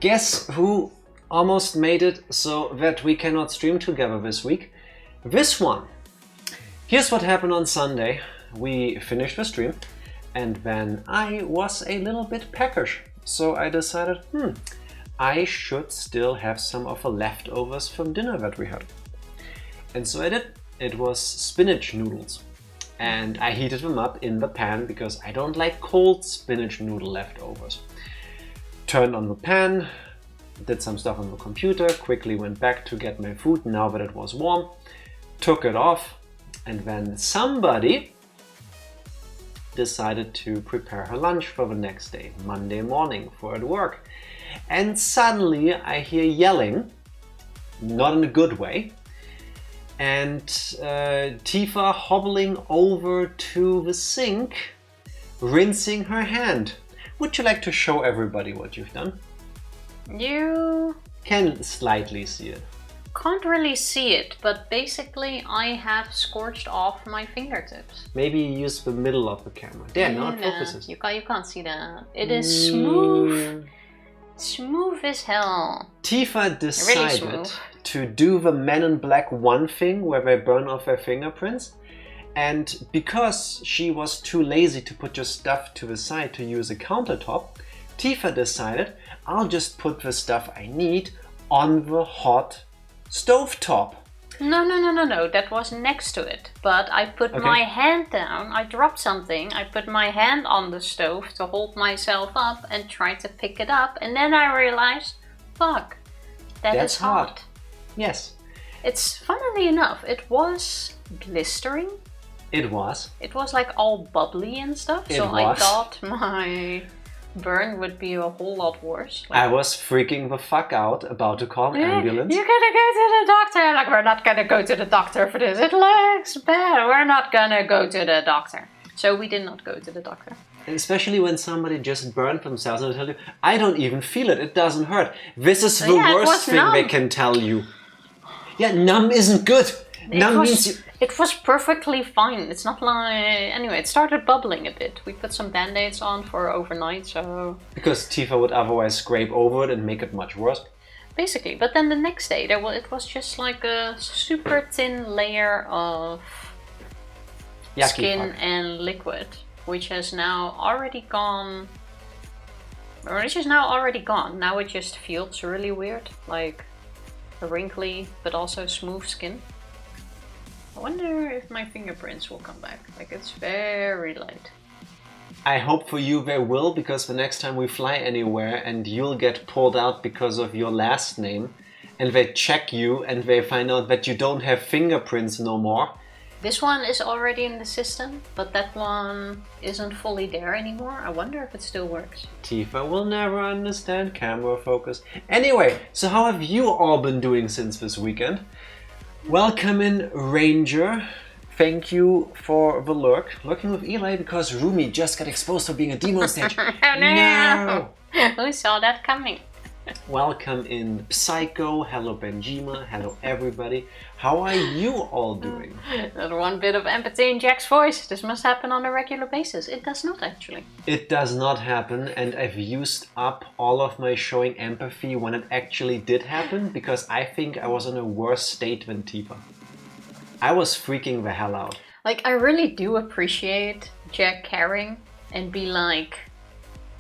guess who almost made it so that we cannot stream together this week? This one. Here's what happened on Sunday. We finished the stream and then I was a little bit peckish. So I decided, I should still have some of the leftovers from dinner that we had. And so I did. It was spinach noodles. And I heated them up in the pan because I don't like cold spinach noodle leftovers. Turned on the pan, did some stuff on the computer, quickly went back to get my food now that it was warm, took it off, and then somebody decided to prepare her lunch for the next day, Monday morning, for at work. And suddenly I hear yelling, not in a good way, and Tifa hobbling over to the sink, rinsing her hand. Would you like to show everybody what you've done? You can slightly see it. Can't really see it, but basically I have scorched off my fingertips. Maybe use the middle of the camera. There, now it focuses. You can't see that. It is smooth. Smooth as hell. Tifa decided really to do the Men in Black 1 thing where they burn off their fingerprints. And because she was too lazy to put your stuff to the side to use a countertop, Tifa decided, I'll just put the stuff I need on the hot stovetop. No. That was next to it. But I put my hand down, I dropped something, I put my hand on the stove to hold myself up and tried to pick it up. And then I realized, fuck, that's hot. Yes. It's, funnily enough, it was blistering. It was. It was like all bubbly and stuff. I thought my burn would be a whole lot worse. I was freaking the fuck out, about to call an ambulance. You're gonna go to the doctor. Like, we're not gonna go to the doctor for this. It looks bad. We're not gonna go to the doctor. So we did not go to the doctor. Especially when somebody just burned themselves and they tell you, I don't even feel it. It doesn't hurt. This is the worst thing they can tell you. Yeah, numb isn't good. Numb means you... It was perfectly fine. It's not like... Anyway, it started bubbling a bit. We put some band-aids on for overnight, so... Because Tifa would otherwise scrape over it and make it much worse. Basically. But then the next day, it was just like a super thin layer of skin and liquid, which has now already gone... Or which is now already gone. Now it just feels really weird. Like a wrinkly, but also smooth skin. I wonder if my fingerprints will come back. Like, it's very light. I hope for you they will, because the next time we fly anywhere and you'll get pulled out because of your last name and they check you and they find out that you don't have fingerprints no more. This one is already in the system, but that one isn't fully there anymore. I wonder if it still works. Tifa will never understand camera focus. Anyway, so how have you all been doing since this weekend? Welcome in, Ranger. Thank you for the lurk. Lurking with Eli because Rumi just got exposed for being a demon on stage. Oh no! Who saw that coming? Welcome in, Psycho. Hello, Benjima. Hello, everybody. How are you all doing? Not one bit of empathy in Jack's voice. This must happen on a regular basis. It does not, actually. It does not happen, and I've used up all of my showing empathy when it actually did happen, because I think I was in a worse state than Tifa. I was freaking the hell out. Like, I really do appreciate Jack caring and be like,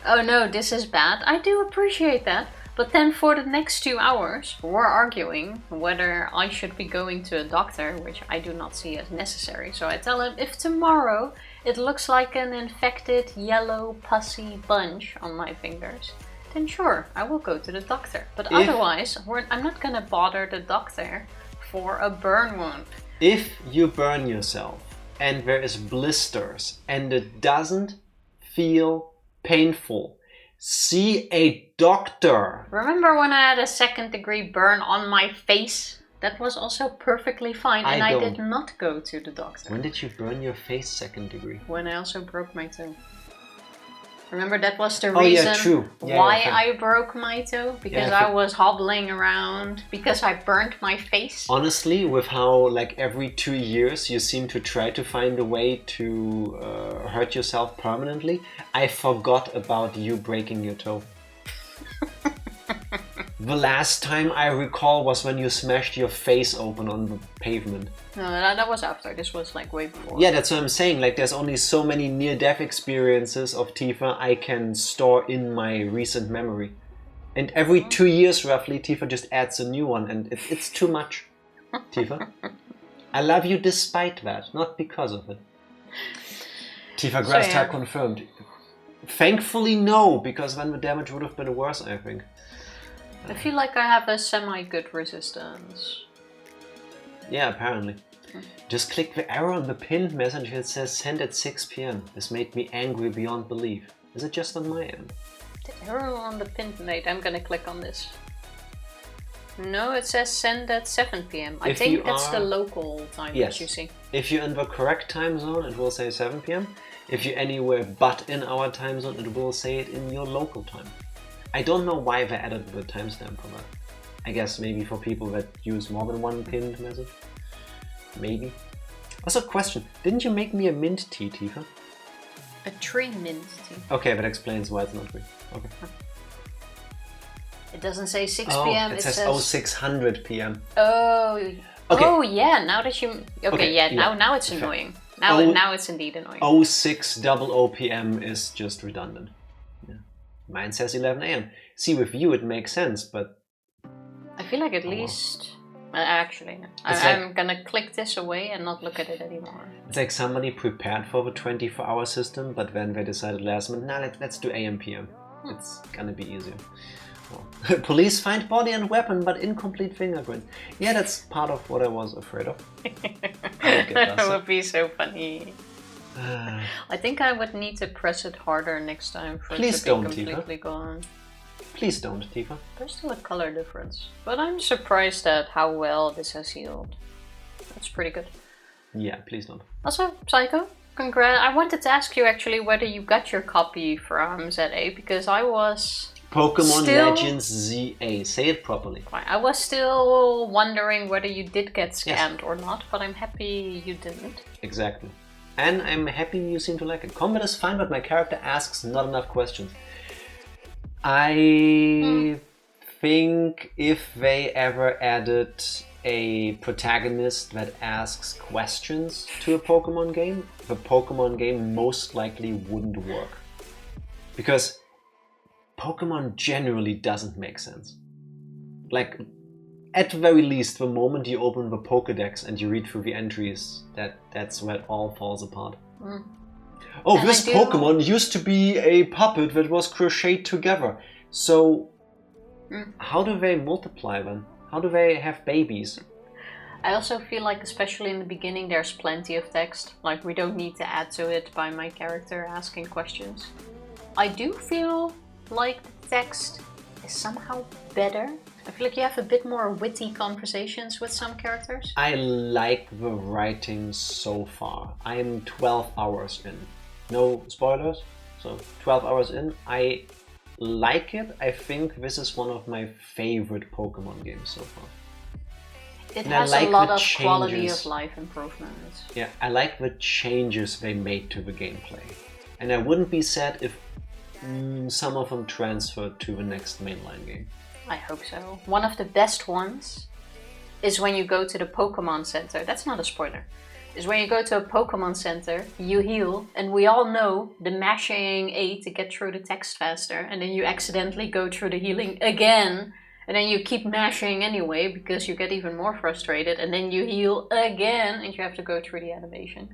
oh no, this is bad. I do appreciate that. But then for the next 2 hours, we're arguing whether I should be going to a doctor, which I do not see as necessary. So I tell him, if tomorrow it looks like an infected yellow pussy bunch on my fingers, then sure, I will go to the doctor. But otherwise, I'm not gonna bother the doctor for a burn wound. If you burn yourself and there is blisters and it doesn't feel painful, see a doctor. Remember when I had a 2nd-degree burn on my face? That was also perfectly fine, and I did not go to the doctor. When did you burn your face 2nd degree? When I also broke my toe. Remember, that was the reason why I broke my toe? Because I was hobbling around, because I burnt my face. Honestly, with how like every 2 years you seem to try to find a way to hurt yourself permanently, I forgot about you breaking your toe. The last time I recall was when you smashed your face open on the pavement. No, that was after. This was like way before. Yeah, that's what I'm saying. Like, there's only so many near-death experiences of Tifa I can store in my recent memory. And every 2 years, roughly, Tifa just adds a new one, and it's too much. Tifa, I love you despite that, not because of it. Tifa Grastar confirmed. Thankfully, no, because then the damage would have been worse, I think. I feel like I have a semi-good resistance. Yeah, apparently. Just click the arrow on the pinned message that says send at 6 p.m. This made me angry beyond belief. Is it just on my end? The arrow on the pinned mate, I'm gonna click on this. No, it says send at 7 p.m. I think that's the local time that you see. If you're in the correct time zone, it will say 7 p.m. If you're anywhere but in our time zone, it will say it in your local time. I don't know why they added the timestamp for that. I guess maybe for people that use more than one pinned message. Maybe. Also, question. Didn't you make me a mint tea, Tifa? A tree mint tea. Okay, that explains why it's not free. Okay. It doesn't say 6 p.m. It says 0600 p.m. Oh. Okay. Oh yeah. Now that you. Okay. Yeah. Now it's annoying. Now it's indeed annoying. 0600 p.m. is just redundant. Yeah. Mine says 11 a.m. See, with you it makes sense, but I feel like at least. Actually, no. I'm gonna click this away and not look at it anymore. It's like somebody prepared for the 24-hour system, but then they decided last minute, nah, let's do AM PM. It's gonna be easier. Well, police find body and weapon, but incomplete fingerprint. Yeah, that's part of what I was afraid of. That would be so funny. I think I would need to press it harder next time for it to be completely gone. Please don't, Tifa. There's still a color difference, but I'm surprised at how well this has healed. That's pretty good. Yeah, please don't. Also, Psycho, congrats. I wanted to ask you actually whether you got your copy from ZA, because I was... Pokemon Legends ZA. Say it properly. I was still wondering whether you did get scammed or not, but I'm happy you didn't. Exactly. And I'm happy you seem to like it. Combat is fine, but my character asks not enough questions. I think if they ever added a protagonist that asks questions to a Pokemon game, the Pokemon game most likely wouldn't work. Because Pokemon generally doesn't make sense. Like, at the very least, the moment you open the Pokédex and you read through the entries, that's where it all falls apart. Oh, and this Pokemon used to be a puppet that was crocheted together. So, how do they multiply then? How do they have babies? I also feel like, especially in the beginning, there's plenty of text. Like, we don't need to add to it by my character asking questions. I do feel like the text is somehow better. I feel like you have a bit more witty conversations with some characters. I like the writing so far. I'm 12 hours in. No spoilers, so 12 hours in. I like it. I think this is one of my favorite Pokemon games so far. It has a lot of quality of life improvements. Yeah, I like the changes they made to the gameplay. And I wouldn't be sad if some of them transferred to the next mainline game. I hope so. One of the best ones is when you go to the Pokemon Center. That's not a spoiler. Is when you go to a Pokemon Center, you heal, and we all know the mashing A to get through the text faster, and then you accidentally go through the healing again, and then you keep mashing anyway because you get even more frustrated, and then you heal again, and you have to go through the animation.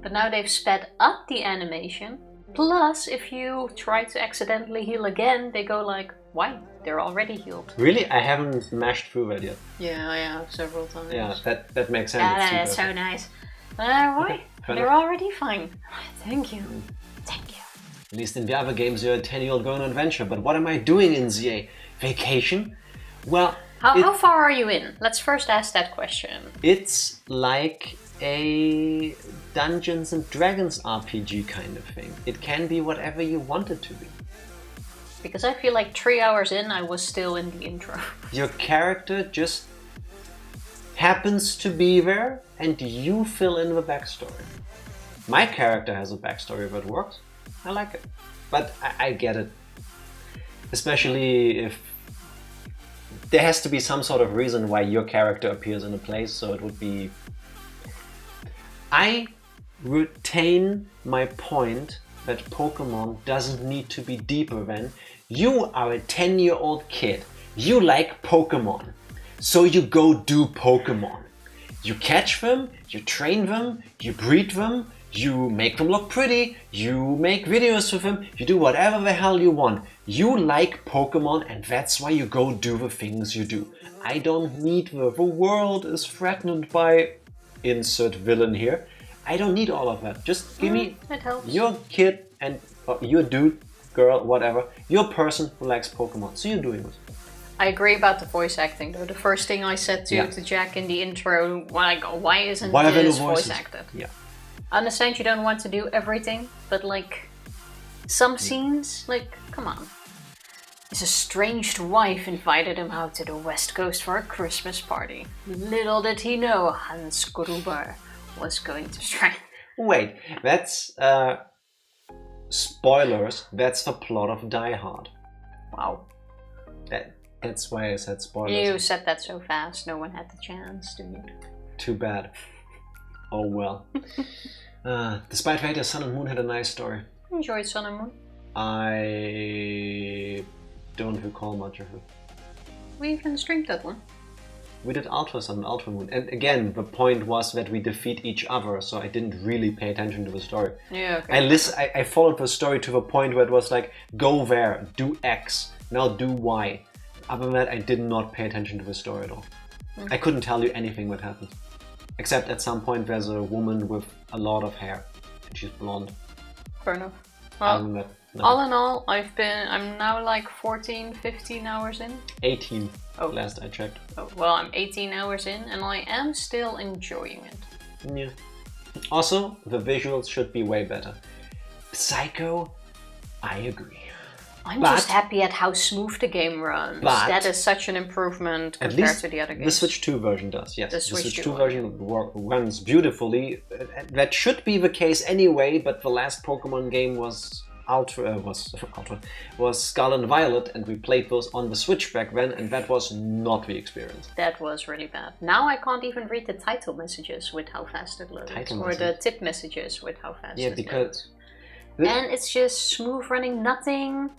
But now they've sped up the animation, plus if you try to accidentally heal again, they go like, why? They're already healed. Really? I haven't mashed through that yet. Yeah, I have several times. Yeah, that makes sense. Yeah, that's so nice. Why? Okay, they're already fine. Thank you. Thank you. At least in the other games, you're a 10-year-old going on an adventure. But what am I doing in ZA? Vacation? Well... How far are you in? Let's first ask that question. It's like a Dungeons and Dragons RPG kind of thing. It can be whatever you want it to be. Because I feel like 3 hours in, I was still in the intro. Your character just happens to be there, and you fill in the backstory. My character has a backstory that works. I like it. But I get it. Especially if there has to be some sort of reason why your character appears in a place, so it would be... I retain my point that Pokemon doesn't need to be deeper than you are a 10-year-old kid. You like Pokemon, so you go do Pokemon. You catch them, you train them, you breed them, you make them look pretty, you make videos with them, you do whatever the hell you want. You like Pokemon and that's why you go do the things you do. I don't need the world is threatened by insert villain here. I don't need all of that. Just give me your kid and your dude, girl, whatever, your person who likes Pokemon. So you're doing it. I agree about the voice acting though. The first thing I said to Jack in the intro, like, why isn't this voice acted? Yeah. I understand you don't want to do everything, but like some scenes, like, come on. His estranged wife invited him out to the West Coast for a Christmas party. Little did he know Hans Gruber was going to strike. Wait, that's spoilers. That's the plot of Die Hard. Wow. That's why I said spoilers. You said that so fast, no one had the chance, didn't you? Too bad. Oh well. Despite Vader, Sun and Moon had a nice story. Enjoyed Sun and Moon. I don't recall much of it. We even streamed that one. We did Ultra Sun and Ultra Moon. And again, the point was that we defeat each other, so I didn't really pay attention to the story. Yeah, okay. I followed the story to the point where it was like, go there, do X, now do Y. Other than that, I did not pay attention to the story at all. I couldn't tell you anything that happened. Except at some point there's a woman with a lot of hair. And she's blonde. Fair enough. Well, all in all, I'm now like 14, 15 hours in. 18, last I checked. Oh, well, I'm 18 hours in and I am still enjoying it. Yeah. Also, the visuals should be way better. Psycho, I agree. I'm just happy at how smooth the game runs. That is such an improvement compared to the other games. The Switch 2 version does, yes. The Switch 2 version runs beautifully. That should be the case anyway, but the last Pokemon game was Scarlet and Violet, and we played those on the Switch back then, and that was not the experience. That was really bad. Now I can't even read the title messages with how fast it loads. The tip messages with how fast it loads. And it's just smooth running, nothing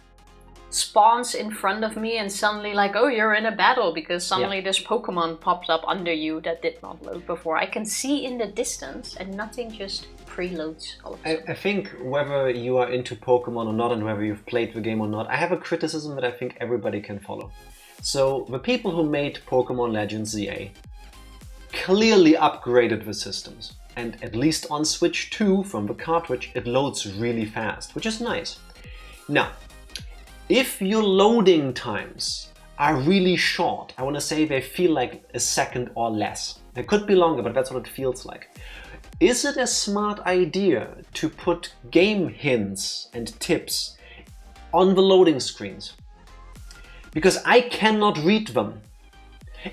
spawns in front of me and suddenly like, oh, you're in a battle, because suddenly this Pokemon pops up under you that did not load before. I can see in the distance and nothing just preloads all of a sudden. I think whether you are into Pokemon or not and whether you've played the game or not, I have a criticism that I think everybody can follow. So the people who made Pokemon Legends ZA clearly upgraded the systems. And at least on Switch 2 from the cartridge, it loads really fast, which is nice. Now, if your loading times are really short, I want to say they feel like a second or less. They could be longer, but that's what it feels like. Is it a smart idea to put game hints and tips on the loading screens? Because I cannot read them.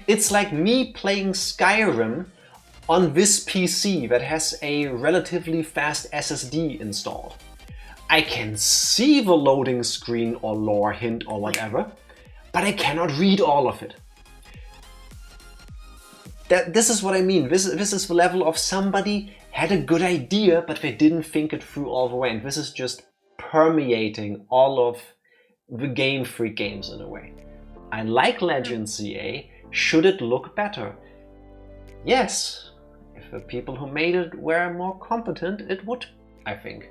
It's like me playing Skyrim on this PC that has a relatively fast SSD installed. I can see the loading screen or lore hint or whatever, but I cannot read all of it. This is what I mean. This is the level of somebody had a good idea, but they didn't think it through all the way. And this is just permeating all of the Game Freak games in a way. I like Legends ZA. Should it look better? Yes. If the people who made it were more competent, it would, I think.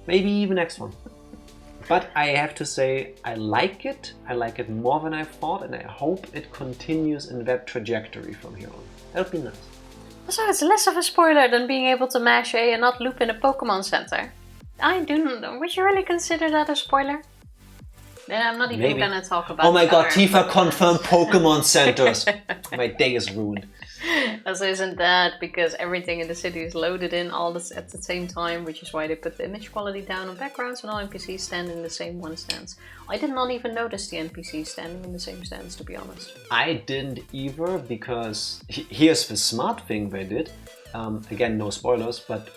Maybe even next one. But I have to say, I like it. I like it more than I thought, and I hope it continues in that trajectory from here on. That would be nice. So it's less of a spoiler than being able to mash A and not loop in a Pokemon Center. I do not know. Would you really consider that a spoiler? Then I'm not even gonna talk about. Oh my god, Tifa confirmed Pokemon Centers. My day is ruined. Also, isn't that because everything in the city is loaded in all this at the same time, which is why they put the image quality down on backgrounds and all NPCs stand in the same one stance. I did not even notice the NPCs standing in the same stance, to be honest. I didn't either, because here's the smart thing they did. Again, no spoilers, but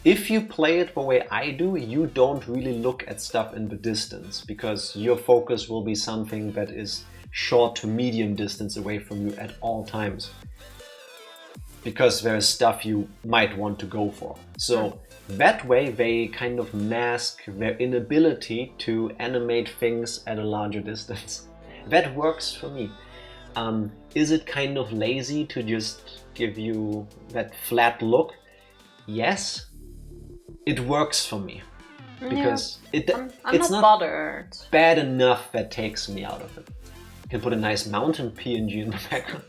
if you play it the way I do, you don't really look at stuff in the distance because your focus will be something that is short to medium distance away from you at all times. Because there's stuff you might want to go for. So that way they kind of mask their inability to animate things at a larger distance. That works for me. Is it kind of lazy to just give you that flat look? Yes. It works for me. Because I'm it's not not bothered. bad enough that takes me out of it. You can put a nice mountain PNG in the background.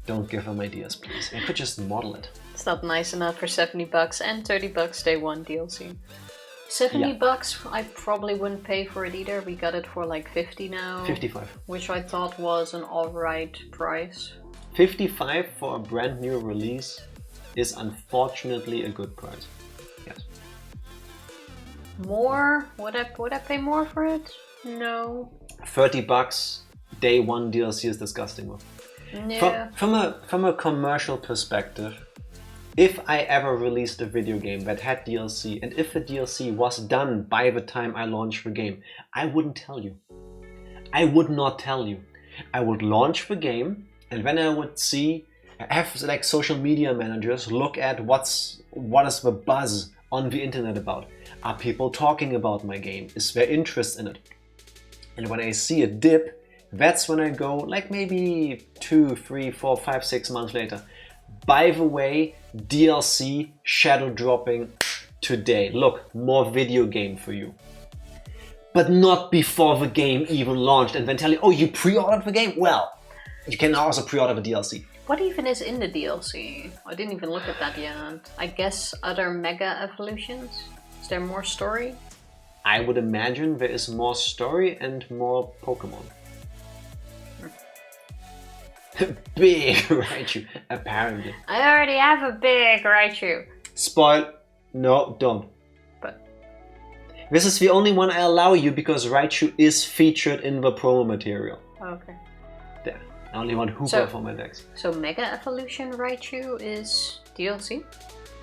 Don't give them ideas, please. I could just model it. It's not nice enough for $70 and $30 day one DLC. $70, I probably wouldn't pay for it either. We got it for like 50 now. 55. Which I thought was an alright price. 55 for a brand new release is unfortunately a good price. Yes. More? Would I pay more for it? No. $30 day one DLC is disgusting though. Yeah. From a commercial perspective, if I ever released a video game that had DLC, and if the DLC was done by the time I launched the game, I wouldn't tell you. I would not tell you. I would launch the game, and then I would have like social media managers look at what is the buzz on the internet about. Are people talking about my game? Is there interest in it? And when I see a dip, that's when I go, like maybe 2, 3, 4, 5, 6 months later. By the way, DLC shadow dropping today. Look, more video game for you. But not before the game even launched and then tell you, oh, you pre-ordered the game? Well, you can also pre-order the DLC. What even is in the DLC? I didn't even look at that yet. I guess other mega evolutions? Is there more story? I would imagine there is more story and more Pokemon. Big Raichu, apparently. I already have a big Raichu. Spoil. No, don't. But this is the only one I allow you because Raichu is featured in the promo material. okay. There. I only want Hooper for my decks. So Mega Evolution Raichu is DLC?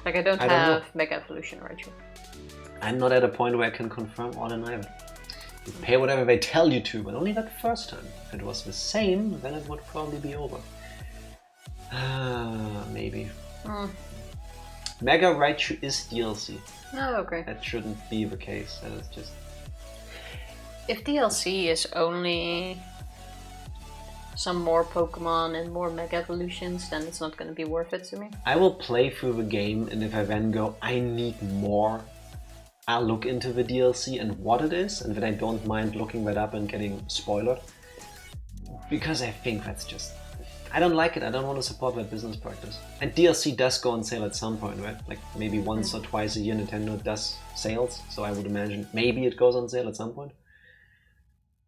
Like I don't I don't have know. Mega Evolution Raichu. I'm not at a point where I can confirm or deny it. You pay whatever they tell you to, but only that first time. If it was the same, then it would probably be over. Maybe. Mega Raichu is DLC. Oh, okay. That shouldn't be the case. That is just... If DLC is only some more Pokemon and more Mega Evolutions, then it's not going to be worth it to me. I will play through the game, and if I then go, I need more, I'll look into the DLC and what it is, and then I don't mind looking that up and getting spoiled. Because I think that's just... I don't like it, I don't want to support that business practice. And DLC does go on sale at some point, right? Like maybe once or twice a year Nintendo does sales, so I would imagine maybe it goes on sale at some point.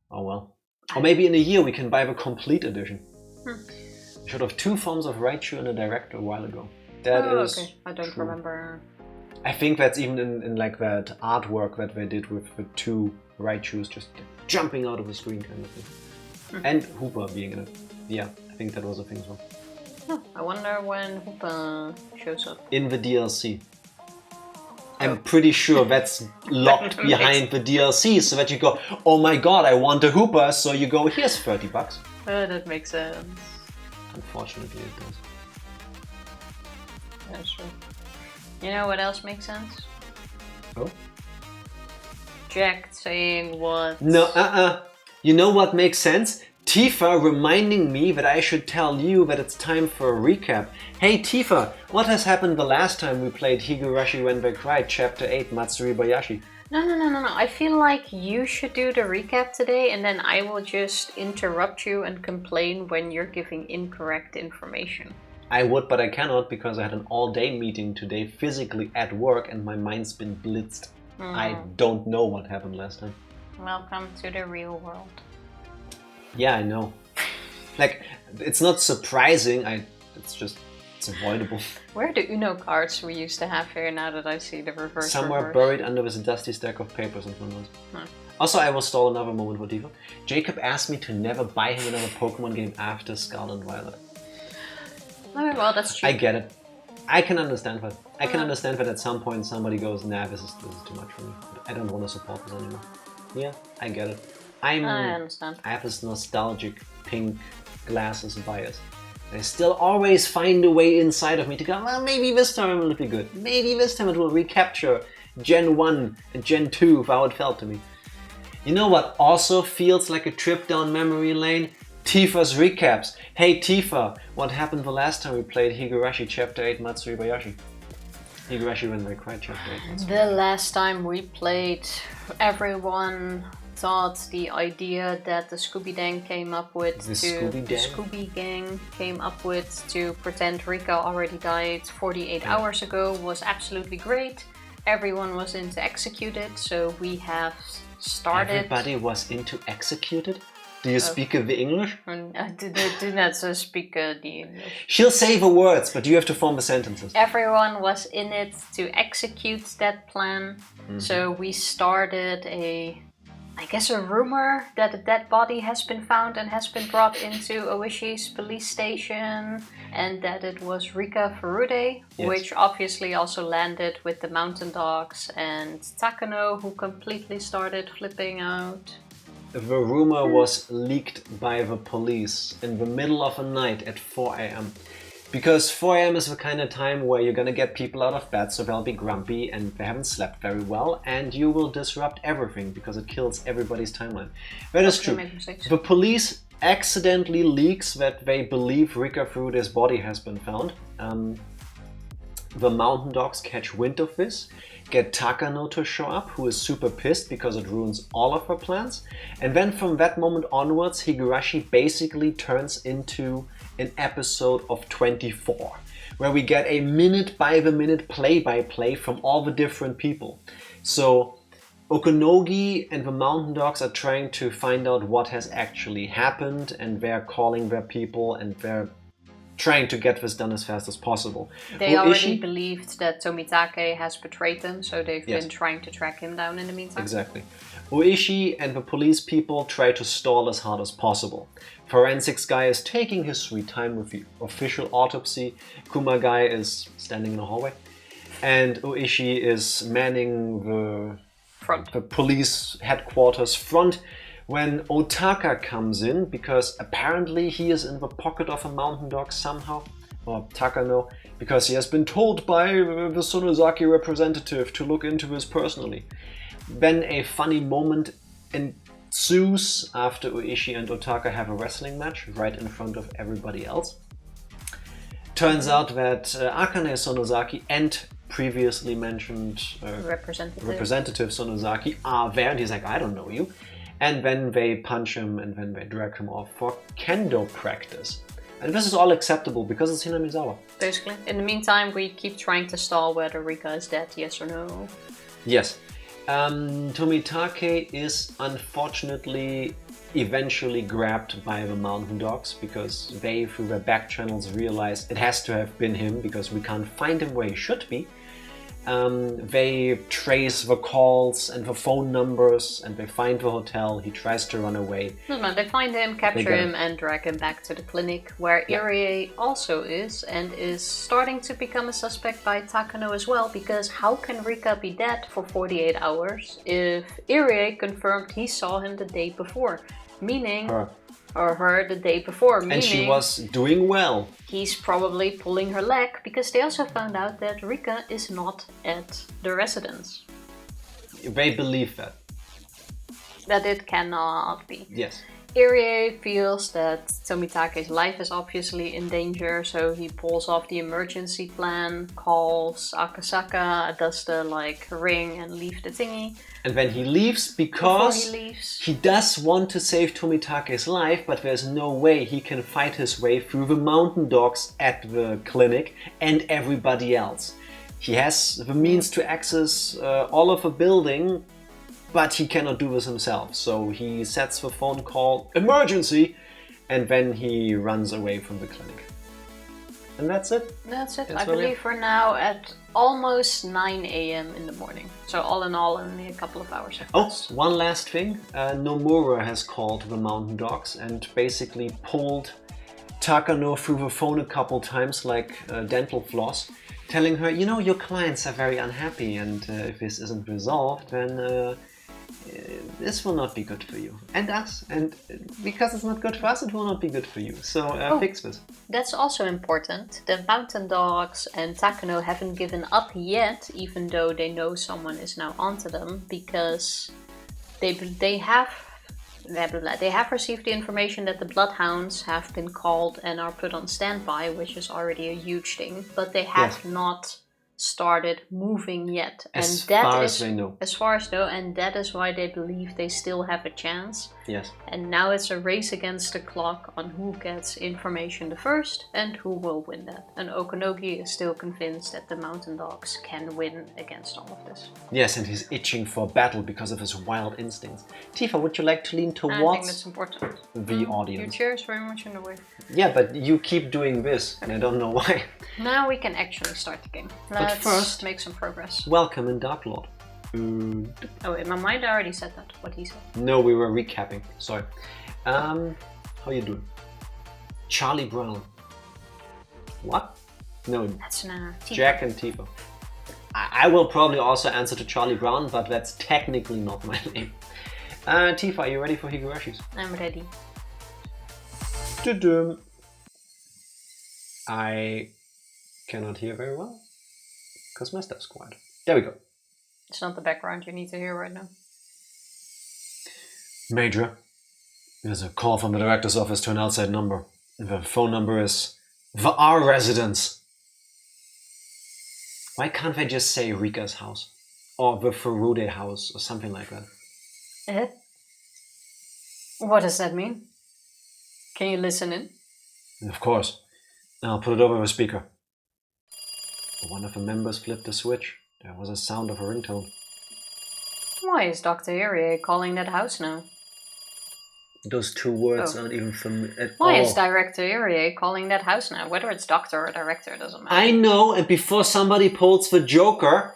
Oh well. Or maybe in a year we can buy the complete edition. We should have 2 forms of Raichu in a direct a while ago. That is okay. I don't true. remember. I think that's even in like that artwork that they did with the 2 Raichus just jumping out of the screen kind of thing. And Hooper being in it. Yeah, I think that was a thing as well. Oh, I wonder when Hoopa shows up. In the DLC. I'm pretty sure that's locked behind the DLC so that you go, oh my god, I want a Hooper, so you go, here's $30. Oh, that makes sense. Unfortunately it does. That's true. You know what else makes sense? Oh? Jack saying what? No, You know what makes sense? Tifa reminding me that I should tell you that it's time for a recap. Hey Tifa, what has happened the last time we played Higurashi When They Cry, Chapter 8, Matsuribayashi? No. I feel like you should do the recap today and then I will just interrupt you and complain when you're giving incorrect information. I would, but I cannot because I had an all-day meeting today physically at work and my mind's been blitzed. I don't know what happened last time. Welcome to the real world. Yeah, I know. Like, it's not surprising, it's avoidable. Where are the Uno cards we used to have here now that I see the reverse? Somewhere buried under this dusty stack of papers in front of us. Also, I will stall another moment for Tifa. Jacob asked me to never buy him another Pokemon game after Scarlet and Violet. Oh, well, that's true. I get it. I can understand that. I can understand that at some point somebody goes, nah, this is too much for me. I don't want to support this anymore. Yeah, I get it. I understand. I have this nostalgic pink glasses bias. I still always find a way inside of me to go, well, maybe this time it will be good. Maybe this time it will recapture Gen 1 and Gen 2 of how it felt to me. You know what also feels like a trip down memory lane? Tifa's recaps. Hey Tifa, what happened the last time we played Higurashi Chapter 8 Matsuribayashi? Higurashi When They Cried Chapter 8 Matsuribayashi. The last time we played, everyone thought the idea that the Scooby Gang came up with Scooby Gang came up with to pretend Rika already died 48 hours ago was absolutely great. Everyone was into Executed, so we have started. Everybody was into Executed? Do you speak the English? I do not speak the English. She'll say the words, but you have to form the sentences. Everyone was in it to execute that plan, so we started I guess a rumor that a dead body has been found and has been brought into Oishi's police station, and that it was Rika Furude, which obviously also landed with the mountain dogs and Takano, who completely started flipping out. The rumor was leaked by the police in the middle of the night at 4 a.m. Because 4 a.m. is the kind of time where you're gonna get people out of bed, so they'll be grumpy and they haven't slept very well, and you will disrupt everything because it kills everybody's timeline. That is true. The police accidentally leaks that they believe Rika Furude's body has been found. The mountain dogs catch wind of this, get Takano to show up, who is super pissed because it ruins all of her plans. And then from that moment onwards, Higurashi basically turns into an episode of 24, where we get a minute-by-the-minute play-by-play from all the different people. So Okonogi and the mountain dogs are trying to find out what has actually happened, and they're calling their people, and they're trying to get this done as fast as possible. They already believed that Tomitake has betrayed them, so they've been trying to track him down in the meantime. Exactly. Oishi and the police people try to stall as hard as possible. Forensics guy is taking his sweet time with the official autopsy. Kuma guy is standing in the hallway. And Oishi is manning the police headquarters front when Otaka comes in, because apparently he is in the pocket of a mountain dog somehow, or Takano, because he has been told by the Sonozaki representative to look into this personally. Then a funny moment ensues after Oishi and Otaka have a wrestling match right in front of everybody else. Turns out that Akane Sonozaki and previously mentioned Representative Sonozaki are there, and he's like, I don't know you. And then they punch him and then they drag him off for kendo practice. And this is all acceptable because it's Hinamizawa. Basically. In the meantime, we keep trying to stall whether Rika is dead, yes or no. Yes. Tomitake is unfortunately eventually grabbed by the mountain dogs because they, through their back channels, realize it has to have been him because we can't find him where he should be. They trace the calls and the phone numbers and they find the hotel. He tries to run away. No, they find him, capture him and drag him back to the clinic where Irie also is and is starting to become a suspect by Takano as well, because how can Rika be dead for 48 hours if Irie confirmed he saw him the day before? Meaning... her the day before, meaning... And she was doing well. He's probably pulling her leg, because they also found out that Rika is not at the residence. They believe that. That it cannot be. Yes. Irie feels that Tomitake's life is obviously in danger, so he pulls off the emergency plan, calls Akasaka, does the ring and leave the thingy. And then he leaves because he does want to save Tomitake's life, but there's no way he can fight his way through the mountain dogs at the clinic and everybody else. He has the means to access all of the building, but he cannot do this himself. So he sets the phone call, emergency, and then he runs away from the clinic. And that's it. That's it. I believe for now at almost 9 a.m. in the morning. So all in all, only a couple of hours. One last thing. Nomura has called the mountain dogs and basically pulled Takano through the phone a couple times like dental floss telling her, you know, your clients are very unhappy, and if this isn't resolved, then this will not be good for you and us, and because it's not good for us, it will not be good for you. So fix this. That's also important. The mountain dogs and Takano haven't given up yet, even though they know someone is now onto them, because they have received the information that the bloodhounds have been called and are put on standby, which is already a huge thing, but they have not started moving yet. As far as they know. As far as they know, and that is why they believe they still have a chance. Yes. And now it's a race against the clock on who gets information the first and who will win that. And Okanogi is still convinced that the mountain dogs can win against all of this. Yes, and he's itching for battle because of his wild instincts. Tifa, would you like to lean towards I think that's important. the audience? Your chair is very much in the way. Yeah, but you keep doing this, and I don't know why. Now we can actually start the game. Let's first make some progress. Welcome in Dark Lord. Oh, in my mind I already said that, what he said. No, we were recapping. Sorry. How you doing? Charlie Brown. What? No. That's Tifa. Jack and Tifa. I will probably also answer to Charlie Brown, but that's technically not my name. Tifa, are you ready for Higurashis? I'm ready. I cannot hear very well because my stuff's quiet. There we go. It's not the background you need to hear right now. Major, there's a call from the director's office to an outside number. The phone number is our residence. Why can't they just say Rika's house? Or the Furude house, or something like that? What does that mean? Can you listen in? Of course. I'll put it over the speaker. One of the members flipped the switch. There was a sound of a ringtone. Why is Dr. Irie calling that house now? Those two words aren't even familiar at all. Why is Director Irie calling that house now? Whether it's doctor or director doesn't matter. I know, and before somebody pulls the Joker,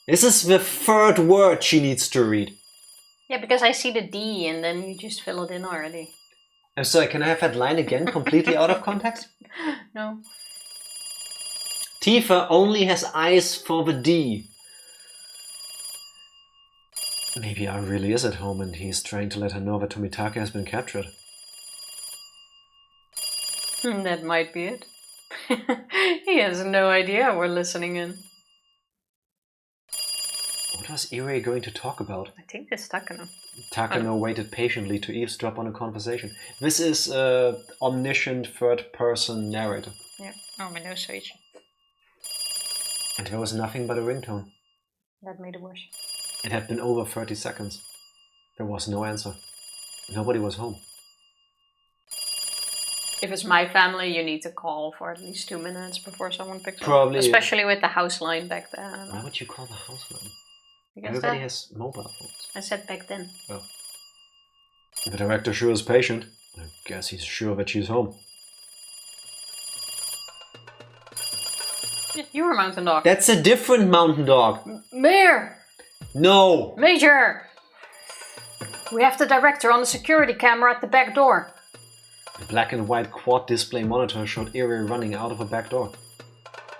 this is the third word she needs to read. Yeah, because I see the D and then you just fill it in already. I'm sorry, can I have that line again, completely out of context? No. Tifa only has eyes for the D. Maybe R really is at home and he's trying to let her know that Tomitake has been captured. That might be it. He has no idea we're listening in. What was Irie going to talk about? I think it's Takano. Takano waited patiently to eavesdrop on a conversation. This is omniscient third-person narrator. Yeah. Oh, my nose so itchy. And there was nothing but a ringtone. That made it worse. It had been over 30 seconds. There was no answer. Nobody was home. If it's my family, you need to call for at least 2 minutes before someone picks up. Probably. Especially with the house line back then. Why would you call the house line? Because everybody has mobile phones. I said back then. Oh. The director sure is patient. I guess he's sure that she's home. You're a mountain dog. That's a different mountain dog. Mayor! No! Major! We have the director on the security camera at the back door. The black and white quad display monitor showed Irie running out of a back door.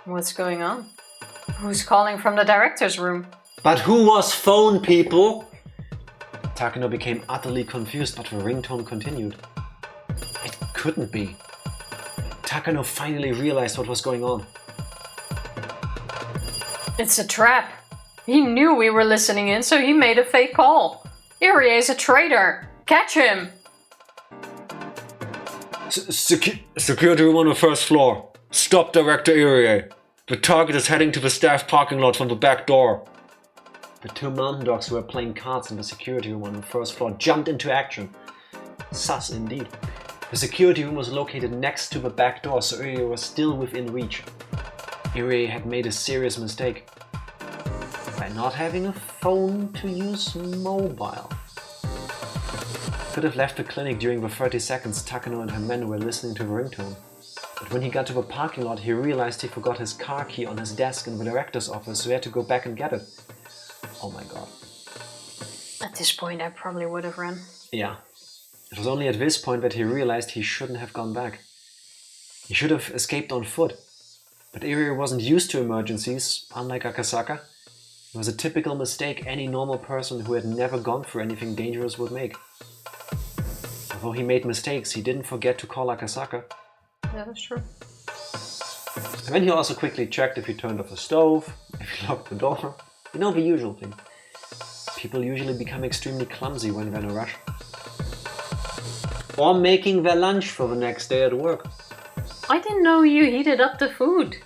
What's going on? Who's calling from the director's room? But who was phone, people? Takano became utterly confused, but the ringtone continued. It couldn't be. Takano finally realized what was going on. It's a trap. He knew we were listening in, so he made a fake call. Irie is a traitor. Catch him! Security room on the first floor. Stop Director Irie. The target is heading to the staff parking lot from the back door. The two mountain dogs who were playing cards in the security room on the first floor jumped into action. Sus indeed. The security room was located next to the back door, so Irie was still within reach. Irie had made a serious mistake by not having a phone to use mobile. Could have left the clinic during the 30 seconds Takano and her men were listening to the ringtone. But when he got to the parking lot, he realized he forgot his car key on his desk in the director's office, so he had to go back and get it. Oh my god. At this point, I probably would have run. Yeah. It was only at this point that he realized he shouldn't have gone back. He should have escaped on foot. But Irie wasn't used to emergencies, unlike Akasaka. It was a typical mistake any normal person who had never gone through anything dangerous would make. Although he made mistakes, he didn't forget to call Akasaka. Yeah, that's true. And then he also quickly checked if he turned off the stove, if he locked the door. You know, the usual thing. People usually become extremely clumsy when they're in a rush. Or making their lunch for the next day at work. I didn't know you heated up the food.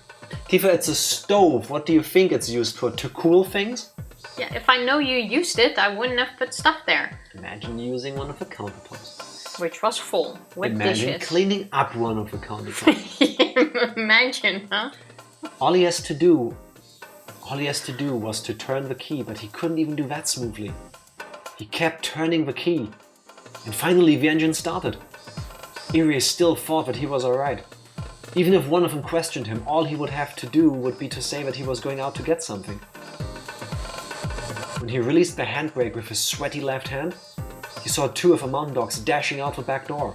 Tifa, it's a stove. What do you think it's used for? To cool things? Yeah, if I know you used it, I wouldn't have put stuff there. Imagine using one of the countertops. Which was full with Imagine dishes. cleaning up one of the countertops. Imagine, huh? All he has to do was to turn the key, but he couldn't even do that smoothly. He kept turning the key. And finally the engine started. Irie still thought that he was alright. Even if one of them questioned him, all he would have to do would be to say that he was going out to get something. When he released the handbrake with his sweaty left hand, he saw two of the mountain dogs dashing out the back door.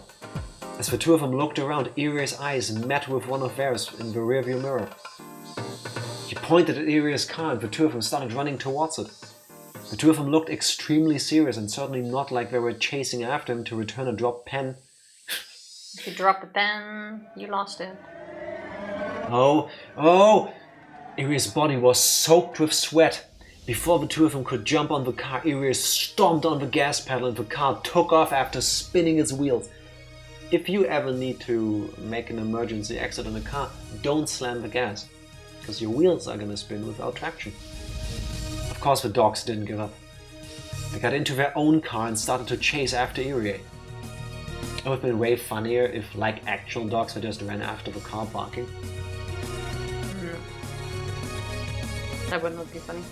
As the two of them looked around, Irie's eyes met with one of theirs in the rearview mirror. He pointed at Irie's car and the two of them started running towards it. The two of them looked extremely serious and certainly not like they were chasing after him to return a dropped pen. If you drop a pen, you lost it. Oh! Irie's body was soaked with sweat. Before the two of them could jump on the car, Irie stomped on the gas pedal and the car took off after spinning its wheels. If you ever need to make an emergency exit in a car, don't slam the gas, because your wheels are gonna spin without traction. Of course the dogs didn't give up. They got into their own car and started to chase after Irie. It would have been way funnier if, like actual dogs, they just ran after the car barking. That would not be funny.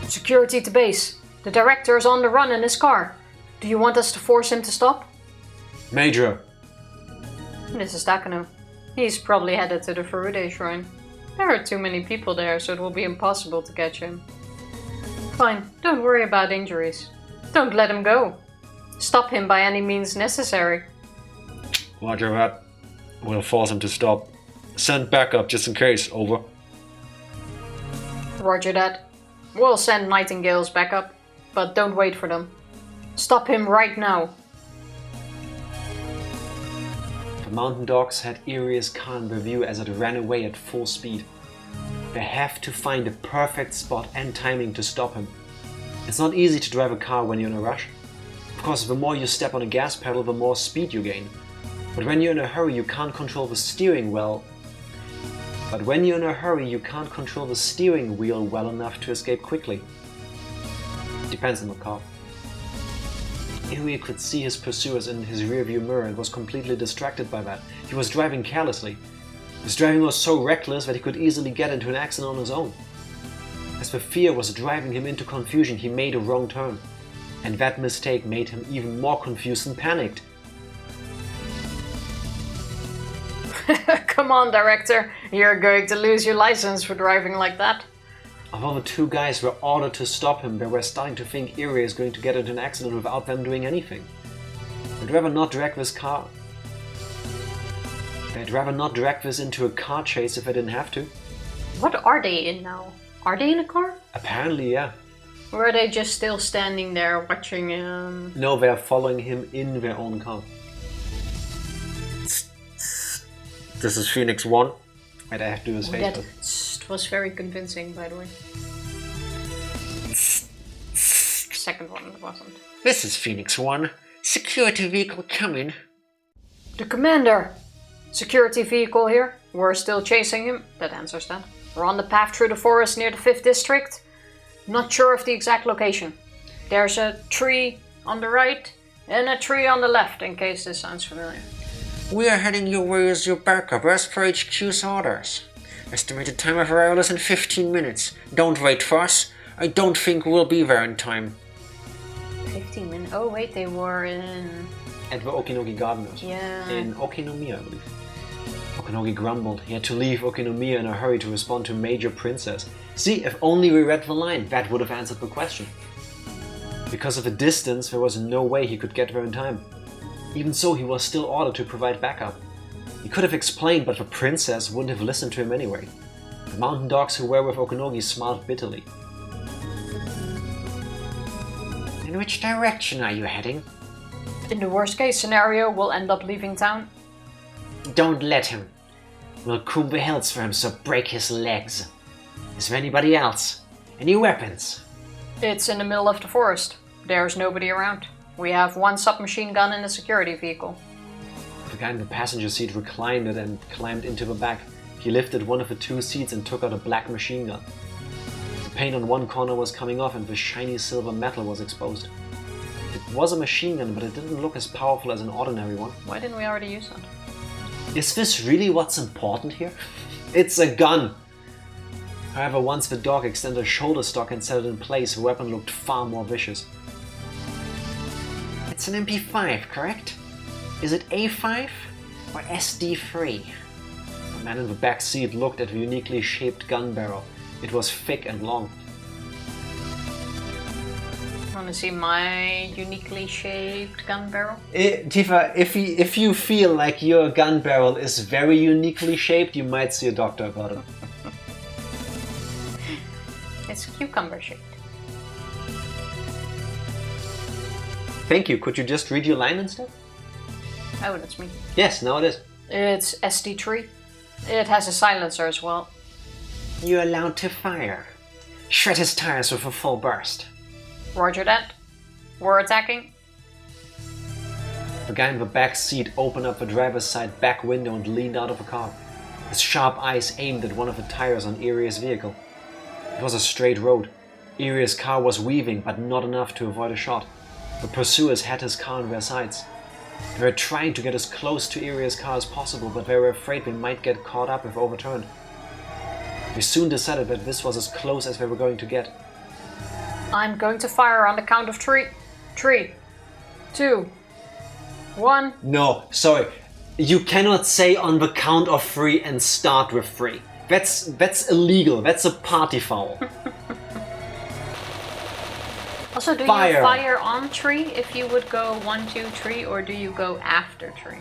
Security to base. The director is on the run in his car. Do you want us to force him to stop? Major! This is Takano. He's probably headed to the Furude shrine. There are too many people there, so it will be impossible to catch him. Fine, don't worry about injuries. Don't let him go. Stop him by any means necessary. Roger that. We'll force him to stop. Send backup just in case, over. Roger that. We'll send Nightingale's backup, but don't wait for them. Stop him right now. The mountain dogs had Irie's car in view as it ran away at full speed. They have to find a perfect spot and timing to stop him. It's not easy to drive a car when you're in a rush. Of course, the more you step on a gas pedal, the more speed you gain. But when you're in a hurry, you can't control the steering wheel well enough to escape quickly. Depends on the car. Irie could see his pursuers in his rearview mirror and was completely distracted by that. He was driving carelessly. His driving was so reckless that he could easily get into an accident on his own. As the fear was driving him into confusion, he made a wrong turn. And that mistake made him even more confused and panicked. Come on, director. You're going to lose your license for driving like that. Although the two guys were ordered to stop him, they were starting to think Irie is going to get into an accident without them doing anything. They'd rather not drag this into a car chase if they didn't have to. What are they in now? Are they in a car? Apparently, yeah. Or are they just still standing there watching him? No, they're following him in their own car. This is Phoenix 1. Wait, I have to do his face. That was very convincing, by the way. Second one wasn't. This is Phoenix 1. Security vehicle coming. The commander! Security vehicle here. We're still chasing him. That answers that. We're on the path through the forest near the 5th district. Not sure of the exact location. There's a tree on the right and a tree on the left, in case this sounds familiar. We are heading your way as your backup, as per HQ's orders. Estimated time of arrival is in 15 minutes. Don't wait for us. I don't think we'll be there in time. 15 minutes? Oh wait, they were in... At the Okinogi Gardeners. Yeah. In Okinomiya, I believe. Okinogi grumbled. He had to leave Okinomiya in a hurry to respond to Major Princess. See, if only we read the line, that would have answered the question. Because of the distance, there was no way he could get there in time. Even so, he was still ordered to provide backup. He could have explained, but the princess wouldn't have listened to him anyway. The mountain dogs who were with Okonogi smiled bitterly. In which direction are you heading? In the worst case scenario, we'll end up leaving town. Don't let him. We'll comb the hills for him, so break his legs. Is there anybody else? Any weapons? It's in the middle of the forest. There's nobody around. We have one submachine gun in the security vehicle. The guy in the passenger seat reclined it and climbed into the back. He lifted one of the two seats and took out a black machine gun. The paint on one corner was coming off and the shiny silver metal was exposed. It was a machine gun, but it didn't look as powerful as an ordinary one. Why didn't we already use that? Is this really what's important here? It's a gun! However, once the dog extended a shoulder stock and set it in place, the weapon looked far more vicious. It's an MP5, correct? Is it A5 or SD3? The man in the back seat looked at the uniquely shaped gun barrel. It was thick and long. Want to see my uniquely shaped gun barrel? Tifa, if you feel like your gun barrel is very uniquely shaped, you might see a doctor about it. It's cucumber shaped. Thank you. Could you just read your line instead? Oh, that's me. Yes, now it is. It's SD3. It has a silencer as well. You're allowed to fire. Shred his tires with a full burst. Roger that. We're attacking. The guy in the back seat opened up the driver's side back window and leaned out of the car. His sharp eyes aimed at one of the tires on Iria's vehicle. It was a straight road. Iria's car was weaving, but not enough to avoid a shot. The pursuers had his car on their sides. They were trying to get as close to Iria's car as possible, but they were afraid they might get caught up if overturned. They soon decided that this was as close as they were going to get. I'm going to fire on the count of three. 3, 2, 1. No, sorry. You cannot say on the count of 3 and start with 3. That's illegal. That's a party foul. Also, do Fire. you fire on 3 if you would go 1, 2, 3, or do you go after 3?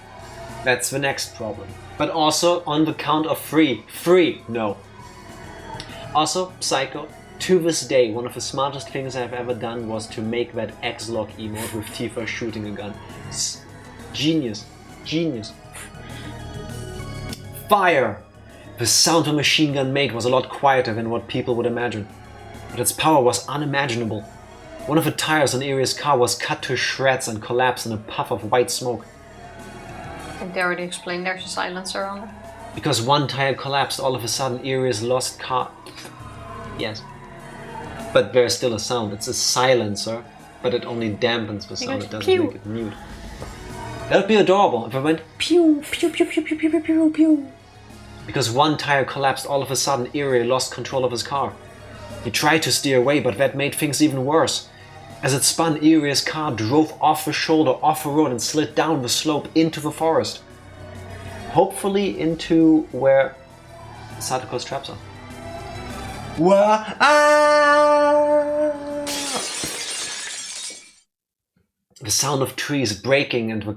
That's the next problem. But also on the count of 3. 3, no. Also, Psycho, to this day, one of the smartest things I've ever done was to make that X-Lock emote with Tifa shooting a gun. Genius. Genius. Fire! The sound a machine gun made was a lot quieter than what people would imagine. But its power was unimaginable. One of the tires on Iria's car was cut to shreds and collapsed in a puff of white smoke. I think they already explained there's a silencer on it. Because one tire collapsed, all of a sudden Iria's lost car... Yes. But there's still a sound. It's a silencer, but it only dampens the sound. It doesn't make it mute. That would be adorable if it went pew, pew, pew, pew, pew, pew, pew, pew. Because one tire collapsed, all of a sudden Iria lost control of his car. He tried to steer away, but that made things even worse. As it spun, Iria's car drove off the shoulder, off the road, and slid down the slope into the forest. Hopefully into where Satoko's traps are. The sound of trees breaking and the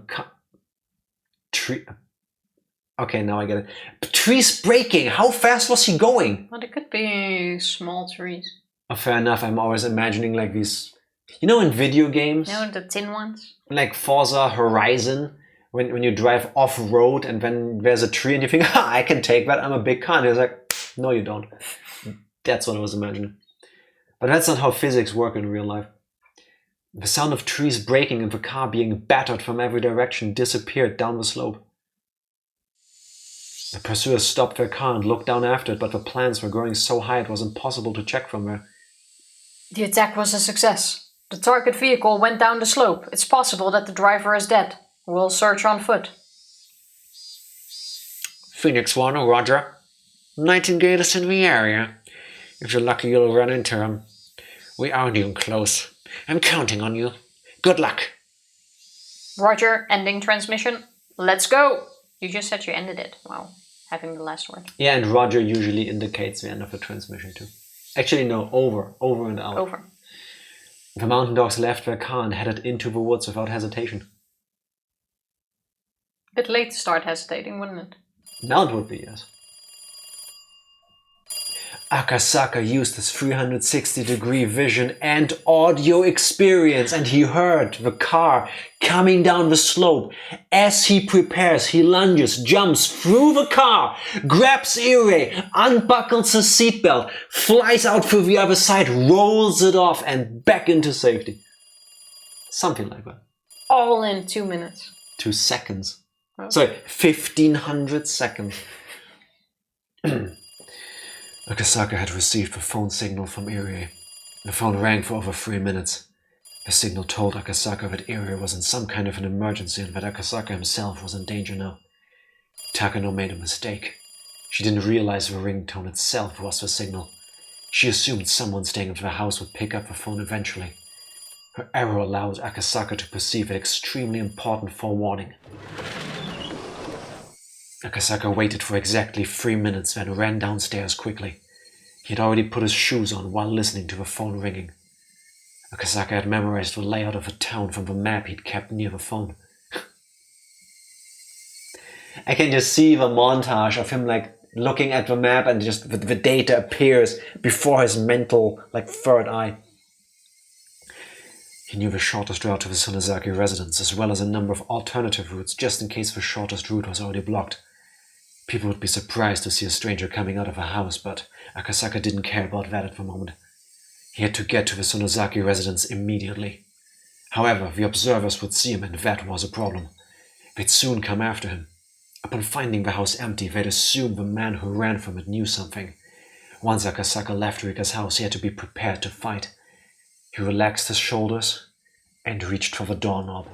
Okay, now I get it. Trees breaking! How fast was he going? Well, it could be small trees. Oh, fair enough. I'm always imagining like these... You know in video games? You know, the tin ones? Like Forza Horizon, when you drive off-road and then there's a tree and you think, ha, I can take that, I'm a big car. And it's like, no you don't. That's what I was imagining. But that's not how physics work in real life. The sound of trees breaking and the car being battered from every direction disappeared down the slope. The pursuers stopped their car and looked down after it, but the plants were growing so high it was impossible to check from there. The attack was a success. The target vehicle went down the slope. It's possible that the driver is dead. We'll search on foot. Phoenix 1, roger. Nightingale is in the area. If you're lucky, you'll run into him. We aren't even close. I'm counting on you. Good luck. Roger, ending transmission. Let's go! You just said you ended it. Wow, having the last word. Yeah, and Roger usually indicates the end of the transmission too. Actually, no, over and out. Over. The mountain dogs left their car and headed into the woods without hesitation. Bit late to start hesitating, wouldn't it? Now it would be, yes. Akasaka used his 360-degree vision and audio experience, and he heard the car coming down the slope. As he prepares, he lunges, jumps through the car, grabs Ire, unbuckles his seatbelt, flies out through the other side, rolls it off, and back into safety. Something like that. All in 2 minutes. 2 seconds. Oh. Sorry, 1,500 seconds. Akasaka had received a phone signal from Ire. The phone rang for over 3 minutes. The signal told Akasaka that Ire was in some kind of an emergency and that Akasaka himself was in danger now. Takano made a mistake. She didn't realize the ringtone itself was the signal. She assumed someone staying at the house would pick up the phone eventually. Her error allowed Akasaka to perceive an extremely important forewarning. Akasaka waited for exactly 3 minutes, then ran downstairs quickly. He had already put his shoes on while listening to the phone ringing. Akasaka had memorized the layout of the town from the map he'd kept near the phone. I can just see the montage of him like looking at the map and just the data appears before his mental like third eye. He knew the shortest route to the Sonozaki residence, as well as a number of alternative routes, just in case the shortest route was already blocked. People would be surprised to see a stranger coming out of a house, but Akasaka didn't care about that at the moment. He had to get to the Sonozaki residence immediately. However, the observers would see him, and that was a problem. They'd soon come after him. Upon finding the house empty, they'd assume the man who ran from it knew something. Once Akasaka left Rika's house, he had to be prepared to fight. He relaxed his shoulders and reached for the doorknob.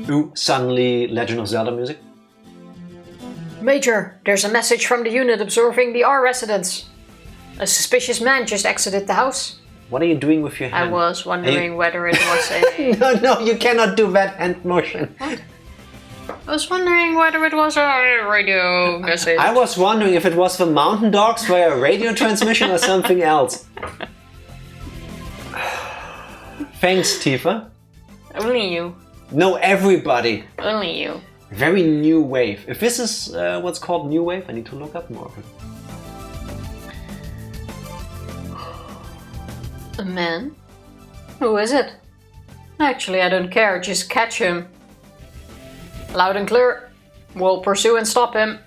Ooh, suddenly Legend of Zelda music. Major, there's a message from the unit observing the R residence. A suspicious man just exited the house. What are you doing with your hand? I was wondering whether it was a... No, you cannot do that hand motion. What? I was wondering whether it was a radio message. I was wondering if it was the mountain dogs for a radio transmission or something else. Thanks, Tifa. Only you. No, everybody. Only you. Very new wave. If this is what's called new wave, I need to look up more of it. A man? Who is it? Actually, I don't care. Just catch him. Loud and clear. We'll pursue and stop him.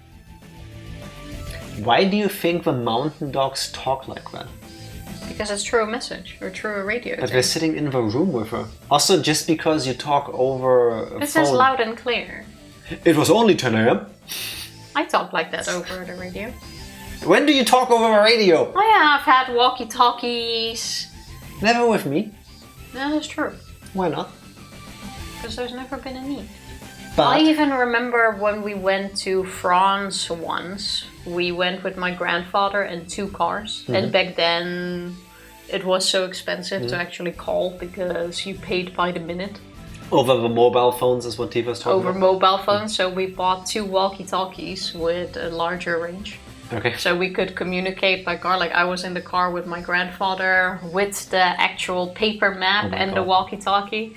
Why do you think the mountain dogs talk like that? Because it's through a message or through a radio. But they're sitting in the room with her. Also, just because you talk over a phone... It says loud and clear. It was only 10 a.m. I talk like that over the radio. When do you talk over the radio? I have had walkie-talkies. Never with me. No, that's true. Why not? Because there's never been a need. But I even remember when we went to France once. We went with my grandfather and 2 cars. Mm-hmm. And back then it was so expensive to actually call because you paid by the minute. over the mobile phones is what Tifa's talking Over about? mobile phones, so we bought 2 walkie-talkies with a larger range. Okay. So we could communicate by car, like I was in the car with my grandfather with the actual paper map and the walkie-talkie.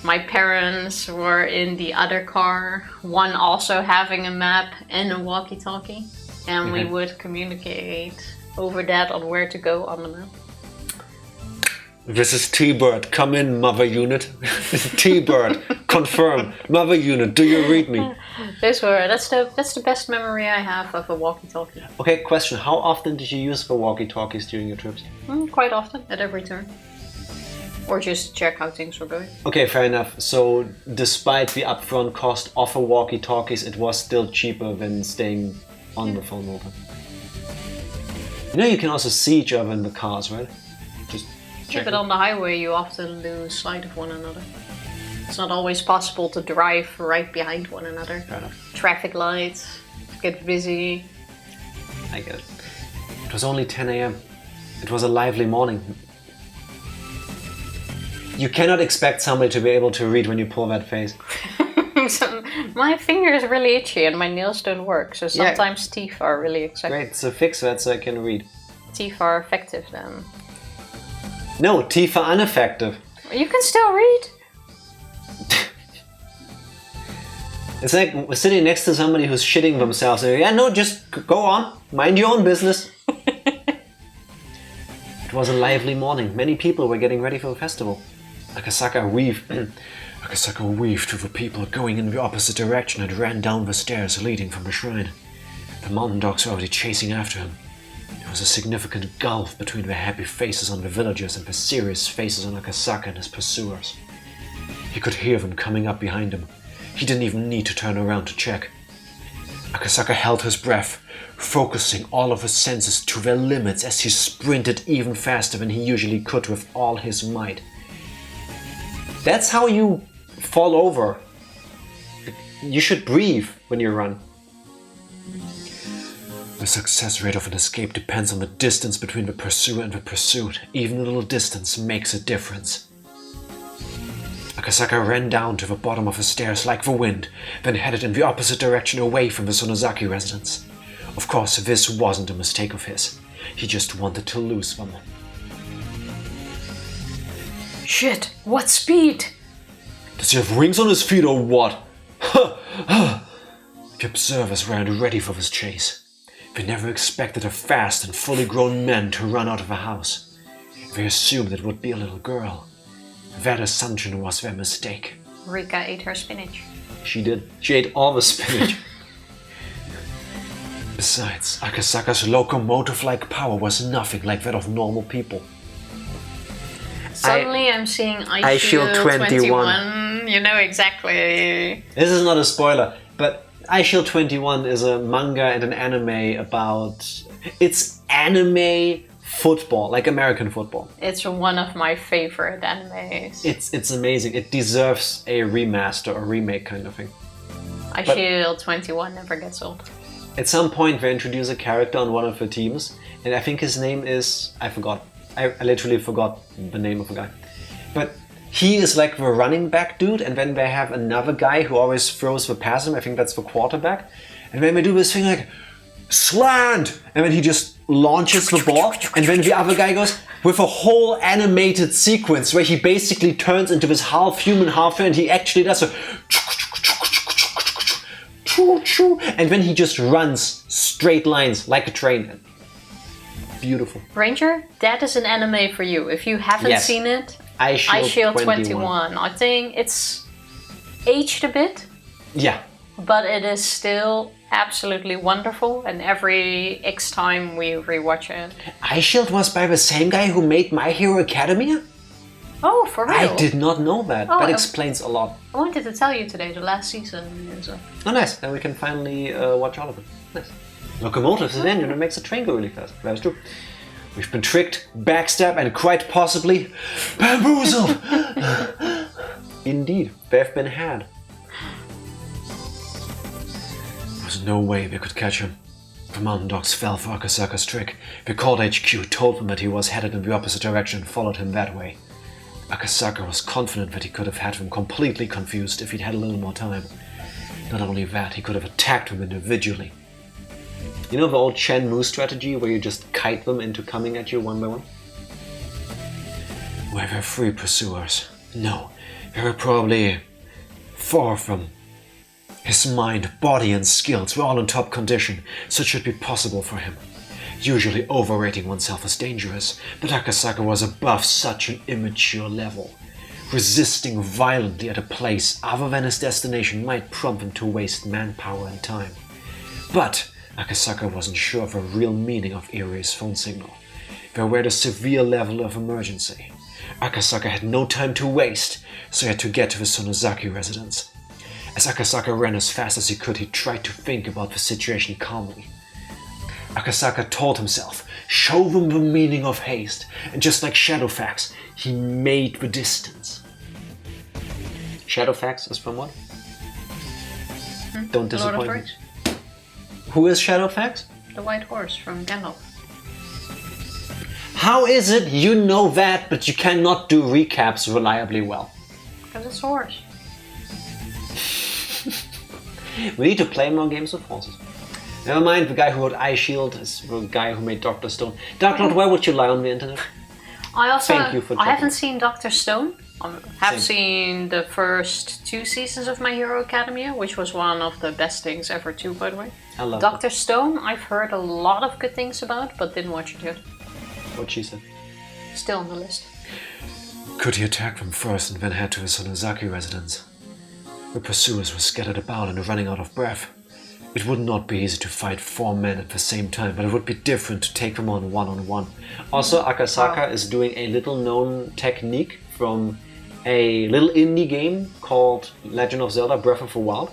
My parents were in the other car, one also having a map and a walkie-talkie. And we would communicate over that on where to go on the map. This is T-Bird. Come in, mother unit. T-Bird. Confirm. Mother unit, do you read me? That's the best memory I have of a walkie-talkie. Okay, question. How often did you use the walkie-talkies during your trips? Quite often, at every turn. Or just check how things were going. Okay, fair enough. So, despite the upfront cost of a walkie-talkies, it was still cheaper than staying on the phone open. You know, you can also see each other in the cars, right? Just check. Yeah, but on the highway you often lose sight of one another. It's not always possible to drive right behind one another. Fair enough. Traffic lights get busy. I get it. It was only 10 a.m. It was a lively morning. You cannot expect somebody to be able to read when you pull that face. So, my finger is really itchy and my nails don't work, so sometimes teeth are really effective. Great, so fix that so I can read. Teeth are effective then. No, teeth are ineffective. You can still read? It's like we're sitting next to somebody who's shitting themselves. And, yeah, no, just go on. Mind your own business. It was a lively morning. Many people were getting ready for the festival. Akasaka weaved through the people going in the opposite direction and ran down the stairs leading from the shrine. The mountain dogs were already chasing after him. There was a significant gulf between the happy faces on the villagers and the serious faces on Akasaka and his pursuers. He could hear them coming up behind him. He didn't even need to turn around to check. Akasaka held his breath, focusing all of his senses to their limits as he sprinted even faster than he usually could with all his might. That's how you fall over. You should breathe when you run. The success rate of an escape depends on the distance between the pursuer and the pursued. Even a little distance makes a difference. Akasaka ran down to the bottom of the stairs like the wind, then headed in the opposite direction away from the Sonozaki residence. Of course, this wasn't a mistake of his. He just wanted to lose them. Shit, what speed? Does he have wings on his feet or what? The observers weren't ready for this chase. They never expected a fast and fully grown man to run out of a house. They assumed it would be a little girl. That assumption was their mistake. Rika ate her spinach. She did. She ate all the spinach. Besides, Akasaka's locomotive-like power was nothing like that of normal people. Suddenly I'm seeing Eyeshield 21. You know exactly. This is not a spoiler, but Eyeshield 21 is a manga and an anime about... It's anime football, like American football. It's one of my favorite animes. It's amazing. It deserves a remaster or remake kind of thing. Eyeshield 21 never gets old. At some point they introduce a character on one of the teams, and I think his name is... I forgot. I literally forgot the name of the guy. But he is like the running back dude, and then they have another guy who always throws the pass him. I think that's the quarterback. And then they do this thing like, slant! And then he just launches the ball, and then the other guy goes with a whole animated sequence where he basically turns into this half human, half and he actually does a and then he just runs straight lines like a train. Beautiful. Ranger, that is an anime for you. If you haven't seen it, Eyeshield 21. I think it's aged a bit. Yeah. But it is still absolutely wonderful, and every X time we rewatch it. Eyeshield was by the same guy who made My Hero Academia? Oh, for real? I did not know that. Oh, that explains a lot. I wanted to tell you today, the last season. Oh, nice. Then we can finally watch all of it. Nice. Locomotives is engine that makes the train go really fast. That is true. We've been tricked, backstabbed, and quite possibly bamboozled. Indeed, they've been had. There was no way they could catch him. The mountain dogs fell for Akasaka's trick. The called HQ told them that he was headed in the opposite direction and followed him that way. Akasaka was confident that he could have had them completely confused if he'd had a little more time. Not only that, he could have attacked them individually. You know the old Shenmue strategy where you just kite them into coming at you one by one? Were there 3 pursuers? No, there were probably 4 of them. His mind, body and skills were all in top condition, so it should be possible for him. Usually overrating oneself is dangerous, but Akasaka was above such an immature level. Resisting violently at a place other than his destination might prompt him to waste manpower and time. But Akasaka wasn't sure of the real meaning of Irie's phone signal. There were the severe level of emergency. Akasaka had no time to waste, so he had to get to the Sonozaki residence. As Akasaka ran as fast as he could, he tried to think about the situation calmly. Akasaka told himself, show them the meaning of haste, and just like Shadowfax, he made the distance. Shadowfax is from what? Don't disappoint me. Who is Shadowfax? The white horse from Gandalf. How is it you know that, but you cannot do recaps reliably well? Because it's horse. We need to play more games with horses. Never mind, the guy who wrote Eyeshield is the guy who made Dr. Stone. Dark Lord, where would you lie on the internet? I Thank you for I haven't seen Dr. Stone, Have seen the first 2 seasons of My Hero Academia, which was one of the best things ever too, by the way. I love Dr. Stone, I've heard a lot of good things about, but didn't watch it yet. what she said. Still on the list. Could he attack them first and then head to his Sonozaki residence? The pursuers were scattered about and running out of breath. It would not be easy to fight 4 men at the same time, but it would be different to take them on one-on-one. Also, Akasaka is doing a little known technique from a little indie game called Legend of Zelda Breath of the Wild,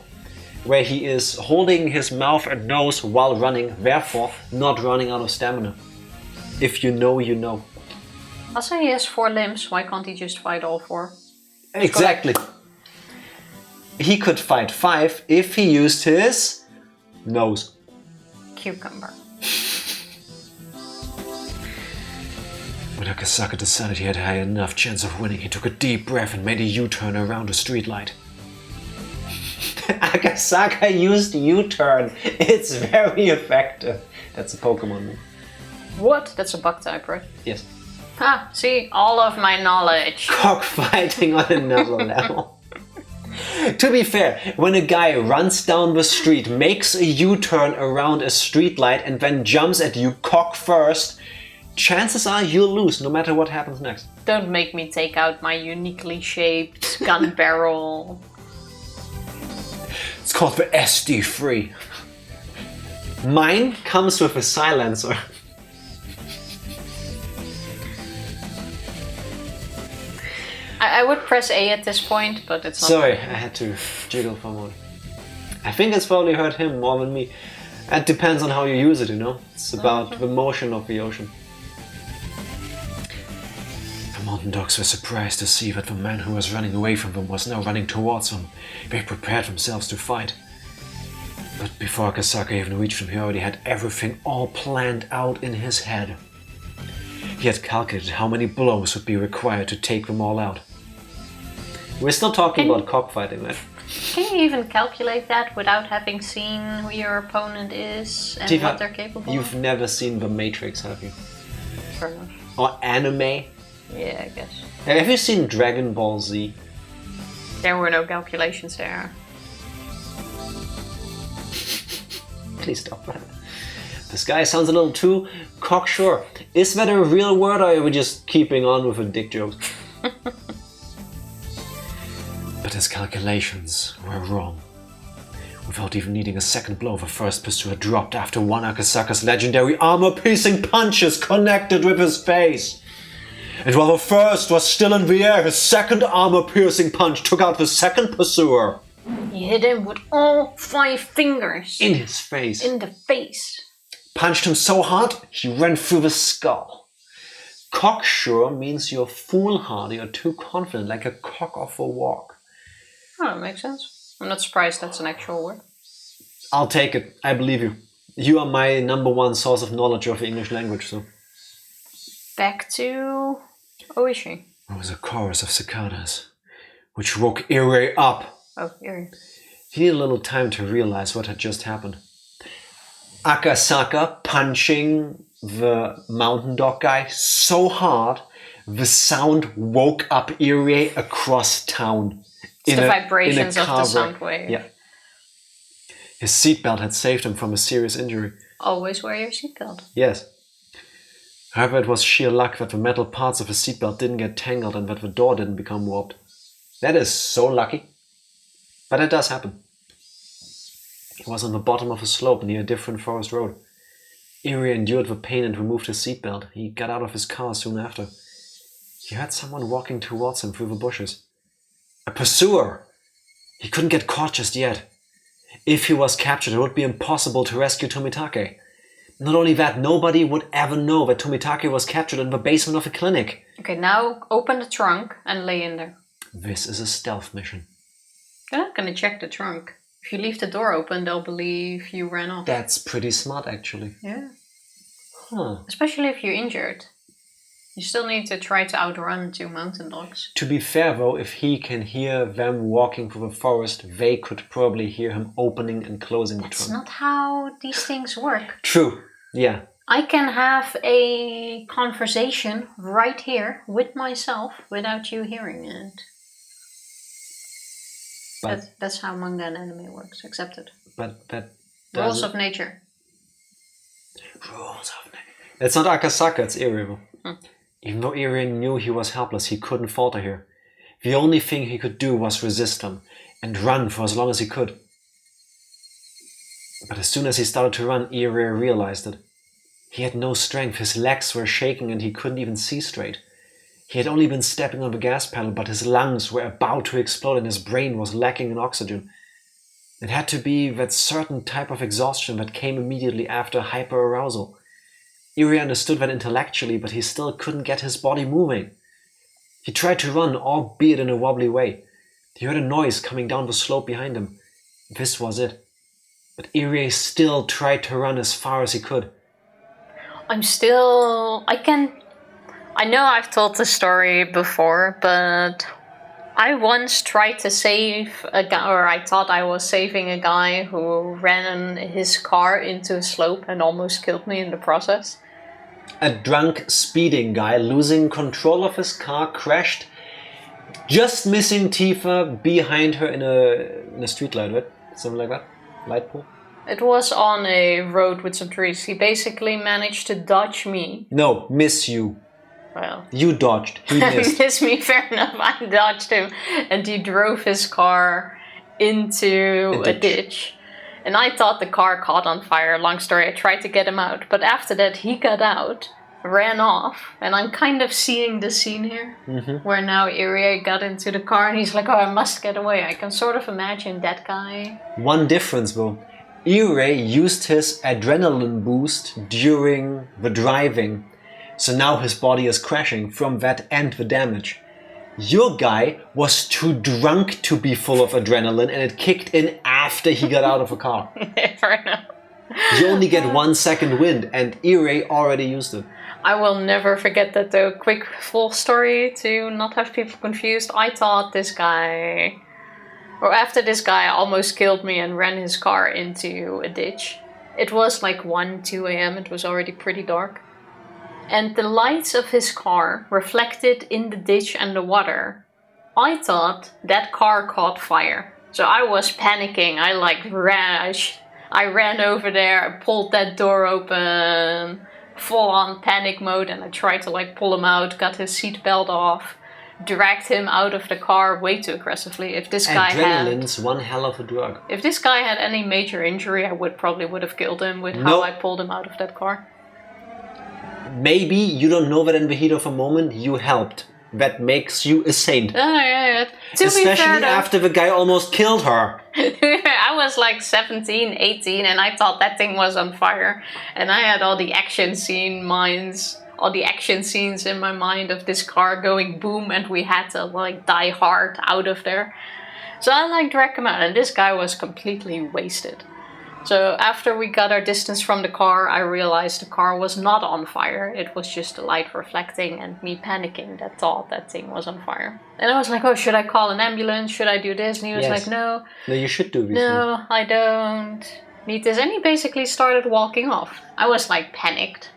where he is holding his mouth and nose while running, therefore not running out of stamina. If you know, you know. Also, he has 4 limbs, why can't he just fight all 4? Exactly. He could fight 5 if he used his nose. Cucumber. When Akasaka decided he had had enough chance of winning, he took a deep breath and made a U-turn around a streetlight. Akasaka used U-turn. It's very effective. That's a Pokemon move. What? That's a bug type, right? Yes. Ah, see, all of my knowledge. Cockfighting on another level. To be fair, when a guy runs down the street, makes a U-turn around a streetlight and then jumps at you cock first, chances are you'll lose no matter what happens next. Don't make me take out my uniquely shaped gun barrel. It's called the SD3. Mine comes with a silencer. I would press A at this point, but it's not. Sorry, I had to jiggle for a moment. I think it's probably hurt him more than me. It depends on how you use it, you know? It's about the motion of the ocean. The mountain dogs were surprised to see that the man who was running away from them was now running towards them. They prepared themselves to fight. But before Akasaka even reached them, he already had everything all planned out in his head. He had calculated how many blows would be required to take them all out. We're still talking about cockfighting, right? Can you even calculate that without having seen who your opponent is and Tifa, what they're capable you've of? never seen The Matrix, have you? Fair enough. Or anime? Yeah, I guess. Have you seen Dragon Ball Z? There were no calculations there. Please stop that. This guy sounds a little too cocksure. Is that a real word, or are we just keeping on with the dick jokes? But his calculations were wrong. Without even needing a second blow, the first pursuer dropped after one Akasaka's legendary armor-piercing punches connected with his face. And while the first was still in the air, his second armor-piercing punch took out the second pursuer. You hit him with all 5 fingers. In his face. In the face. Punched him so hard, he ran through the skull. Cocksure means you're foolhardy or too confident, like a cock off a walk. Oh, that makes sense. I'm not surprised that's an actual word. I'll take it. I believe you. You are my #1 source of knowledge of the English language, so. Back to Ooishi. There was a chorus of cicadas, which woke Ire up. Oh, Iri. He needed a little time to realize what had just happened. Akasaka punching the mountain dog guy so hard, the sound woke up Irie across town. It's the vibrations of the sound wave. Yeah. His seatbelt had saved him from a serious injury. Always wear your seatbelt. Yes. However, it was sheer luck that the metal parts of his seatbelt didn't get tangled and that the door didn't become warped. That is so lucky. But it does happen. He was on the bottom of a slope near a different forest road. Irie endured the pain and removed his seatbelt. He got out of his car soon after. He heard someone walking towards him through the bushes. A pursuer! He couldn't get caught just yet. If he was captured, it would be impossible to rescue Tomitake. Not only that, nobody would ever know that Tomitake was captured in the basement of a clinic. Okay, now open the trunk and lay in there. This is a stealth mission. They're not gonna check the trunk. If you leave the door open, they'll believe you ran off. That's pretty smart, actually. Yeah. Huh. Especially if you're injured. You still need to try to outrun 2 mountain dogs. To be fair, though, if he can hear them walking through the forest, they could probably hear him opening and closing the That's trunk. not how these things work. True. Yeah. I can have a conversation right here with myself without you hearing it. That's how manga and anime works. Accepted. But that Rules of nature. Rules of nature. It's not Akasaka, it's Irei. Even though Irei knew he was helpless, he couldn't falter here. The only thing he could do was resist him and run for as long as he could. But as soon as he started to run, Irei realized it. He had no strength, his legs were shaking and he couldn't even see straight. He had only been stepping on the gas pedal, but his lungs were about to explode and his brain was lacking in oxygen. It had to be that certain type of exhaustion that came immediately after hyperarousal. Irei understood that intellectually, but he still couldn't get his body moving. He tried to run, albeit in a wobbly way. He heard a noise coming down the slope behind him. This was it. But Irei still tried to run as far as he could. I know I've told the story before, but I once tried to save a guy, or I thought I was saving a guy who ran his car into a slope and almost killed me in the process. A drunk, speeding guy losing control of his car crashed, just missing Tifa behind her in a street light, right? Something like that? Light pole? It was on a road with some trees. He basically managed to dodge me. No, miss you. Well, you dodged. He missed. Missed me, fair enough. I dodged him, and he drove his car into a ditch. And I thought the car caught on fire. Long story, I tried to get him out. But after that, he got out, ran off. And I'm kind of seeing the scene here, where now Irei got into the car, and he's like, oh, I must get away. I can sort of imagine that guy. One difference, though. Irei used his adrenaline boost during the driving. So now his body is crashing from that and the damage. Your guy was too drunk to be full of adrenaline and it kicked in after he got out of the car. Fair enough. You only get 1 second wind and Irei already used it. I will never forget that though. Quick full story to not have people confused. I thought this guy, or after this guy almost killed me and ran his car into a ditch. It was like 1, 2 a.m. It was already pretty dark. And the lights of his car reflected in the ditch and the water. I thought that car caught fire. So I was panicking. I ran over there, I pulled that door open, full on panic mode, and I tried to pull him out, got his seatbelt off, dragged him out of the car way too aggressively. If this guy Adrenaline's one hell of a drug. If this guy had any major injury, I probably would have killed him with how I pulled him out of that car. Maybe you don't know that in the heat of a moment you helped. That makes you a saint. Yeah. Especially after the guy almost killed her. I was like 17, 18 and I thought that thing was on fire. And I had all the action scenes in my mind of this car going boom and we had to die hard out of there. So I dragged him out and this guy was completely wasted. So after we got our distance from the car, I realized the car was not on fire. It was just the light reflecting and me panicking that thought that thing was on fire. And I was like, oh, should I call an ambulance? Should I do this? And he was like, no. No, you should do this. No, I don't need this. And he basically started walking off. I was panicked.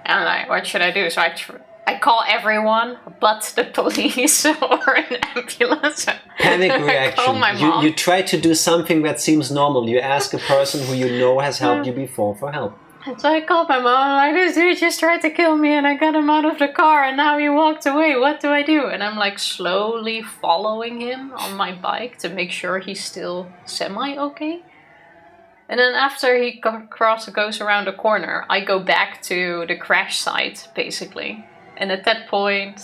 And I'm like, what should I do? So I call everyone but the police or an ambulance. Panic reaction. I call my mom. You try to do something that seems normal. You ask a person who you know has helped you before for help. So I called my mom. I'm like, this dude just tried to kill me and I got him out of the car and now he walked away. What do I do? And I'm slowly following him on my bike to make sure he's still semi-okay. And then after he goes around the corner, I go back to the crash site, basically. And at that point,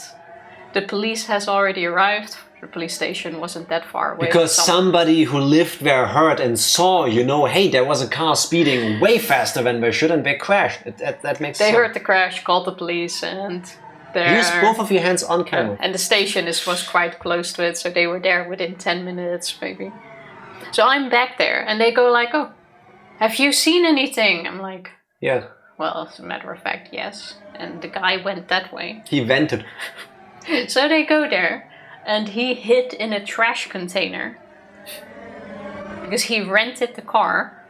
the police has already arrived. The police station wasn't that far away. Because somebody who lived there heard and saw, hey, there was a car speeding way faster than they should and they crashed. That makes sense. They heard the crash, called the police, and use both of your hands on camera. And the station was quite close to it, so they were there within 10 minutes, maybe. So I'm back there, and they go oh, have you seen anything? I'm like, yeah. Well, as a matter of fact, yes. And the guy went that way. He vented. So they go there, and he hid in a trash container. Because he rented the car.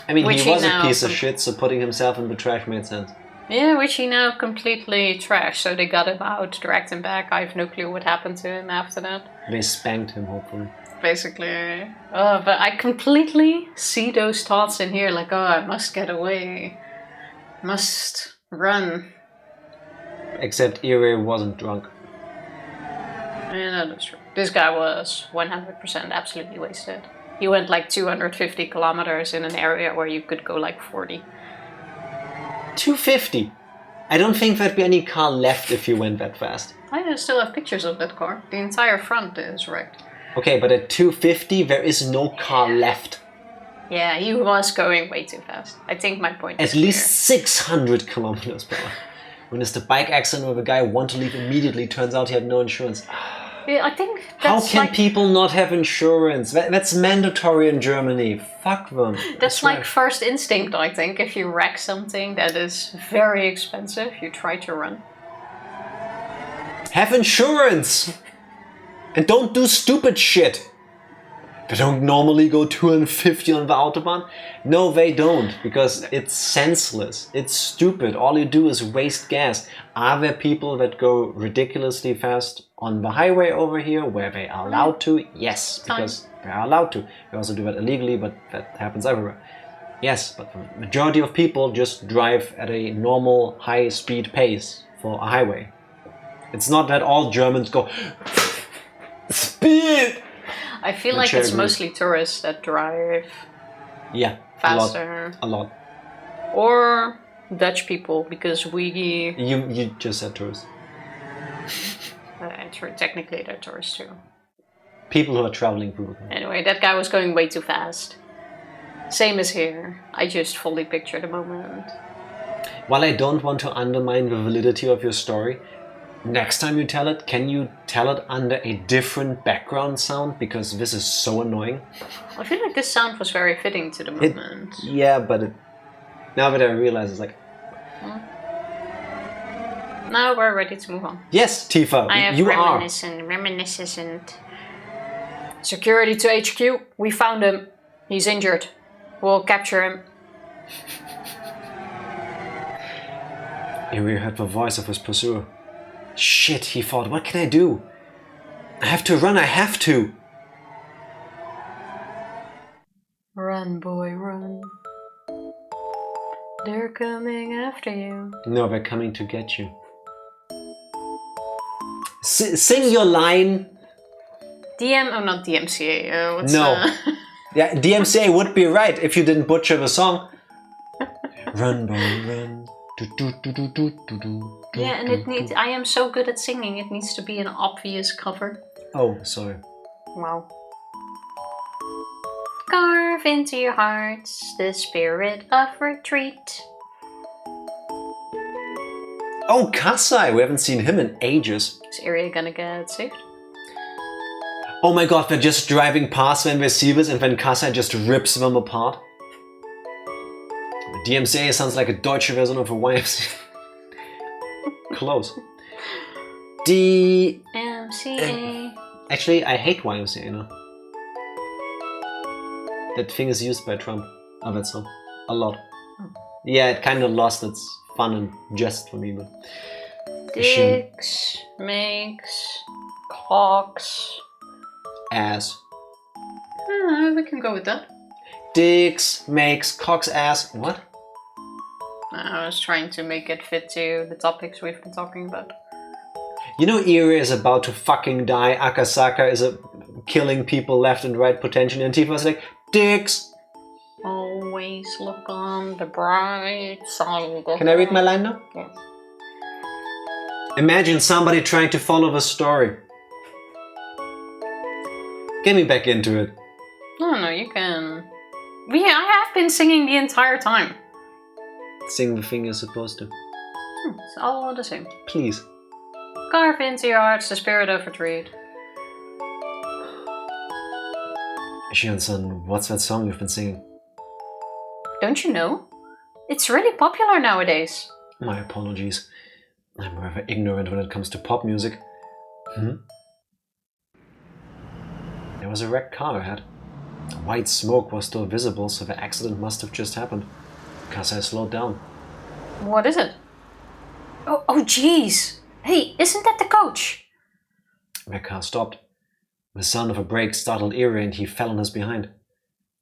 I mean, Which he he was a now piece of shit, so putting himself in the trash made sense. Yeah, which he now completely trashed. So they got him out, dragged him back. I have no clue what happened to him after that. They spanked him, hopefully. Basically. But I completely see those thoughts in here, like, oh, I must get away. Must run. Except Irie wasn't drunk. Yeah, that's true. This guy was 100% absolutely wasted. He went like 250 kilometers in an area where you could go like 40. 250? I don't think there'd be any car left if you went that fast. I still have pictures of that car. The entire front is wrecked. Okay, but at 250 there is no car left. Yeah, he was going way too fast. I think my point is At least 600 kilometers per hour. When it's the bike accident where the guy wanted to leave immediately, turns out he had no insurance. Yeah, I think How that's can like, people not have insurance? That's mandatory in Germany. Fuck them. that's like first instinct, I think. If you wreck something that is very expensive, you try to run. Have insurance! And don't do stupid shit! They don't normally go 250 on the Autobahn? No, they don't, because it's senseless. It's stupid. All you do is waste gas. Are there people that go ridiculously fast on the highway over here where they are allowed to? Yes, because they are allowed to. They also do that illegally, but that happens everywhere. Yes, but the majority of people just drive at a normal high-speed pace for a highway. It's not that all Germans go speed! I feel like it's mostly tourists that drive faster. A lot. Or Dutch people, because we... You just said tourists. technically they're tourists too. People who are traveling through. Anyway, that guy was going way too fast. Same as here. I just fully picture the moment. While I don't want to undermine the validity of your story, next time you tell it, can you tell it under a different background sound? Because this is so annoying. I feel like this sound was very fitting to the moment. But now that I realize, it's like... Now we're ready to move on. Yes, Tifa, you are. Reminiscent. Security to HQ. We found him. He's injured. We'll capture him. Irie heard the voice of his pursuer. Shit, he thought, what can I do? I have to run, I have to! Run, boy, run. They're coming after you. No, they're coming to get you. Sing your line. Not DMCA. Yeah, DMCA would be right if you didn't butcher the song. Run, boy, run. Yeah, and it needs. I am so good at singing. It needs to be an obvious cover. Oh, sorry. Wow. Carve into your hearts the spirit of retreat. Oh, Kasai! We haven't seen him in ages. Is Irie gonna get saved? Oh my god, they're just driving past when they see this and then Kasai just rips them apart. DMCA sounds like a Deutsche version of a YMCA. Close. DMCA. Actually, I hate YMCA now. That thing is used by Trump. Oh, that song. A lot. Yeah, it kind of lost its fun and jest for me, but... Dicks makes cocks. Ass. We can go with that. Dicks makes cocks ass. What? I was trying to make it fit to the topics we've been talking about. You know Irie is about to fucking die, Akasaka is killing people left and right potentially, and Tifa's like, dicks! Always look on the bright side. Can I read my line now? Yes. Imagine somebody trying to follow the story. Get me back into it. No, you can. I have been singing the entire time. Sing the thing you're supposed to. It's all the same. Please. Carve into your hearts the spirit of retreat. Shion-san, what's that song you've been singing? Don't you know? It's really popular nowadays. My apologies. I'm rather ignorant when it comes to pop music. There was a wrecked car ahead. White smoke was still visible, so the accident must have just happened. Kasai slowed down. What is it? Oh, jeez. Hey, isn't that the coach? The car stopped. The sound of a brake startled Irie and he fell on his behind.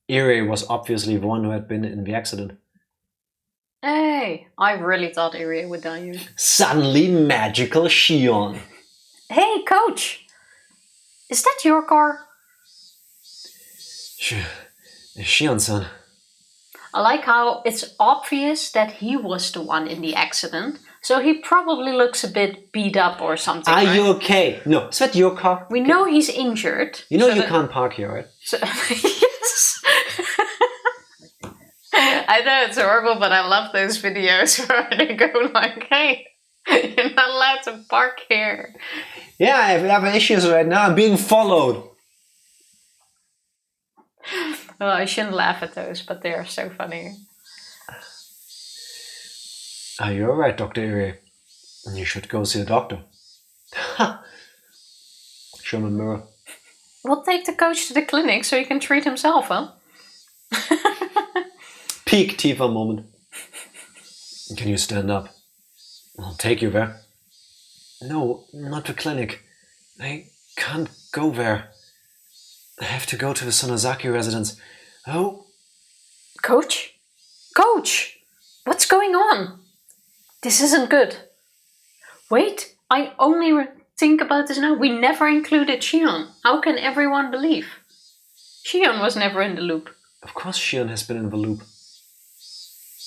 Irie was obviously the one who had been in the accident. Hey, I really thought Irie would die here. Suddenly magical Shion. Hey, coach! Is that your car? Shion-san. I like how it's obvious that he was the one in the accident, so he probably looks a bit beat up or something. Are you okay? No, is that your car? We know he's injured. You know you can't park here, right? Yes. I know it's horrible, but I love those videos where they go like, hey, you're not allowed to park here. Yeah, I have issues right now. I'm being followed. Well, I shouldn't laugh at those, but they are so funny. Are you alright, Dr. Irie? You should go see a doctor. Show him a mirror. We'll take the coach to the clinic so he can treat himself, huh? Peak Tifa moment. Can you stand up? I'll take you there. No, not the clinic. I can't go there. I have to go to the Sonozaki residence. Oh. Coach? Coach! What's going on? This isn't good. Wait, I only think about this now. We never included Shion. How can everyone believe? Shion was never in the loop. Of course Shion has been in the loop.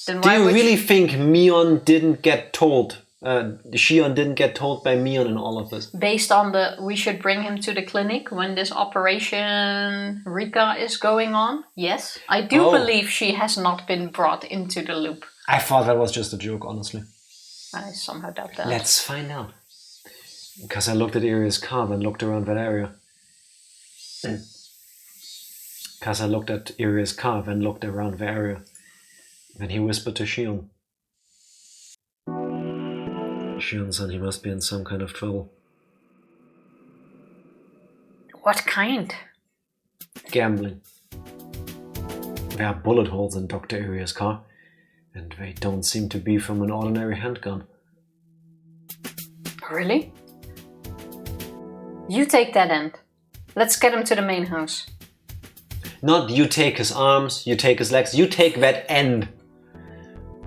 Then Do why you would really think Mion didn't get told? Shion didn't get told by Mion in all of this? Based on we should bring him to the clinic when this operation Rika is going on? Yes. I do believe she has not been brought into the loop. I thought that was just a joke, honestly. I somehow doubt that. Let's find out. Because I looked at Irie's car and looked around that area. Because I looked at Irie's car and looked around the area. Then he whispered to Shion. Shion-san, he must be in some kind of trouble. What kind? Gambling. There are bullet holes in Dr. Irie's car, and they don't seem to be from an ordinary handgun. Really? You take that end. Let's get him to the main house. Not you take his arms, you take his legs, you take that end!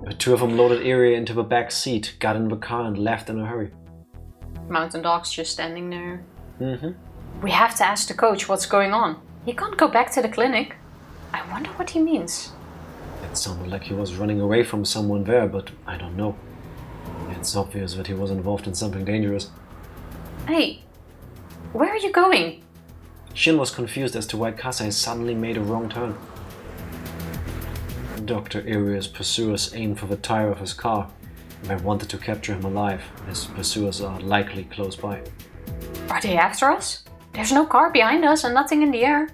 The two of them loaded Irie into the back seat, got in the car and left in a hurry. Mountain Dog's just standing there. Mm-hmm. We have to ask the coach what's going on. He can't go back to the clinic. I wonder what he means. It sounded like he was running away from someone there, but I don't know. It's obvious that he was involved in something dangerous. Hey, where are you going? Shin was confused as to why Kasai suddenly made a wrong turn. Dr. Irie's pursuers aimed for the tire of his car. They wanted to capture him alive. His pursuers are likely close by. Are they after us? There's no car behind us and nothing in the air.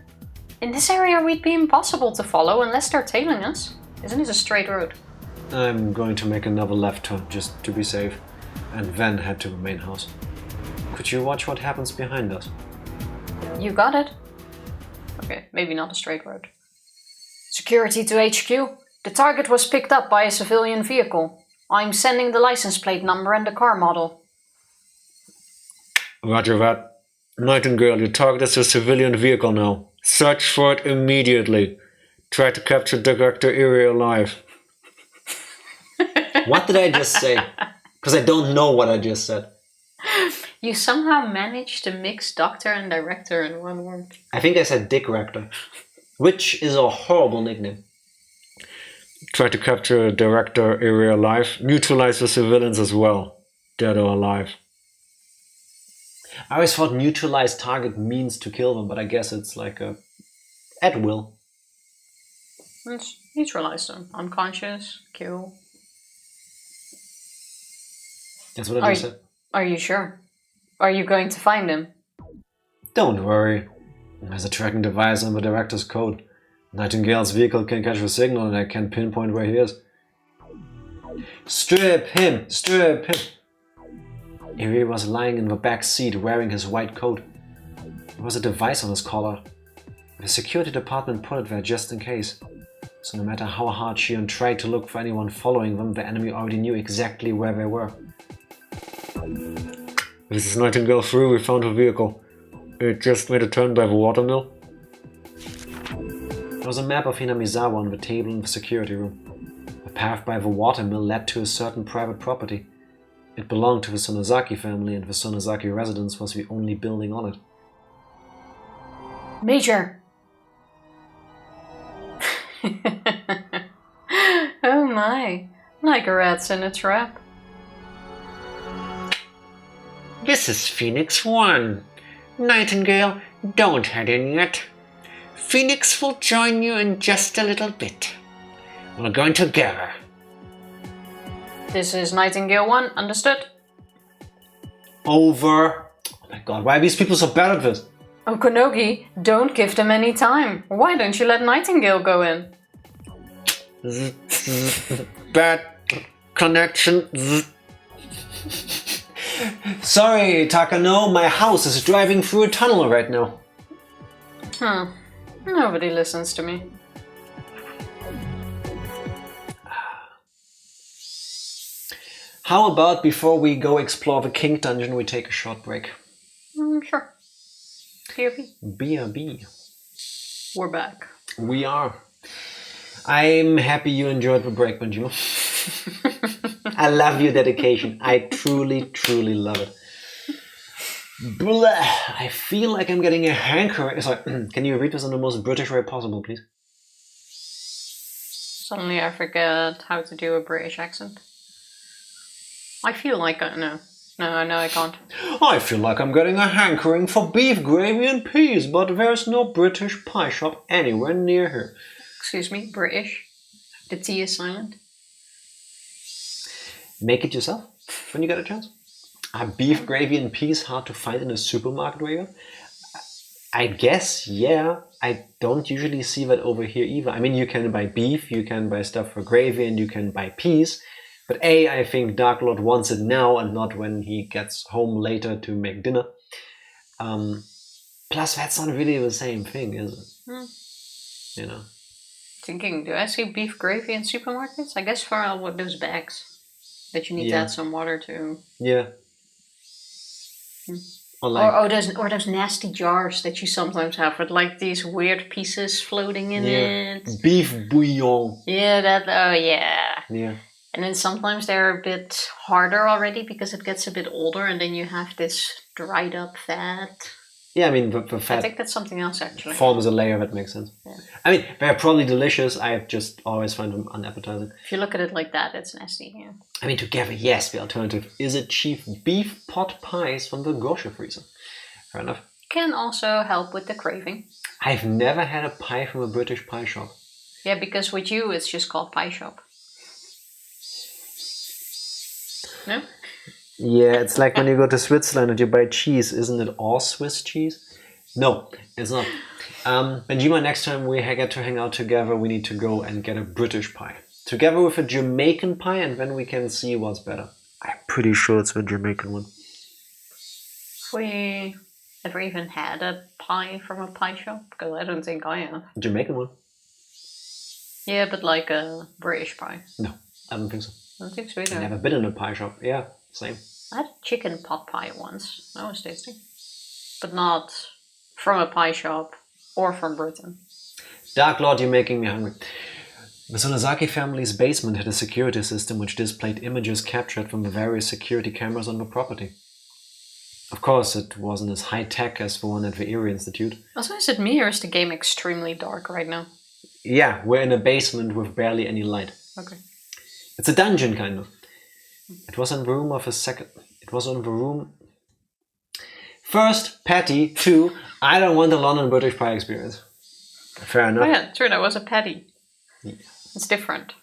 In this area we'd be impossible to follow unless they're tailing us. Isn't it a straight road? I'm going to make another left turn just to be safe, and then head to the main house. Could you watch what happens behind us? You got it. Okay, maybe not a straight road. Security to HQ. The target was picked up by a civilian vehicle. I'm sending the license plate number and the car model. Roger that. Nightingale, your target is a civilian vehicle now. Search for it immediately. Try to capture Dr. Irie alive. What did I just say? Because I don't know what I just said. You somehow managed to mix doctor and director in one word. I think I said Dick Rector, which is a horrible nickname. Try to capture Director Irie alive. Neutralize the civilians as well, dead or alive. I always thought neutralize target means to kill them, but I guess it's like a at will. Let's neutralize them. Unconscious, kill. That's what I just said. Are you sure? Are you going to find him? Don't worry. There's a tracking device on the director's code. Nightingale's vehicle can catch the signal and I can pinpoint where he is. Strip him! Strip him! Irie was lying in the back seat wearing his white coat. There was a device on his collar. The security department put it there just in case. So no matter how hard Shion tried to look for anyone following them, the enemy already knew exactly where they were. This is Nightingale 3, we found her vehicle. It just made a turn by the watermill. There was a map of Hinamizawa on the table in the security room. The path by the watermill led to a certain private property. It belonged to the Sonozaki family, and the Sonozaki residence was the only building on it. Major! Oh my, like rats in a trap. This is Phoenix 1. Nightingale, don't head in yet. Phoenix will join you in just a little bit. We're going together. This is Nightingale 1, understood? Over. Oh my god, why are these people so bad at this? Okonogi, don't give them any time. Why don't you let Nightingale go in? Bad connection. Sorry, Takano, my house is driving through a tunnel right now. Nobody listens to me. How about before we go explore the King Dungeon, we take a short break? Sure. BRB. BRB. We're back. We are. I'm happy you enjoyed the break, Benjamin. I love your dedication. I truly, truly love it. Blah. I feel like I'm getting a hankering. Sorry, can you read this in the most British way possible, please? Suddenly I forget how to do a British accent. I feel like no, I can't. I feel like I'm getting a hankering for beef gravy and peas, but there's no British pie shop anywhere near here. Excuse me, British? The T is silent. Make it yourself when you get a chance. Are beef gravy and peas hard to find in a supermarket where I guess, yeah. I don't usually see that over here either. I mean, you can buy beef, you can buy stuff for gravy, and you can buy peas. But I think Dark Lord wants it now and not when he gets home later to make dinner. Plus, that's not really the same thing, is it? You know. Thinking, do I see beef gravy in supermarkets? I guess for all with those bags that you need to add some water to. Yeah. Or those nasty jars that you sometimes have with like these weird pieces floating in it. Beef bouillon. Yeah, yeah. Yeah. And then sometimes they're a bit harder already because it gets a bit older and then you have this dried up fat. Yeah, I mean, the fat. I think that's something else actually. Forms a layer that makes sense. Yeah. I mean, they're probably delicious. I just always find them unappetizing. If you look at it like that, it's nasty, yeah. I mean, together, yes, the alternative is a cheap beef pot pies from the grocery freezer. Fair enough. Can also help with the craving. I've never had a pie from a British pie shop. Yeah, because with you, it's just called pie shop. No? Yeah, it's like when you go to Switzerland and you buy cheese. Isn't it all Swiss cheese? No, it's not. Benjima, next time we get to hang out together, we need to go and get a British pie. Together with a Jamaican pie, and then we can see what's better. I'm pretty sure it's the Jamaican one. Have we ever even had a pie from a pie shop? Because I don't think I have. Jamaican one? Yeah, but like a British pie. No, I don't think so. I don't think so either. I've never been in a pie shop. Yeah, same. I had a chicken pot pie once. That was tasty. But not from a pie shop or from Britain. Dark Lord, you're making me hungry. The Sonozaki family's basement had a security system which displayed images captured from the various security cameras on the property. Of course, it wasn't as high-tech as the one at the Erie Institute. Also, is it me or is the game extremely dark right now? Yeah, we're in a basement with barely any light. Okay. It's a dungeon, kind of. It was in the room of a second... It was in the room... First, Patty. 2, I don't want a London British pie experience. Fair enough. Oh yeah, true, that was a patty. Yeah. It's different.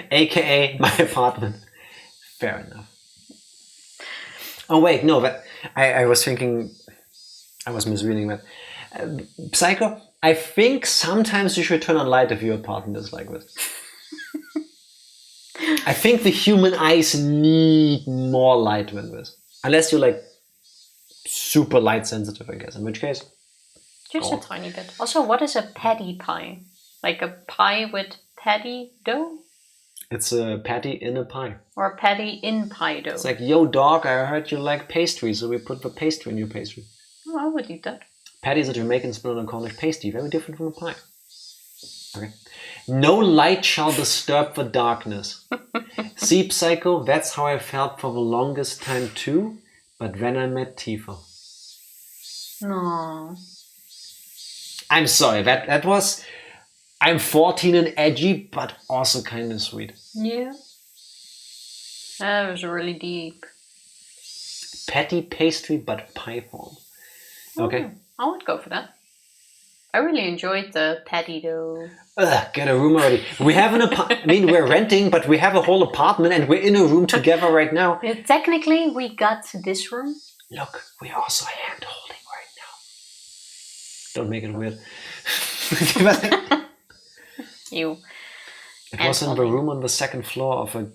AKA my apartment. Fair enough. Oh wait, no, but I was thinking... I was misreading that. Psycho, I think sometimes you should turn on light if your apartment is like this. I think the human eyes need more light than this. Unless you're like super light sensitive, I guess. In which case, Just Oh. a tiny bit. Also, what is a patty pie? Like a pie with patty dough? It's a patty in a pie. Or a patty in pie dough? It's like, yo, dog, I heard you like pastry, so we put the pastry in your pastry. Oh, I would eat that. Patty is a Jamaican spin on a Cornish pasty, very different from a pie. Okay. No light shall disturb the darkness. See, Psycho, that's how I felt for the longest time too, but then I met Tifa. No. I'm sorry, that was... I'm 14 and edgy, but also kind of sweet. Yeah. That was really deep. Patty pastry, but pie form. Okay. I would go for that. I really enjoyed the patty dough. Ugh, get a room already. We have an apartment. I mean, we're renting, but we have a whole apartment and we're in a room together right now. Yeah, technically, we got this room. Look, we're also hand holding right now. Don't make it weird. You. It was in the room on the second floor of a...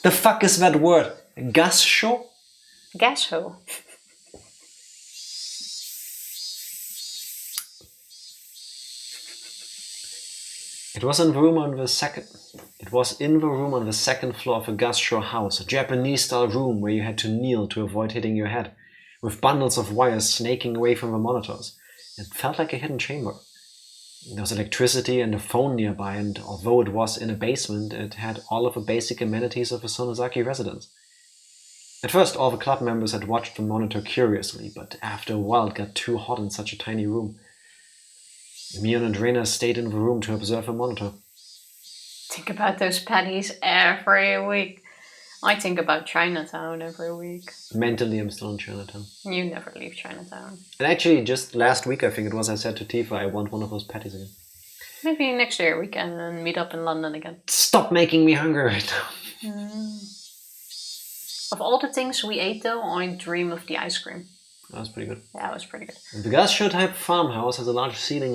The fuck is that word? A gas show? Gas hole. It was in the room on the second... It was in the room on the second floor of a gastro house, a Japanese-style room where you had to kneel to avoid hitting your head, with bundles of wires snaking away from the monitors. It felt like a hidden chamber. There was electricity and a phone nearby, and although it was in a basement, it had all of the basic amenities of a Sonozaki residence. At first, all the club members had watched the monitor curiously, but after a while it got too hot in such a tiny room. Mion and Rena stayed in the room to observe the monitor. Think about those patties every week. I think about Chinatown every week. Mentally, I'm still in Chinatown. You never leave Chinatown. And actually, just last week, I think it was, I said to Tifa, I want one of those patties again. Maybe next year we can meet up in London again. Stop making me hungry right now. Of all the things we ate though, I dream of the ice cream. That was pretty good. Yeah, it was pretty good. The gastro-type farmhouse has large ceiling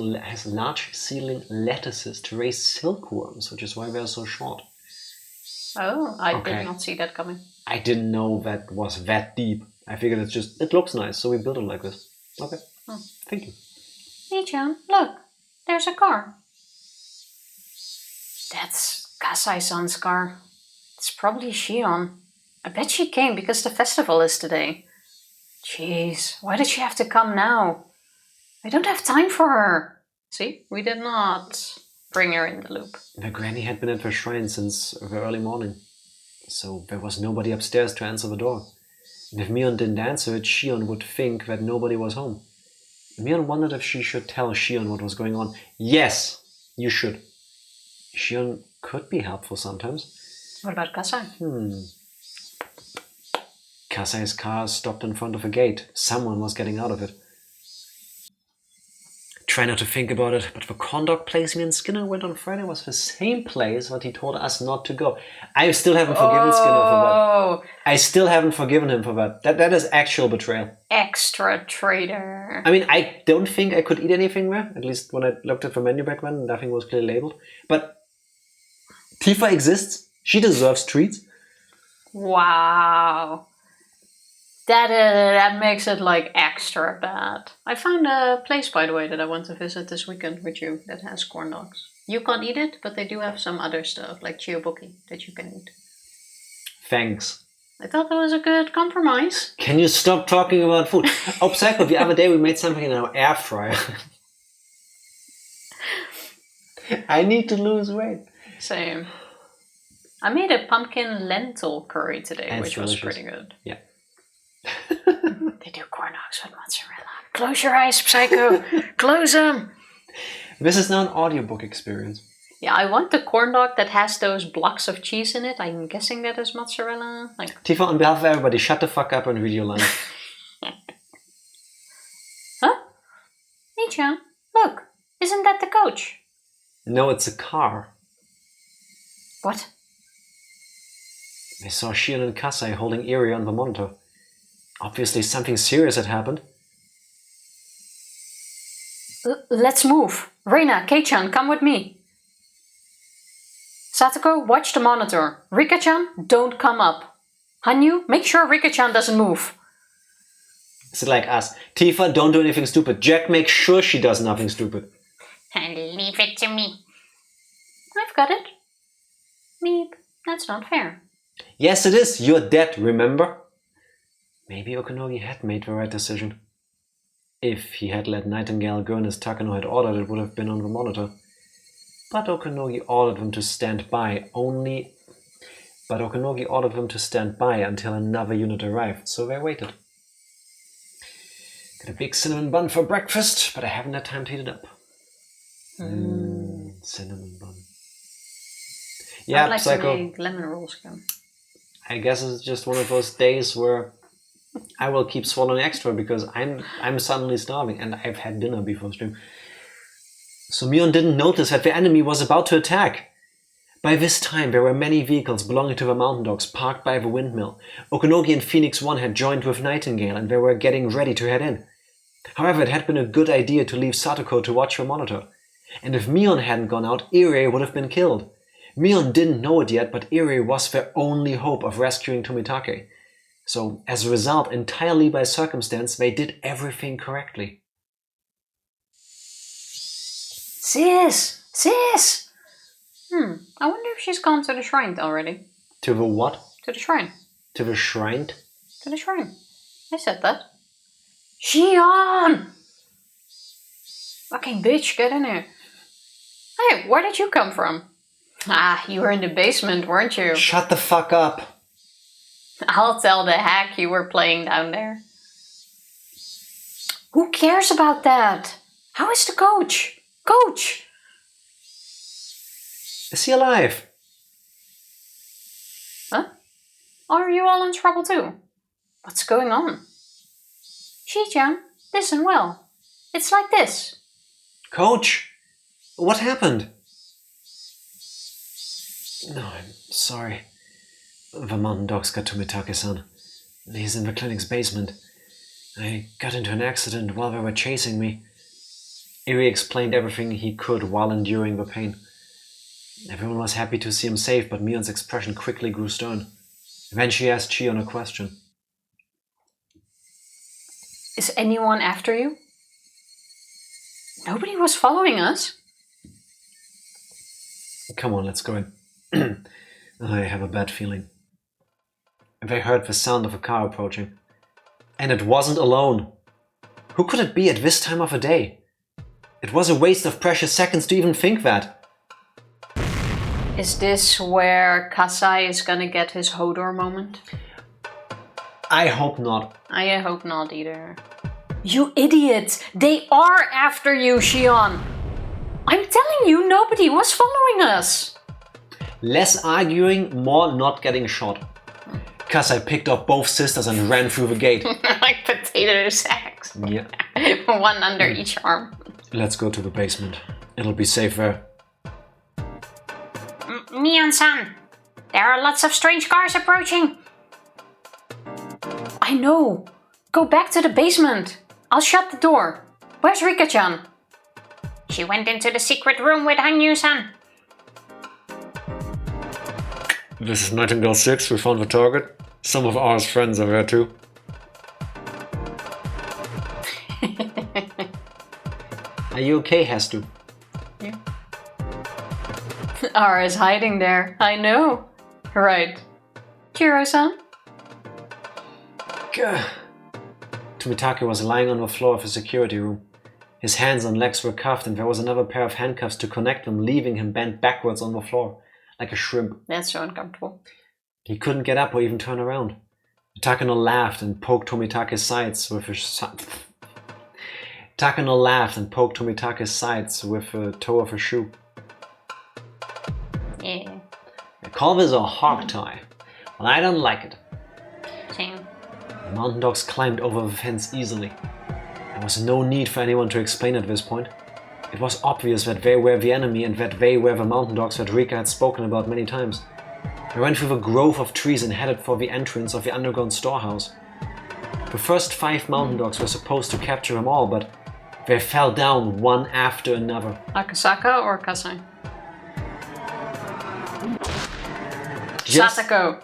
lattices to raise silkworms, which is why they're so short. Oh, I did not see that coming. I didn't know that was that deep. I figured it's just, it looks nice, so we built it like this. Okay. Oh. Thank you. Michan, look, there's a car. That's Kasai-san's car. It's probably Shion. I bet she came because the festival is today. Jeez, why did she have to come now? I don't have time for her. See, we did not bring her in the loop. The granny had been at the shrine since the early morning, so there was nobody upstairs to answer the door. And if Mion didn't answer it, Shion would think that nobody was home. Mion wondered if she should tell Shion what was going on. Yes, you should. Shion could be helpful sometimes. What about Kasai? Kasai's car stopped in front of a gate. Someone was getting out of it. Try not to think about it, but the corn dog place me and Skinner went on Friday was the same place that he told us not to go. I still haven't forgiven Skinner for that. I still haven't forgiven him for that. That is actual betrayal. Extra traitor. I mean, I don't think I could eat anything there. At least when I looked at the menu back then, nothing was clearly labeled. But Tifa exists. She deserves treats. Wow. That makes it like extra bad. I found a place, by the way, that I want to visit this weekend with you that has corn dogs. You can't eat it, but they do have some other stuff like chiyobuki that you can eat. Thanks. I thought that was a good compromise. Can you stop talking about food? Oh, Psycho, the other day we made something in our air fryer. I need to lose weight. Same. I made a pumpkin lentil curry today, And which was pretty good. Yeah. They do corn dogs with mozzarella. Close your eyes, Psycho. Close them. This is now an audiobook experience. Yeah, I want the corn dog that has those blocks of cheese in it. I'm guessing that is mozzarella. Tifa, on behalf of everybody, shut the fuck up and read your line. Huh? Michan, look. Isn't that the coach? No, it's a car. What? I saw Shion and Kasai holding Eri on the monitor. Obviously something serious had happened. Let's move. Reina, Kei-chan, come with me. Satoko, watch the monitor. Rika-chan, don't come up. Hanyu, make sure Rika-chan doesn't move. It's like us. Tifa, don't do anything stupid. Jack makes sure she does nothing stupid. Leave it to me. I've got it. Meep, that's not fair. Yes, it is. You're dead, remember? Maybe Okunogi had made the right decision. If he had let Nightingale go as Takano had ordered, it would have been on the monitor. But Okunogi ordered them to stand by until another unit arrived, so they waited. Got a big cinnamon bun for breakfast, but I haven't had time to heat it up. Cinnamon bun. Yeah, I'd like Psycho. to make lemon rolls again. I guess it's just one of those days where I will keep swallowing extra because I'm suddenly starving and I've had dinner before stream. So Mion didn't notice that the enemy was about to attack. By this time, there were many vehicles belonging to the mountain dogs parked by the windmill. Okunogi and Phoenix 1 had joined with Nightingale and they were getting ready to head in. However, it had been a good idea to leave Satoko to watch the monitor. And if Mion hadn't gone out, Irie would have been killed. Mion didn't know it yet, but Irie was their only hope of rescuing Tomitake. So, as a result, entirely by circumstance, they did everything correctly. Sis! I wonder if she's gone to the shrine already. To the what? To the shrine. To the shrine? To the shrine. I said that. Shion! Fucking bitch, get in here. Hey, where did you come from? Ah, you were in the basement, weren't you? Shut the fuck up! I'll tell the hack you were playing down there. Who cares about that? How is the coach? Coach! Is he alive? Huh? Are you all in trouble too? What's going on? Shi-chan, listen well. It's like this. Coach! What happened? No, I'm sorry. The mountain dogs got Tomitake-san. He's in the clinic's basement. I got into an accident while they were chasing me. Irie explained everything he could while enduring the pain. Everyone was happy to see him safe, but Mion's expression quickly grew stern. Then she asked Shion a question. Is anyone after you? Nobody was following us. Come on, let's go in. I have a bad feeling. They heard the sound of a car approaching. And it wasn't alone. Who could it be at this time of the day? It was a waste of precious seconds to even think that. Is this where Kasai is gonna get his Hodor moment? I hope not. I hope not either. You idiots! They are after you, Shion! I'm telling you, nobody was following us! Less arguing, more not getting shot. Kasai picked up both sisters and ran through the gate. Like potato sacks. Yeah. One under each arm. Let's go to the basement. It'll be safe there. Mion-san, there are lots of strange cars approaching. I know. Go back to the basement. I'll shut the door. Where's Rika-chan? She went into the secret room with Hanyu-san. This is Nightingale 6. We found the target. Some of our friends are there too. Are you okay, Hastu? Yeah. R is hiding there. I know. Right. Kiro-san? Tomitake was lying on the floor of the security room. His hands and legs were cuffed and there was another pair of handcuffs to connect them, leaving him bent backwards on the floor, like a shrimp. That's so uncomfortable. He couldn't get up or even turn around. Takano laughed and poked Tomitake's sides with the toe of her shoe. Yeah. I call this a hog tie, and I don't like it. Same. The mountain dogs climbed over the fence easily. There was no need for anyone to explain at this point. It was obvious that they were the enemy and that they were the mountain dogs that Rika had spoken about many times. They ran through the grove of trees and headed for the entrance of the underground storehouse. The first 5 mountain dogs were supposed to capture them all, but they fell down one after another. Akasaka or Kasai? Just- Satoko.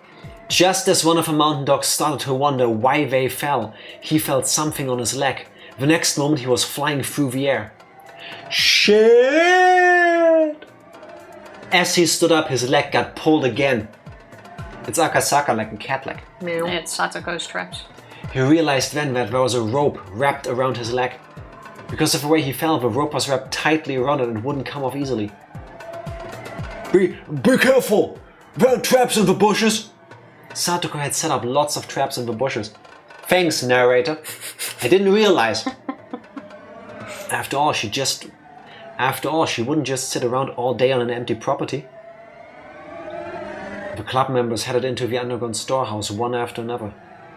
Just as one of the mountain dogs started to wonder why they fell, he felt something on his leg. The next moment he was flying through the air. Shit! As he stood up, his leg got pulled again. It's Akasaka, like a cat leg. It's Satoko's traps. He realized then that there was a rope wrapped around his leg. Because of the way he fell, the rope was wrapped tightly around it and wouldn't come off easily. Be careful! There are traps in the bushes! Satoko had set up lots of traps in the bushes. Thanks, narrator. I didn't realize. After all, she wouldn't just sit around all day on an empty property. The club members headed into the underground storehouse one after another.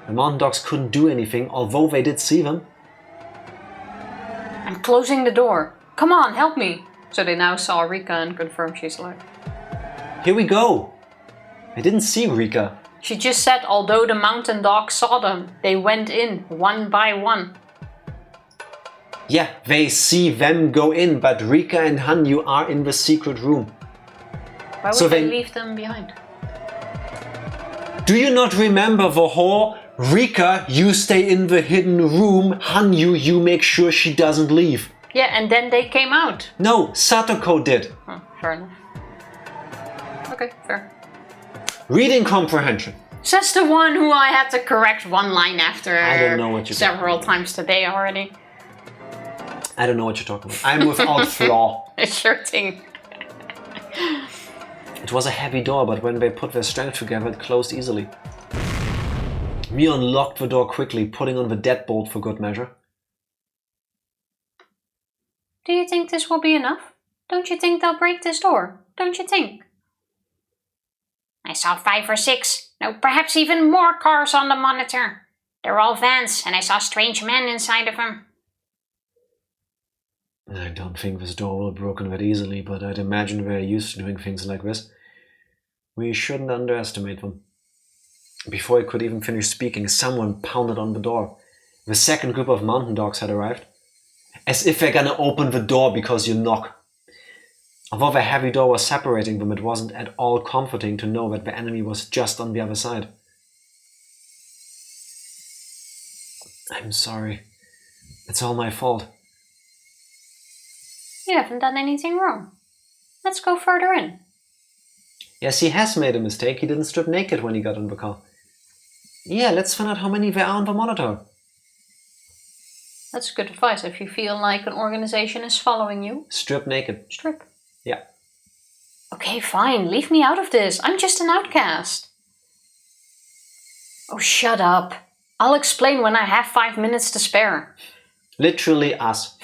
The mountain dogs couldn't do anything, although they did see them. I'm closing the door. Come on, help me. So they now saw Rika and confirmed she's alive. Here we go. I didn't see Rika. She just said although the mountain dogs saw them, they went in one by one. Yeah, they see them go in, but Rika and Hanyu are in the secret room. Why would they leave them behind? Do you not remember the whole Rika, you stay in the hidden room, Hanyu, you make sure she doesn't leave? Yeah, and then they came out. No, Satoko did. Oh, fair enough. Okay, fair. Reading comprehension. Says the one who I had to correct one line after I don't know what you're several times today already. I don't know what you're talking about. I'm without flaw. Sure thing. It was a heavy door, but when they put their strength together, it closed easily. Mion locked the door quickly, putting on the deadbolt for good measure. Do you think this will be enough? Don't you think they'll break this door? Don't you think? I saw 5 or 6. No, perhaps even more cars on the monitor. They're all vans, and I saw strange men inside of them. I don't think this door will be broken that easily, but I'd imagine they're used to doing things like this. We shouldn't underestimate them. Before he could even finish speaking, someone pounded on the door. The second group of mountain dogs had arrived. As if they're gonna open the door because you knock. Although the heavy door was separating them, it wasn't at all comforting to know that the enemy was just on the other side. I'm sorry. It's all my fault. You haven't done anything wrong. Let's go further in. Yes, he has made a mistake. He didn't strip naked when he got in the car. Yeah, let's find out how many there are on the monitor. That's good advice if you feel like an organization is following you. Strip naked. Strip. Yeah. Okay, fine. Leave me out of this. I'm just an outcast. Oh, shut up. I'll explain when I have 5 minutes to spare. Literally us.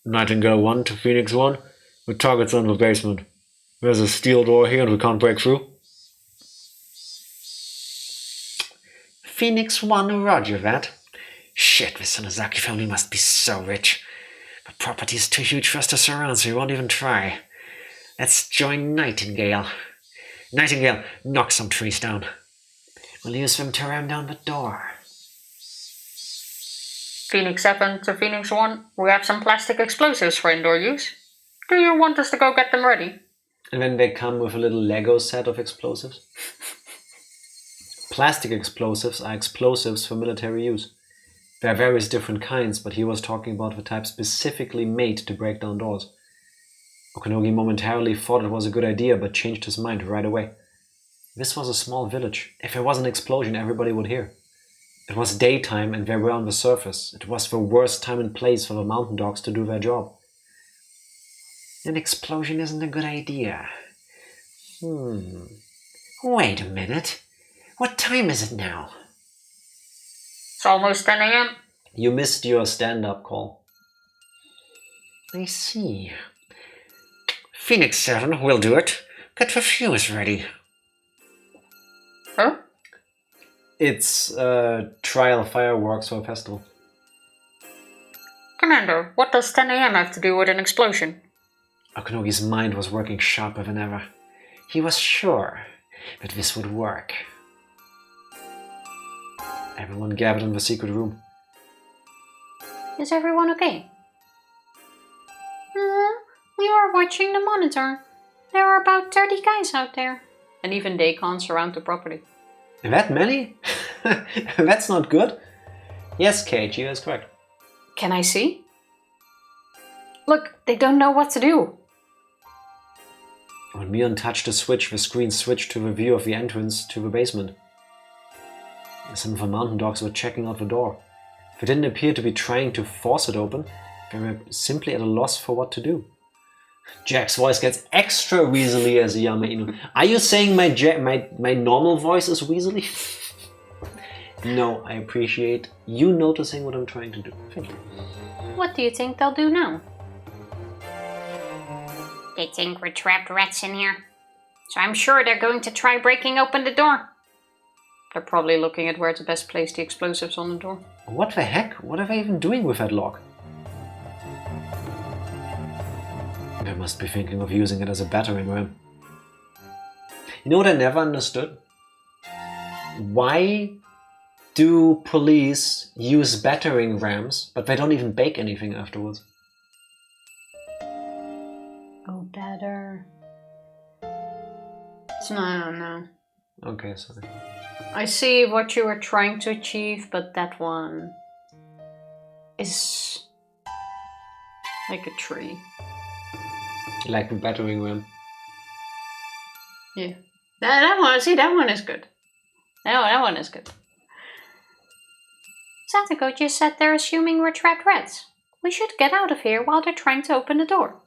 Nightingale 1 to Phoenix 1. The target's in the basement. There's a steel door here and we can't break through. Phoenix 1, roger that. Shit, the Sonozaki family must be so rich. The property's too huge for us to surround, so we won't even try. Let's join Nightingale. Nightingale, knock some trees down. We'll use them to ram down the door. Phoenix 7 to Phoenix 1, we have some plastic explosives for indoor use. Do you want us to go get them ready? And then they come with a little Lego set of explosives. Plastic explosives are explosives for military use. There are various different kinds, but he was talking about the type specifically made to break down doors. Okanogi momentarily thought it was a good idea, but changed his mind right away. This was a small village. If there was an explosion, everybody would hear. It was daytime and they were on the surface. It was the worst time and place for the mountain dogs to do their job. An explosion isn't a good idea. Wait a minute. What time is it now? It's almost 10 a.m. You missed your stand-up call. I see. Phoenix 7, we'll do it. Get the fuse ready. Huh? It's trial fireworks for a festival. Commander, what does 10 a.m. have to do with an explosion? Okanogi's mind was working sharper than ever. He was sure that this would work. Everyone gathered in the secret room. Is everyone okay? We were watching the monitor. There are about 30 guys out there. And even they can't surround the property. That many? That's not good. Yes, Keiichi, that's correct. Can I see? Look, they don't know what to do. When Mion touched the switch, the screen switched to the view of the entrance to the basement. Some of the mountain dogs were checking out the door. They didn't appear to be trying to force it open. They were simply at a loss for what to do. Jack's voice gets extra weaselly as a Yama-inu. Are you saying my normal voice is weaselly? No, I appreciate you noticing what I'm trying to do. Thank you. What do you think they'll do now? They think we're trapped rats in here. So I'm sure they're going to try breaking open the door. They're probably looking at where to best place the explosives on the door. What the heck? What are they even doing with that lock? They must be thinking of using it as a battering ram. You know what I never understood? Why do police use battering rams, but they don't even bake anything afterwards? Oh, better. No. Okay, sorry. I see what you were trying to achieve, but that one is like a tree. Like the battering ram. Yeah. That one is good. That one is good. Satoko just said they're assuming we're trapped rats. We should get out of here while they're trying to open the door.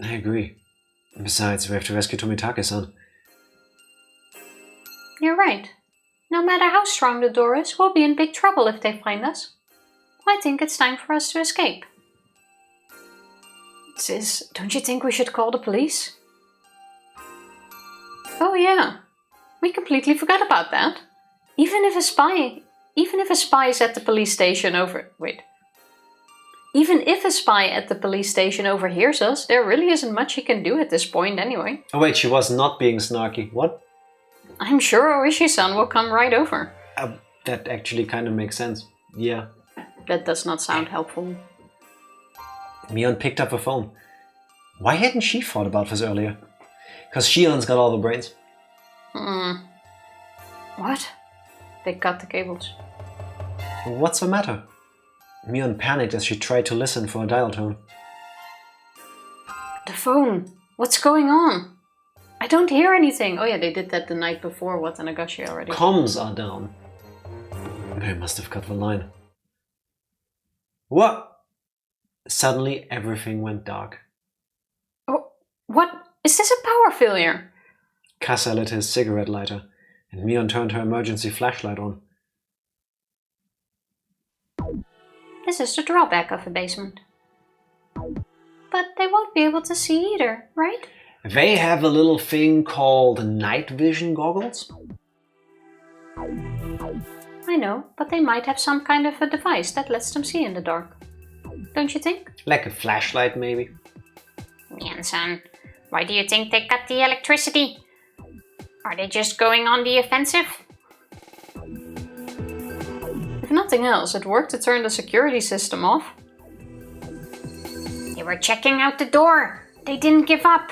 I agree. Besides, we have to rescue Tomitake-san. You're right. No matter how strong the door is, we'll be in big trouble if they find us. I think it's time for us to escape. Sis, don't you think we should call the police? Oh yeah, we completely forgot about that. Even if a spy is at the police station Even if a spy at the police station overhears us, there really isn't much he can do at this point anyway. Oh wait, she was not being snarky. What? I'm sure Ooishi-san will come right over. That actually kind of makes sense. Yeah. That does not sound helpful. Mion picked up the phone. Why hadn't she thought about this earlier? Because Shion's got all the brains. What? They cut the cables. What's the matter? Mion panicked as she tried to listen for a dial tone. The phone! What's going on? I don't hear anything. Oh yeah, they did that the night before Watanagashi already. Comms are down. They must have cut the line. What? Suddenly everything went dark. Oh, what? Is this a power failure? Kasa lit his cigarette lighter, and Mion turned her emergency flashlight on. this is the drawback of a basement. But they won't be able to see either, right? They have a little thing called night vision goggles. I know, but they might have some kind of a device that lets them see in the dark. Don't you think? Like a flashlight, maybe? Mian-san, why do you think they cut the electricity? Are they just going on the offensive? If nothing else, it worked to turn the security system off. They were checking out the door. They didn't give up.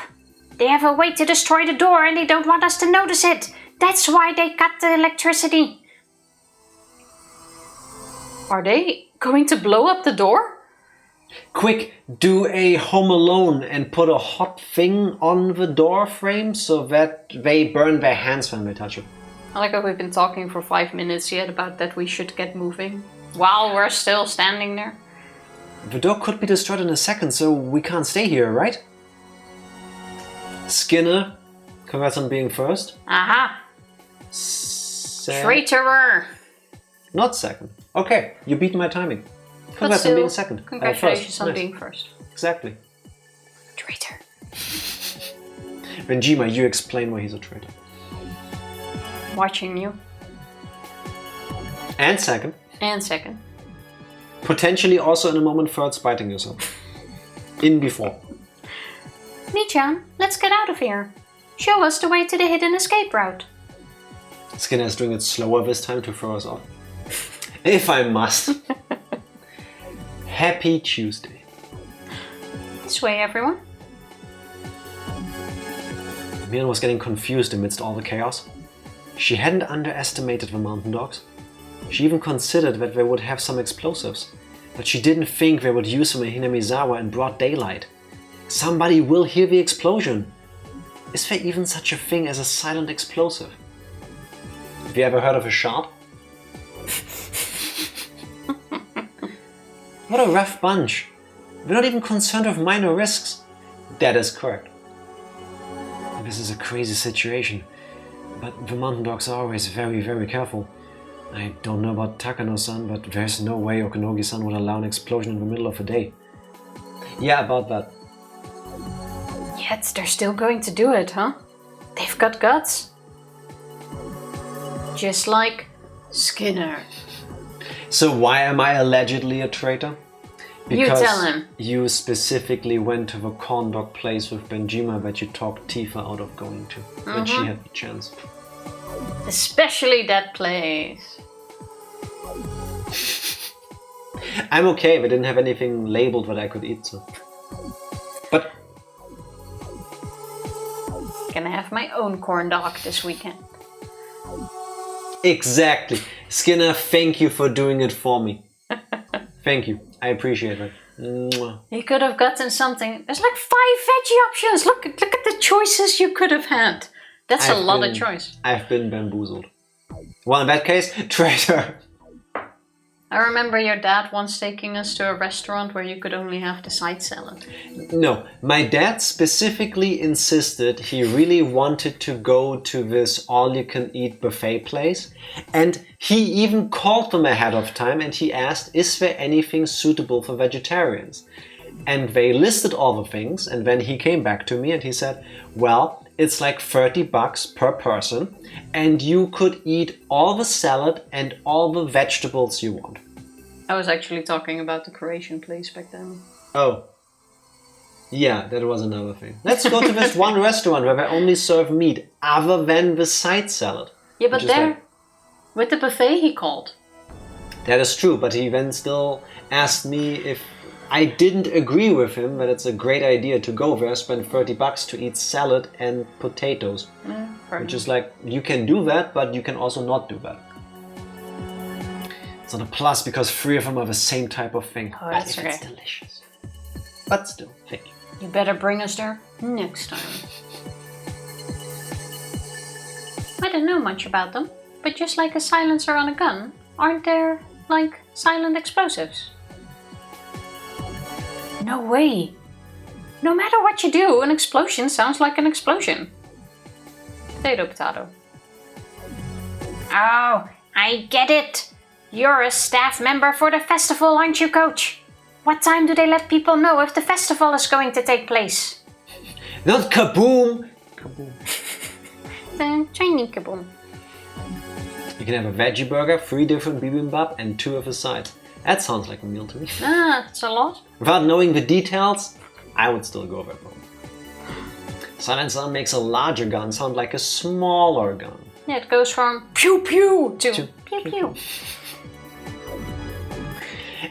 They have a way to destroy the door and they don't want us to notice it. That's why they cut the electricity. Are they going to blow up the door? Quick, do a Home Alone and put a hot thing on the door frame so that they burn their hands when they touch it. I like how we've been talking for 5 minutes yet about that we should get moving while we're still standing there. The door could be destroyed in a second, so we can't stay here, right? Skinner, congrats on being first. Aha! Traitor! Not second. Okay, you beat my timing. Congrats still, on being second. Congratulations on nice. being first. Exactly. Traitor. Benjima, you explain why he's a traitor. Watching you. And second. And second. Potentially also in a moment third spiting yourself. In before. Michan, let's get out of here. Show us the way to the hidden escape route. Skinner is doing it slower this time to throw us off. If I must. Happy Tuesday. This way, everyone. Mian was getting confused amidst all the chaos. She hadn't underestimated the mountain dogs. She even considered that they would have some explosives, but she didn't think they would use them in Hinamizawa in broad daylight. Somebody will hear the explosion. Is there even such a thing as a silent explosive? Have you ever heard of a shard? What a rough bunch. They're not even concerned with minor risks. That is correct. This is a crazy situation, but the mountain dogs are always very, very careful. I don't know about Takano-san, but there's no way Okanogi-san would allow an explosion in the middle of the day. Yeah, about that. Yet they're still going to do it, huh? They've got guts. Just like Skinner. So why am I allegedly a traitor? Because you tell him. You specifically went to the corn dog place with Benjima that you talked Tifa out of going to when she had the chance. Especially that place. I'm okay, they didn't have anything labeled that I could eat, so. But Gonna have my own corn dog this weekend. exactly. Skinner, thank you for doing it for me. Thank you. I appreciate it. Mwah. You could have gotten something. There's like 5 veggie options. Look at the choices you could have had. That's a lot of choice. I've been bamboozled. Well, in that case, traitor. I remember your dad once taking us to a restaurant where you could only have the side salad. No, my dad specifically insisted he really wanted to go to this all-you-can-eat buffet place, and he even called them ahead of time and he asked, is there anything suitable for vegetarians? And they listed all the things, and then he came back to me and he said, well, it's like $30 per person, and you could eat all the salad and all the vegetables you want. I was actually talking about the Croatian place back then. Oh. Yeah, that was another thing. Let's go to this one restaurant where they only serve meat other than the side salad. Yeah, but there, with the buffet he called. That is true, but he then still asked me if I didn't agree with him that it's a great idea to go there, spend $30 to eat salad and potatoes. Which is like, you can do that, but you can also not do that. It's not a plus because 3 of them are the same type of thing. Oh, that's okay. It's delicious. But still, thank you. You better bring us there next time. I don't know much about them, but just like a silencer on a gun, aren't there, like, silent explosives? No way! No matter what you do, an explosion sounds like an explosion. Potato, potato. Oh, I get it. You're a staff member for the festival, aren't you, Coach? What time do they let people know if the festival is going to take place? Not kaboom! Kaboom. The tiny kaboom. You can have a veggie burger, 3 different bibimbap, and 2 of a side. That sounds like a meal to me. Ah, that's a lot. Without knowing the details, I would still go there. Silencer makes a larger gun sound like a smaller gun. Yeah, it goes from pew pew to pew pew.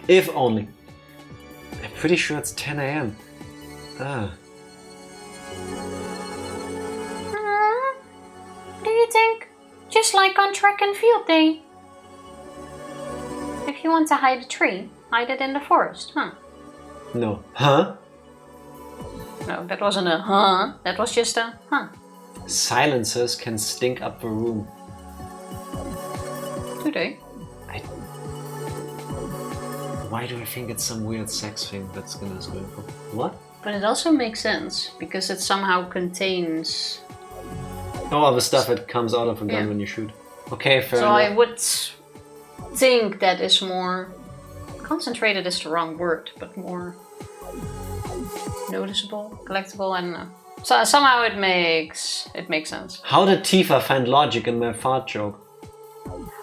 If only. I'm pretty sure it's 10 a.m. Do you think? Just like on track and field day. If you want to hide a tree, hide it in the forest, huh? No. Huh? No, that wasn't a huh. That was just a huh. Silencers can stink up the room. Do they? Why do I think it's some weird sex thing that Skinner's going for? What? But it also makes sense, because it somehow contains... Oh, the stuff that comes out of a gun when you shoot. Okay, fair so enough. I would think that is more... Concentrated is the wrong word, but more... noticeable, collectible, I don't know. So somehow it makes sense. How did Tifa find logic in my fart joke?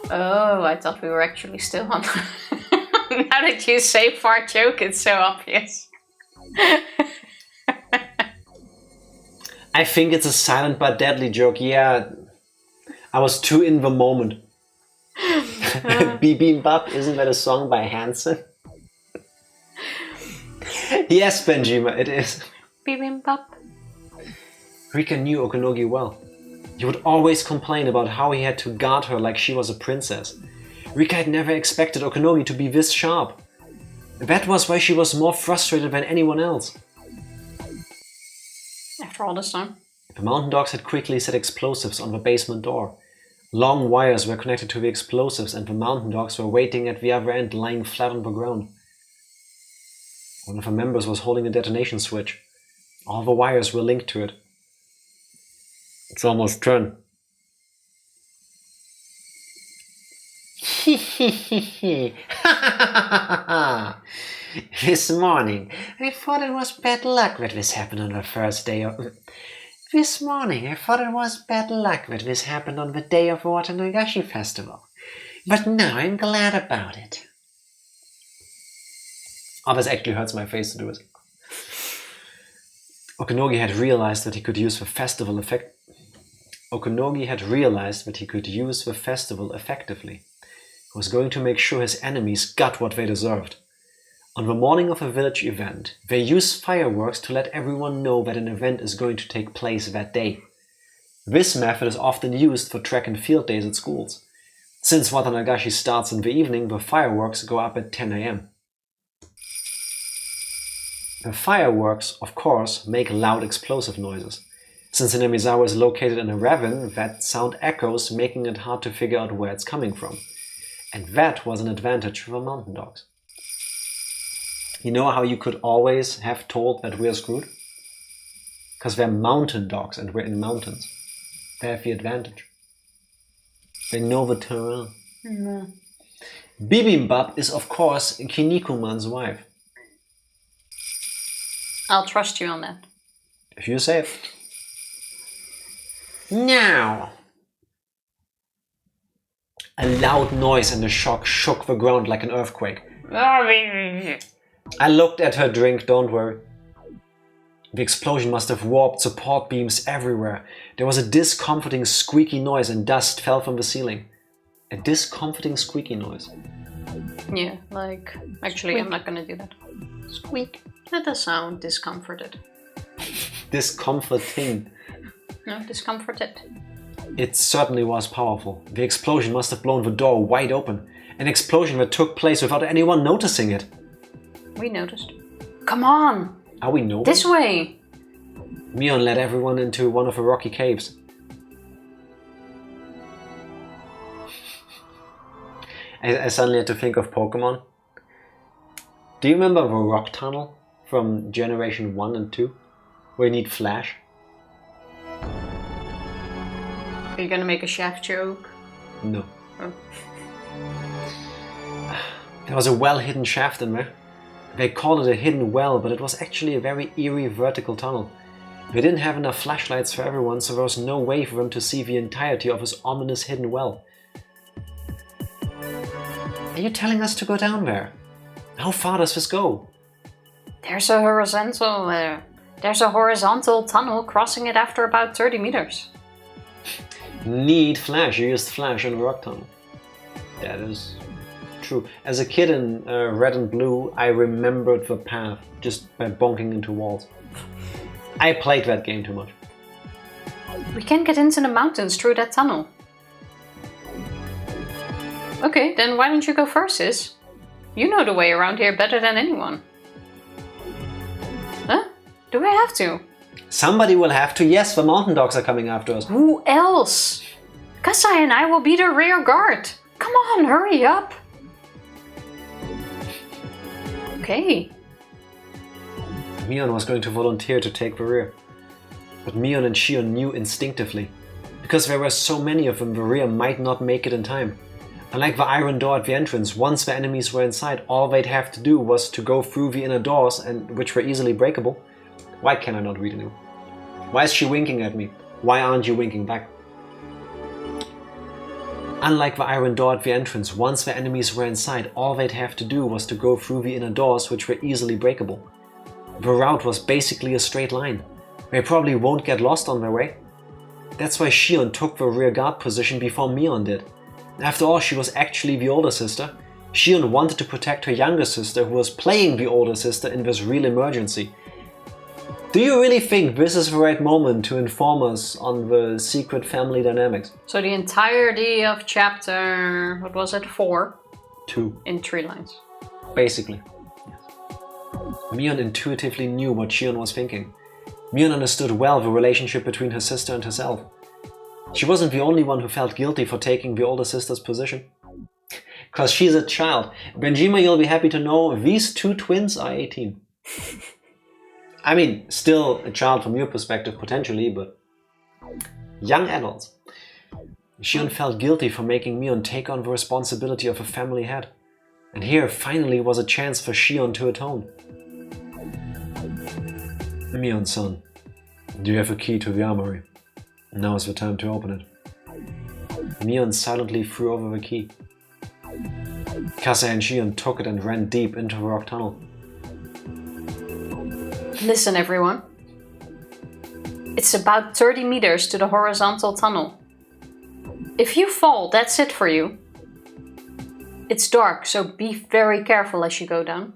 Oh, I thought we were actually still on... Now that you say fart joke, it's so obvious. I think it's a silent but deadly joke. Yeah, I was too in the moment. Bibimbap, isn't that a song by Hanson? Yes, Benjima, it is. Bibimbap. Rika knew Okonogi well. He would always complain about how he had to guard her like she was a princess. Rika had never expected Okonogi to be this sharp. That was why she was more frustrated than anyone else. After all this time. The mountain dogs had quickly set explosives on the basement door. Long wires were connected to the explosives and the mountain dogs were waiting at the other end, lying flat on the ground. One of the members was holding a detonation switch. All the wires were linked to it. It's almost turn. This morning, I thought it was bad luck that this happened on the first day of... This morning, I thought it was bad luck that this happened on the day of the Watanagashi festival. But now I'm glad about it. Oh, this actually hurts my face to do it. Okonogi had realized that he could use the festival effectively. He was going to make sure his enemies got what they deserved. On the morning of a village event, they use fireworks to let everyone know that an event is going to take place that day. This method is often used for track and field days at schools. Since Watanagashi starts in the evening, the fireworks go up at 10 AM. The fireworks, of course, make loud explosive noises. Since Hinamizawa is located in a ravine, that sound echoes, making it hard to figure out where it's coming from. And that was an advantage for the mountain dogs. You know how you could always have told that we're screwed? Because they're mountain dogs and we're in mountains. They have the advantage. They know the terrain. Mm. Bibimbap is of course Kinnikuman's wife. I'll trust you on that. If you say it. Now! A loud noise and a shock shook the ground like an earthquake. I looked at her drink, don't worry. The explosion must have warped support beams everywhere. There was a discomforting squeaky noise and dust fell from the ceiling. A discomforting squeaky noise. Yeah, like... Actually, I'm not gonna do that. Squeak. That does sound discomforted. Discomforting. No, discomforted. It certainly was powerful. The explosion must have blown the door wide open. An explosion that took place without anyone noticing it. We noticed. Come on! Are we noticing? This way! Mion led everyone into one of the rocky caves. I suddenly had to think of Pokemon. Do you remember the rock tunnel from Generation 1 and 2? Where you need Flash? Are you gonna make a chef joke? No. Oh. There was a well-hidden shaft in there. They called it a hidden well, but it was actually a very eerie vertical tunnel. They didn't have enough flashlights for everyone, so there was no way for them to see the entirety of this ominous hidden well. Are you telling us to go down there? How far does this go? There's a horizontal tunnel crossing it after about 30 meters. Need Flash. You used Flash in a rock tunnel. That is true. As a kid in Red and Blue, I remembered the path just by bonking into walls. I played that game too much. We can get into the mountains through that tunnel. Okay, then why don't you go first, sis? You know the way around here better than anyone. Huh? Do I have to? Somebody will have to. Yes, the mountain dogs are coming after us. Who else? Kasai and I will be the rear guard. Come on, hurry up. Okay. Mion was going to volunteer to take the rear. But Mion and Shion knew instinctively. Because there were so many of them, the rear might not make it in time. Unlike the iron door at the entrance, once the enemies were inside, all they'd have to do was to go through the inner doors, and which were easily breakable. Why can I not read anymore? Why is she winking at me? Why aren't you winking back? Unlike the iron door at the entrance, once the enemies were inside, all they'd have to do was to go through the inner doors, which were easily breakable. The route was basically a straight line. They probably won't get lost on their way. That's why Shion took the rear guard position before Mion did. After all, she was actually the older sister. Shion wanted to protect her younger sister, who was playing the older sister in this real emergency. Do you really think this is the right moment to inform us on the secret family dynamics? So the entirety of chapter, what was it, 4? 2. In 3 lines. Basically. Mion intuitively knew what Shion was thinking. Mion understood well the relationship between her sister and herself. She wasn't the only one who felt guilty for taking the older sister's position. Because she's a child. Benjima, you'll be happy to know these 2 twins are 18. I mean, still a child from your perspective, potentially, but young adults. Shion felt guilty for making Mion take on the responsibility of a family head. And here finally was a chance for Shion to atone. Mion-san, do you have a key to the armory? Now is the time to open it. Mion silently threw over the key. Kase and Shion took it and ran deep into the rock tunnel. Listen, everyone. It's about 30 meters to the horizontal tunnel. If you fall, that's it for you. It's dark, so be very careful as you go down.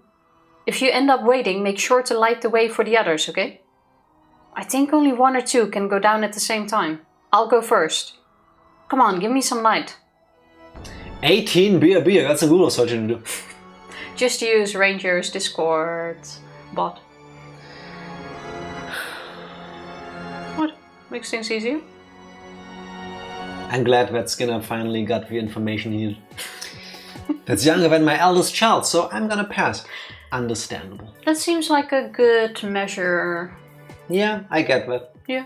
If you end up waiting, make sure to light the way for the others, okay? I think only 1 or 2 can go down at the same time. I'll go first. Come on, give me some light. 18 beer, that's a good sollten du. Just use Ranger's Discord bot. What? Makes things easier? I'm glad that Skinner finally got the information he needed. That's younger than my eldest child, so I'm gonna pass. Understandable. That seems like a good measure. Yeah, I get that. Yeah.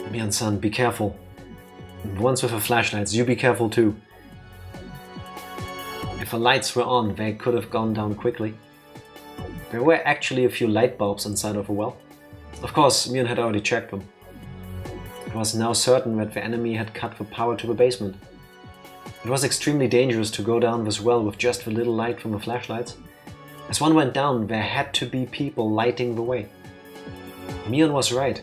Mion-san, be careful. The ones with the flashlights, you be careful too. If the lights were on, they could have gone down quickly. There were actually a few light bulbs inside of the well. Of course, Mion had already checked them. It was now certain that the enemy had cut the power to the basement. It was extremely dangerous to go down this well with just the little light from the flashlights. As one went down, there had to be people lighting the way. Mion was right.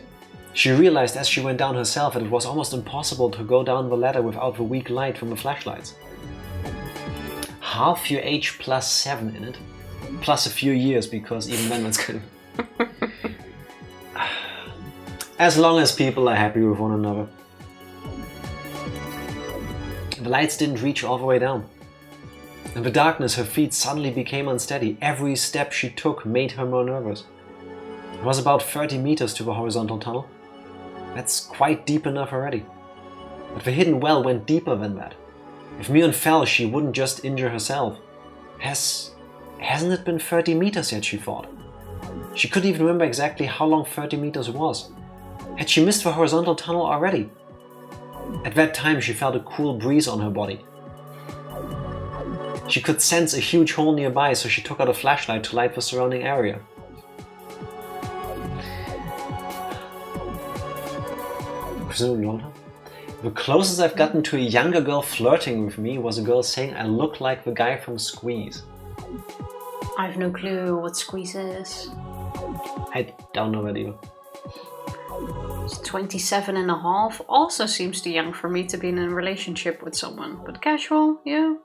She realized as she went down herself that it was almost impossible to go down the ladder without the weak light from the flashlights. Half your age plus 7 in it. Plus a few years, because even then it's kind of... As long as people are happy with one another. The lights didn't reach all the way down. In the darkness, her feet suddenly became unsteady. Every step she took made her more nervous. It was about 30 meters to the horizontal tunnel. That's quite deep enough already. But the hidden well went deeper than that. If Mion fell, she wouldn't just injure herself. Hasn't it been 30 meters yet, she thought. She couldn't even remember exactly how long 30 meters was. Had she missed the horizontal tunnel already? At that time, she felt a cool breeze on her body. She could sense a huge hole nearby, so she took out a flashlight to light the surrounding area. The closest I've gotten to a younger girl flirting with me was a girl saying I look like the guy from Squeeze. I have no clue what Squeeze is. I don't know that either. 27 and a half also seems too young for me to be in a relationship with someone, but casual, yeah.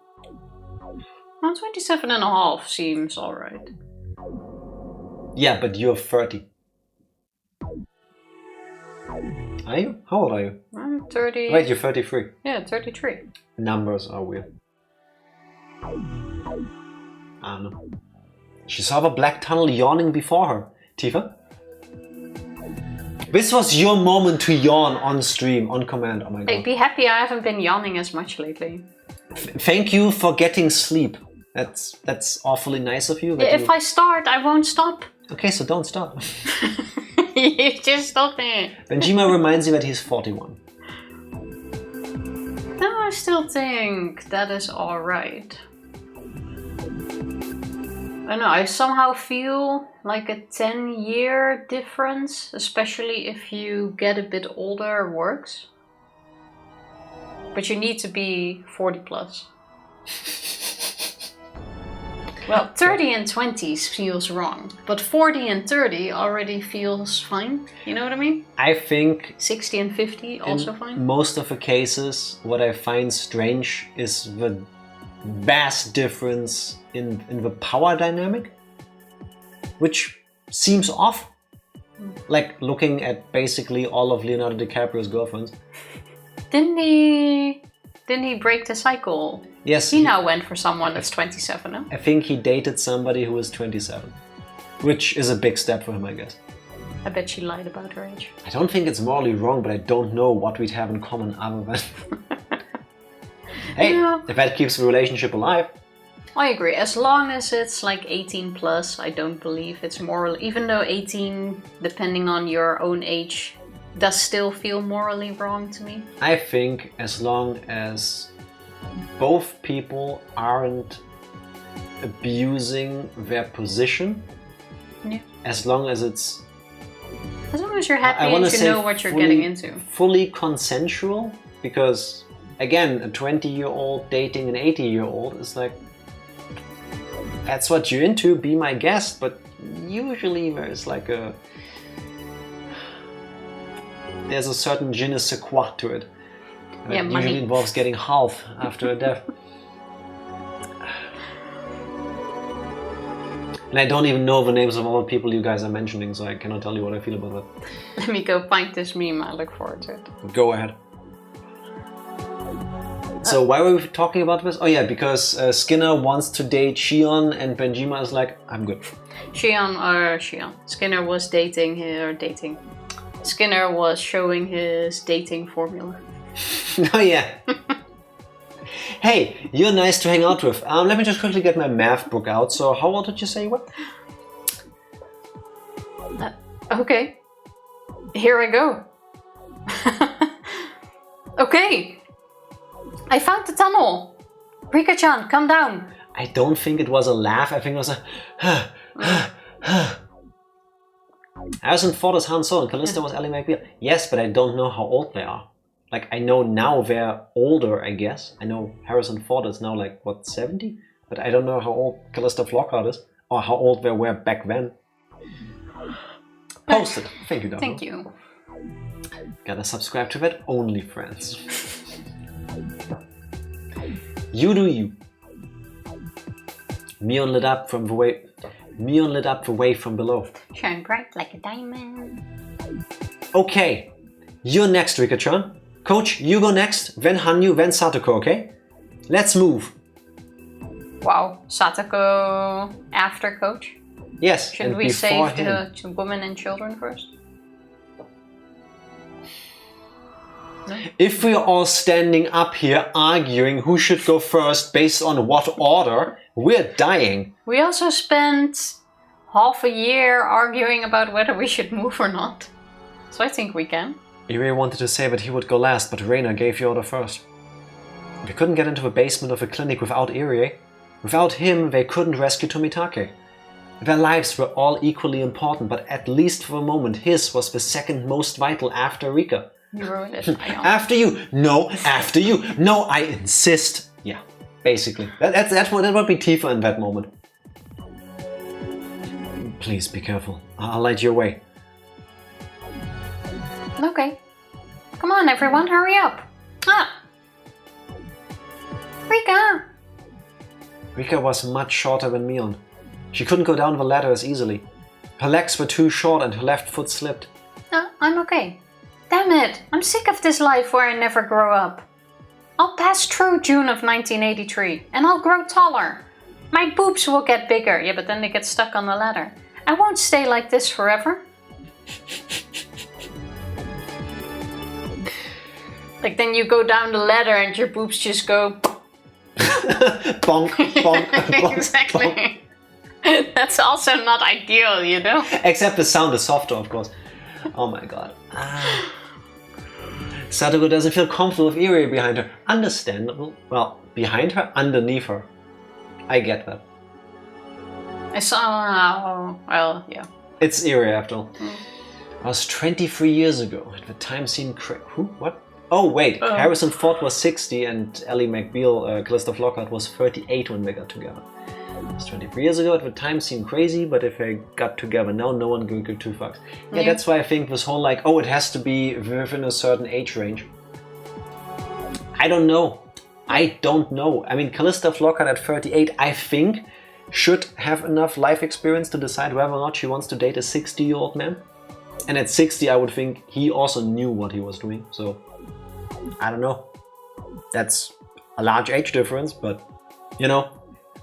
Well, 27 and a half seems alright. Yeah, but you're 30. Are you? How old are you? I'm 30. Wait, you're 33. Yeah, 33. Numbers are weird. I don't know. She saw the black tunnel yawning before her. Tifa? This was your moment to yawn on stream, on command. Oh my god. Hey, be happy I haven't been yawning as much lately. Thank you for getting sleep. That's awfully nice of you. If I start, I won't stop. Okay, so don't stop. You just stopped me. Benjima reminds you that he's 41. No, I still think that is alright. I don't know, I somehow feel like a 10-year difference, especially if you get a bit older, works. But you need to be 40 plus. Well, 30 and 20s feels wrong, but 40 and 30 already feels fine. You know what I mean? I think 60 and 50 also in fine. most of the cases, what I find strange is the vast difference in the power dynamic. which seems off. Like looking at basically all of Leonardo DiCaprio's girlfriends. Didn't he break the cycle? Yes. He now went for someone that's 27, no? I think he dated somebody who was 27. Which is a big step for him, I guess. I bet she lied about her age. I don't think it's morally wrong, but I don't know what we'd have in common other than... Hey, Yeah. if that keeps the relationship alive. I agree. As long as it's like 18 plus, I don't believe it's moral. Even though 18, depending on your own age, does still feel morally wrong to me. I think as long as both people aren't abusing their position, Yeah. as long as it's... As long as you're happy I wanna and you say know what you're getting into. fully consensual, because again, a 20-year-old dating an 80-year-old is like, that's what you're into, be my guest, but usually there's like there's a certain je ne sais quoi to it. And Yeah, it money. usually involves getting half after a death. And I don't even know the names of all the people you guys are mentioning, so I cannot tell you what I feel about Let me go find this meme. I look forward to it. that. Go ahead. So why were we talking about this? Oh yeah, because Skinner wants to date Shion and Benjima is like, I'm good. Skinner was dating. Skinner was showing his dating formula. Oh yeah. Hey, you're nice to hang out with. Let me just quickly get my math book out. So how old did you say you were? Okay. Here I go. Okay. I found the tunnel. Rika-chan, come down. I don't think it was a laugh. I think it was a... Harrison Ford is Han Solo and Callista was Ally McBeal. Yes, but I don't know how old they are. Like, I know now they're older, I guess. I know Harrison Ford is now like, what, 70? But I don't know how old Callista Flockhart is. Or how old they were back then. Post it. Thank you, Donna. Thank you. Gotta subscribe to that OnlyFriends. You do you. Neon lit up the way from below. Shine bright like a diamond. Okay, you're next, Rika-chan. Coach, you go next, then Hanyu, then Satoko, okay? Let's move. Wow, Satoko after coach? Yes, Should and we before save him. the women and children first? If we're all standing up here arguing who should go first based on what order, we're dying. We also spent half a year arguing about whether we should move or not. So I think we can. Irie wanted to say that he would go last, but Reina gave the order first. We couldn't get into the basement of the clinic without Irie. Without him, they couldn't rescue Tomitake. Their lives were all equally important, but at least for a moment, his was the second most vital after Rika. You ruined it. I know. After you! No, after you! No, I insist! Yeah, basically. That would be Tifa in that moment. Please be careful. I'll light your way. Okay. Come on, everyone, hurry up. Ah! Rika! Rika was much shorter than Mion. She couldn't go down the ladder as easily. Her legs were too short and her left foot slipped. No, I'm okay. Damn it, I'm sick of this life where I never grow up. I'll pass through June of 1983 and I'll grow taller. My boobs will get bigger, yeah, but then they get stuck on the ladder. I won't stay like this forever. Like then you go down the ladder and your boobs just go... Bonk, bonk, bonk. Exactly. Bonk. That's also not ideal, you know? Except the sound is softer, of course. Oh my god. Satoko doesn't feel comfortable with Irie behind her. Understandable. Well, behind her, underneath her. I get that. I saw... well, yeah. It's Irie after all. I was 23 years ago. At the time seemed who? What? Oh wait, Harrison Ford was 60 and Ally McBeal, Callista Flockhart was 38 when they got together. It was 23 years ago. At the time seemed crazy, but if they got together now, no one could give two fucks. Yeah, that's why I think this whole like, oh, it has to be within a certain age range. I don't know. I mean, Callista Flockhart at 38, I think should have enough life experience to decide whether or not she wants to date a 60-year-old man. And at 60, I would think he also knew what he was doing. So, I don't know. That's a large age difference, but, you know,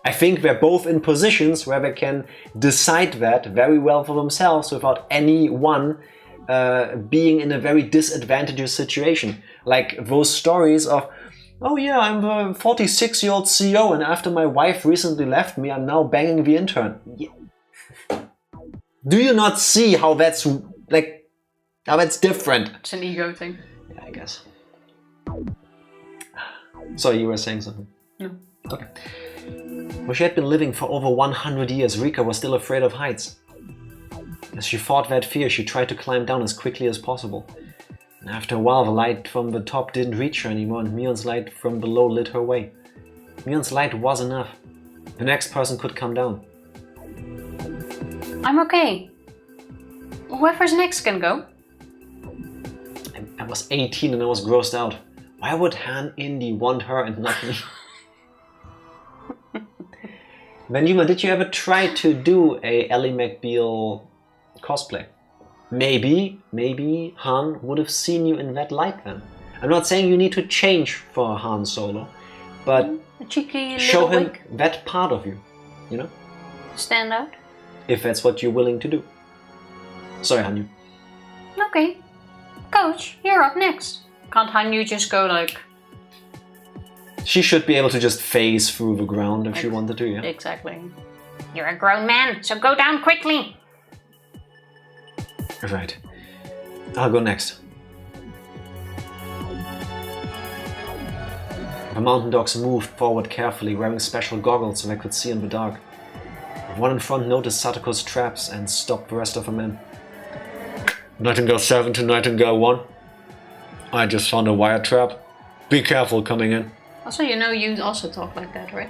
I think they're both in positions where they can decide that very well for themselves without anyone being in a very disadvantageous situation. Like those stories of, oh yeah, I'm the 46-year-old CEO and after my wife recently left me, I'm now banging the intern. Yeah. Do you not see how that's different? It's an ego thing. Yeah, I guess. So you were saying something? No. Okay. Where she had been living for over 100 years, Rika was still afraid of heights. As she fought that fear, she tried to climb down as quickly as possible. And after a while, the light from the top didn't reach her anymore, and Mion's light from below lit her way. Mion's light was enough. The next person could come down. I'm okay. Whoever's next can go. I was 18 and I was grossed out. Why would Han Indy want her and not me? Benjuma, did you ever try to do a Ally McBeal cosplay? Maybe Han would have seen you in that light then. I'm not saying you need to change for Han Solo, but A cheeky show little him wig. that part of you, you know? Stand out. If that's what you're willing to do. Sorry, Hanyu. Okay. Coach, you're up next. Can't Hanyu just go like... She should be able to just phase through the ground if she wanted to, yeah? Exactly. You're a grown man, so go down quickly. Right. I'll go next. The mountain dogs moved forward carefully, wearing special goggles so they could see in the dark. One in front noticed Satoko's traps and stopped the rest of the men. Nightingale 7 to Nightingale 1. I just found a wire trap. Be careful coming in. Also, you know you also talk like that, right?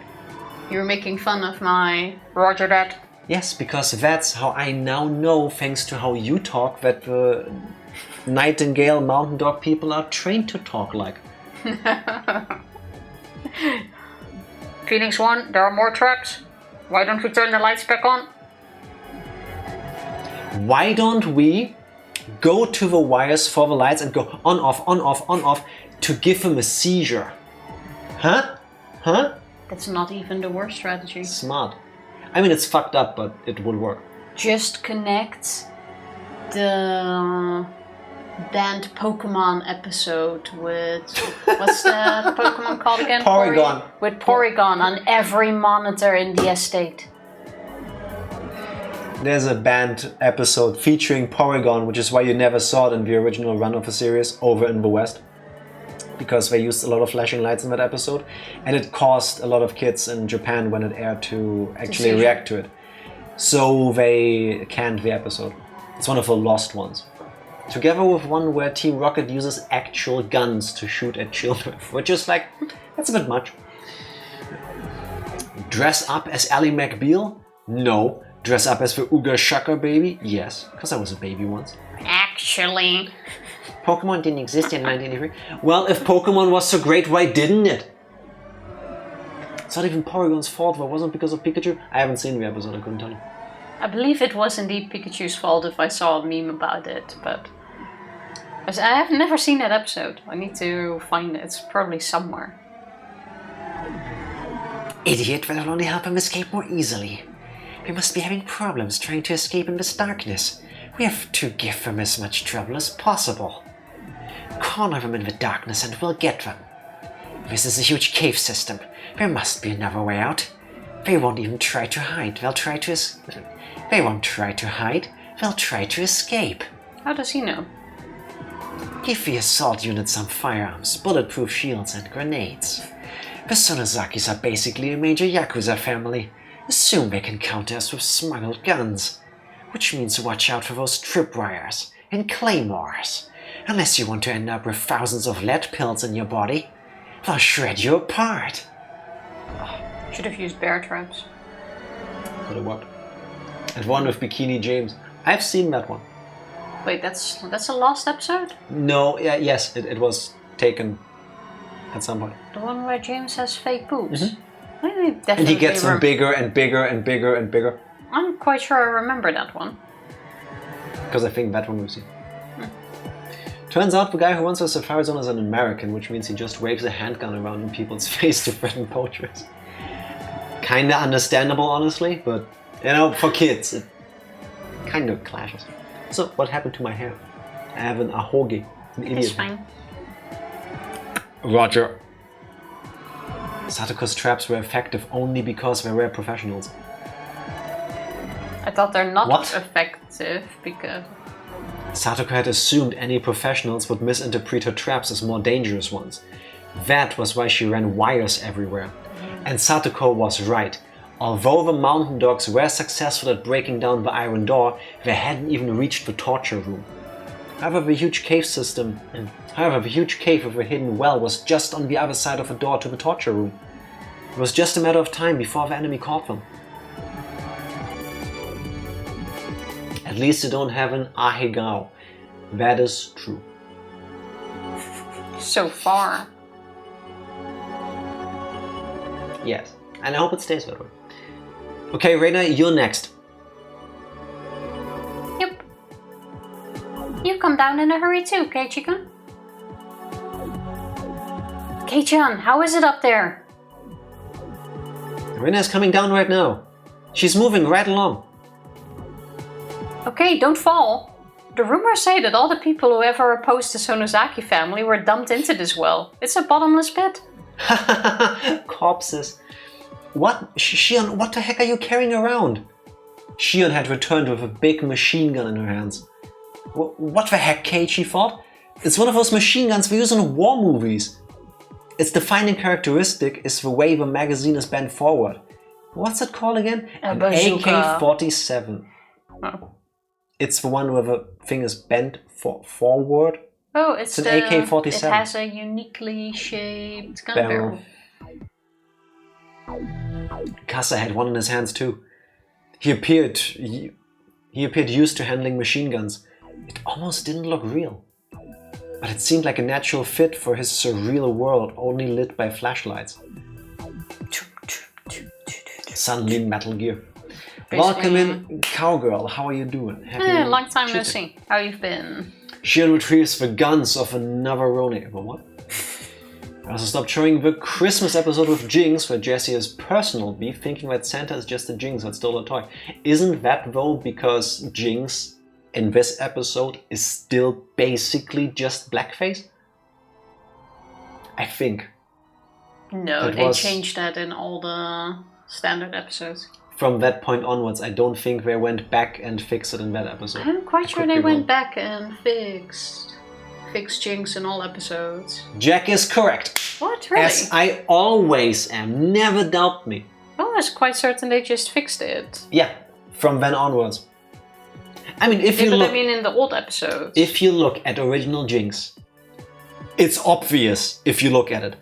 You were making fun of my Roger that. Yes, because that's how I now know, thanks to how you talk, that the Nightingale mountain dog people are trained to talk like. Phoenix 1, there are more traps. Why don't we turn the lights back on? Why don't we go to the wires for the lights and go on, off, on, off, on, off to give him a seizure? Huh? Huh? That's not even the worst strategy. Smart. I mean, it's fucked up, but it would work. Just connect the banned Pokemon episode with... What's the Pokemon called again? Porygon. With Porygon on every monitor in the estate. There's a banned episode featuring Porygon, which is why you never saw it in the original run of the series over in the West. Because they used a lot of flashing lights in that episode, and it caused a lot of kids in Japan when it aired to actually react to it. So they canned the episode. It's one of the lost ones. Together with one where Team Rocket uses actual guns to shoot at children, which is like, that's a bit much. Dress up as Ally McBeal? No. Dress up as the Uga Shaka baby? Yes, because I was a baby once. Actually... Pokemon didn't exist in 1983. Well, if Pokemon was so great, why didn't it? It's not even Porygon's fault, though. It wasn't because of Pikachu. I haven't seen the episode, I couldn't tell you. I believe it was indeed Pikachu's fault if I saw a meme about it, but... I have never seen that episode. I need to find it. It's probably somewhere. Idiot, that'll only help him escape more easily. We must be having problems trying to escape in this darkness. We have to give them as much trouble as possible. Corner them in the darkness and we'll get them. This is a huge cave system. There must be another way out. They won't even try to hide. They won't try to hide. They'll try to escape. How does he know? Give the assault unit some firearms, bulletproof shields and grenades. The Sonozakis are basically a major Yakuza family. Assume they can counter us with smuggled guns. Which means watch out for those tripwires and claymores. Unless you want to end up with thousands of lead pills in your body, they'll shred you apart. Should have used bear traps. Could have worked. And one with Bikini James. I've seen that one. Wait, that's a lost episode? No, yes, it was taken at some point. The one where James has fake boobs? And he gets them bigger and bigger and bigger and bigger. I'm quite sure I remember that one. Because I think that one we've seen. Turns out the guy who runs the Safari Zone is an American, which means he just waves a handgun around in people's face to threaten poachers. Kinda understandable, honestly, but, you know, for kids, it kind of clashes. So, what happened to my hair? I have an ahoge. An idiot. It's fine. Roger. Satoko's traps were effective only because they were professionals. I thought they're not What? effective because... Satoko had assumed any professionals would misinterpret her traps as more dangerous ones. That was why she ran wires everywhere. And Satoko was right. Although the mountain dogs were successful at breaking down the iron door, they hadn't even reached the torture room. However, the huge cave with a hidden well was just on the other side of the door to the torture room. It was just a matter of time before the enemy caught them. At least they don't have an ahegao. That is true. So far. Yes, and I hope it stays that way. Okay, Reina, you're next. Yep. You come down in a hurry too, Keiichi-kun. Kei-chan, how is it up there? Reina is coming down right now. She's moving right along. Okay, don't fall. The rumors say that all the people who ever opposed the Sonozaki family were dumped into this well. It's a bottomless pit. Corpses. What? Shion, what the heck are you carrying around? Shion had returned with a big machine gun in her hands. What the heck, Keiichi thought? It's one of those machine guns we use in war movies. Its defining characteristic is the way the magazine is bent forward. What's it called again? An AK-47. Oh. It's the one where the thing is bent forward. Oh, it's an AK-47. It has a uniquely shaped gun barrel. Kasa had one in his hands too. He appeared used to handling machine guns. It almost didn't look real. But it seemed like a natural fit for his surreal world only lit by flashlights. Suddenly Metal Gear. Welcome in, cowgirl. How are you doing? Long time no see. How you've been? Shion retrieves the guns of another Ronin. What? I also stopped showing the Christmas episode with Jinx, where Jessie is personal beef, thinking that Santa is just a Jinx that stole a toy. Isn't that though because Jinx in this episode is still basically just blackface? I think. No, they changed that in all the standard episodes. From that point onwards, I don't think they went back and fixed it in that episode. I'm quite sure they went back and fixed Jinx in all episodes. Jack is correct. What, really? As I always am. Never doubt me. Oh, I was quite certain they just fixed it. Yeah, from then onwards. I mean, if you look... I mean in the old episodes. If you look at original Jinx, it's obvious if you look at it.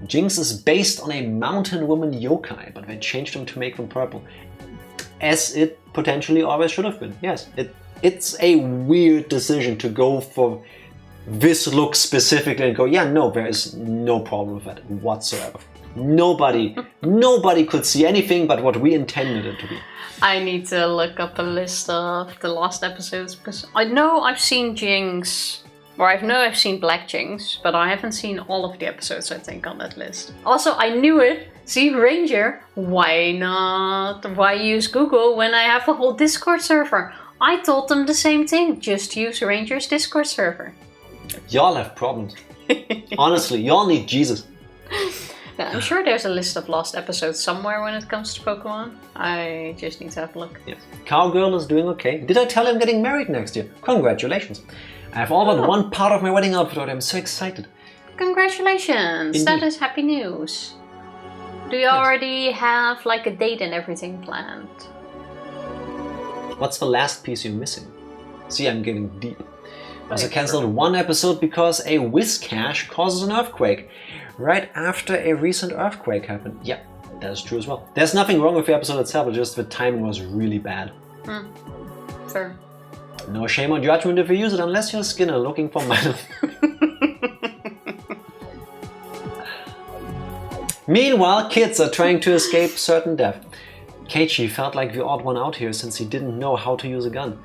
Jinx is based on a mountain woman yokai, but they changed them to make them purple. As it potentially always should have been. Yes, it's a weird decision to go for this look specifically and go, yeah, no, there is no problem with that whatsoever. Nobody could see anything but what we intended it to be. I need to look up a list of the last episodes because I know I've seen Jinx, or I know I've seen Black Jinx, but I haven't seen all of the episodes, I think, on that list. Also, I knew it. See, Ranger, why not? Why use Google when I have a whole Discord server? I told them the same thing. Just use Ranger's Discord server. Y'all have problems. Honestly, y'all need Jesus. Yeah, I'm sure there's a list of lost episodes somewhere when it comes to Pokemon. I just need to have a look. Yes. Cowgirl is doing okay. Did I tell him getting married next year? Congratulations. I have all but one part of my wedding outfit out. I'm so excited. Congratulations. Indeed. That is happy news. Do you already have like a date and everything planned? What's the last piece you're missing? See, I'm getting deep. Also cancelled one episode because a Whizcash causes an earthquake. Right after a recent earthquake happened. Yeah, that is true as well. There's nothing wrong with the episode itself, it's just the timing was really bad. Fair. No shame or judgment if you use it, unless you're Skinner looking for minor. Meanwhile, kids are trying to escape certain death. Keiichi felt like the odd one out here since he didn't know how to use a gun.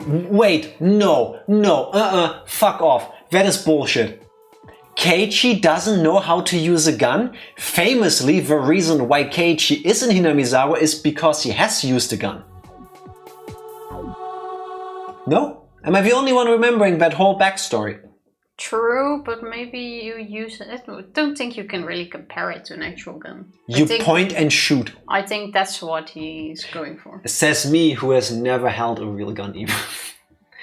Wait, no, fuck off. That is bullshit. Keiichi doesn't know how to use a gun? Famously, the reason why Keiichi is in Hinamizawa is because he has used a gun. No? Am I the only one remembering that whole backstory? True, but maybe you use it. I don't think you can really compare it to an actual gun. You point and shoot. I think that's what he's going for. Says me, who has never held a real gun even.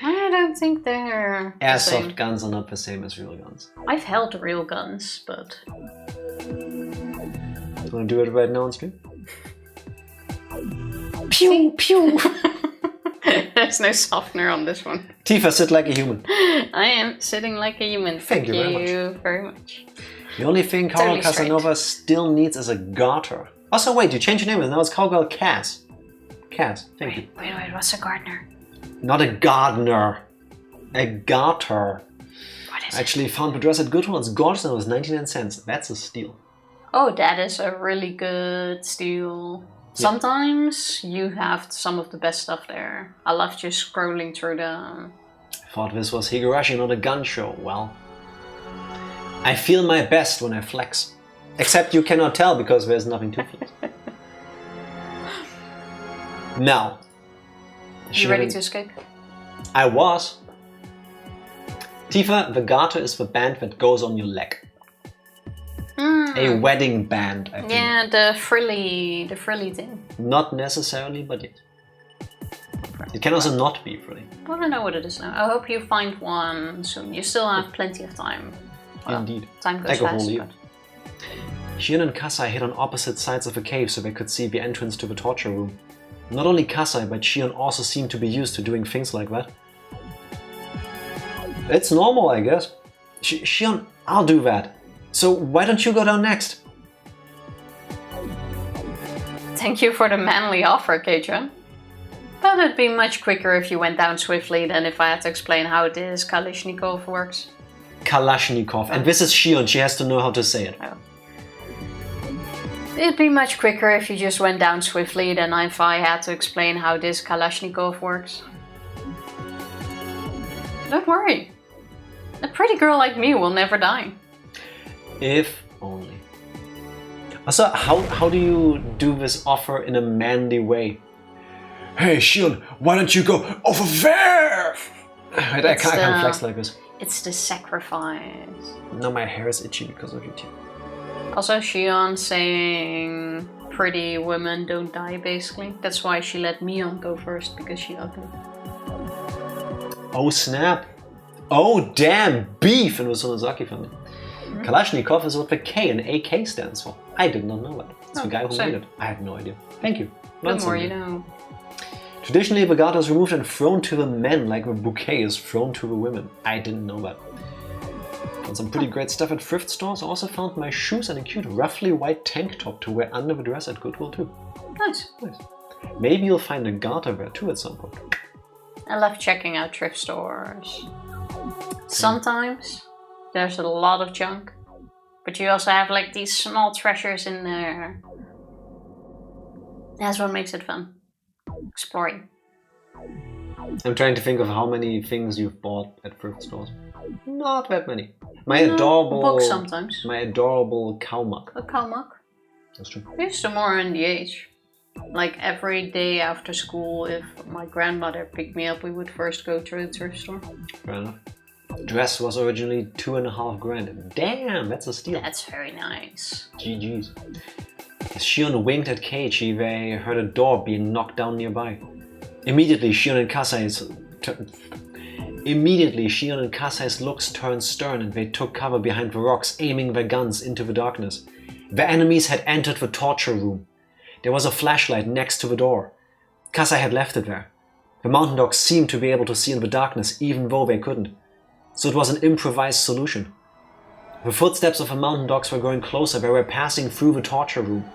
I don't think they're Airsoft guns are not the same as real guns. I've held real guns, but... You wanna do it right now on stream? Pew, pew! There's no softener on this one. Tifa, sit like a human. I am sitting like a human. Thank you very much. The only thing Cowgirl Casanova still needs is a garter. Also, wait, you changed your name and now it's Cowgirl Cass. Cass, thank you. Wait, what's a gardener? Not a gardener. A garter. What is Actually, found the dress at Goodwill. It's gorgeous and it was 99 cents. That's a steal. Oh, that is a really good steal. Sometimes you have some of the best stuff there. I love just scrolling through them. I thought this was Higurashi, not a gun show. Well, I feel my best when I flex. Except you cannot tell because there's nothing to flex. Now. You ready to escape? I was. Tifa, the garter is the band that goes on your leg. A wedding band, I think. Yeah, the frilly thing. Not necessarily, but yes. It can also not be frilly. Well, I know what it is now. I hope you find one soon. You still have plenty of time. Well, indeed. Time goes like a fast. whole year. Shion and Kasai hid on opposite sides of the cave so they could see the entrance to the torture room. Not only Kasai, but Shion also seemed to be used to doing things like that. It's normal, I guess. Shion, I'll do that. So why don't you go down next? Thank you for the manly offer, Keiichi. But it'd be much quicker if you went down swiftly than if I had to explain how this Kalashnikov works. Kalashnikov. And this is Shion, she has to know how to say it. Oh. It'd be much quicker if you just went down swiftly than if I had to explain how this Kalashnikov works. Don't worry. A pretty girl like me will never die. If only. Also, how do you do this offer in a manly way? Hey, Shion, why don't you go over there? I can't flex like this. It's the sacrifice. Now my hair is itchy because of you too. Also, Shion saying pretty women don't die, basically. That's why she let Mion go first, because she's ugly. Oh snap. Oh damn, beef in the Sonozaki family. Kalashnikov is what the K in AK stands for. I did not know that. It's the guy who made it. I had no idea. Thank you. The more you know. Traditionally, the garter is removed and thrown to the men like the bouquet is thrown to the women. I didn't know that. Found some pretty great stuff at thrift stores. I also found my shoes and a cute roughly white tank top to wear under the dress at Goodwill too. Nice. Maybe you'll find a garter there too at some point. I love checking out thrift stores. Sometimes there's a lot of junk, but you also have like these small treasures in there. That's what makes it fun. Exploring. I'm trying to think of how many things you've bought at thrift stores. Not that many. My adorable books sometimes. My adorable cow mug. A cow mug? That's true. I used to more in the age. Like every day after school, if my grandmother picked me up, we would first go to the thrift store. Fair enough. Dress was originally $2.5 grand. Damn, that's a steal. That's very nice. GG's. As Shion winked at Keiichi, they heard a door being knocked down nearby. Immediately, Shion and Kasai's looks turned stern and they took cover behind the rocks, aiming their guns into the darkness. The enemies had entered the torture room. There was a flashlight next to the door. Kasai had left it there. The mountain dogs seemed to be able to see in the darkness even though they couldn't. So it was an improvised solution. The footsteps of the mountain dogs were growing closer. They were passing through the torture room.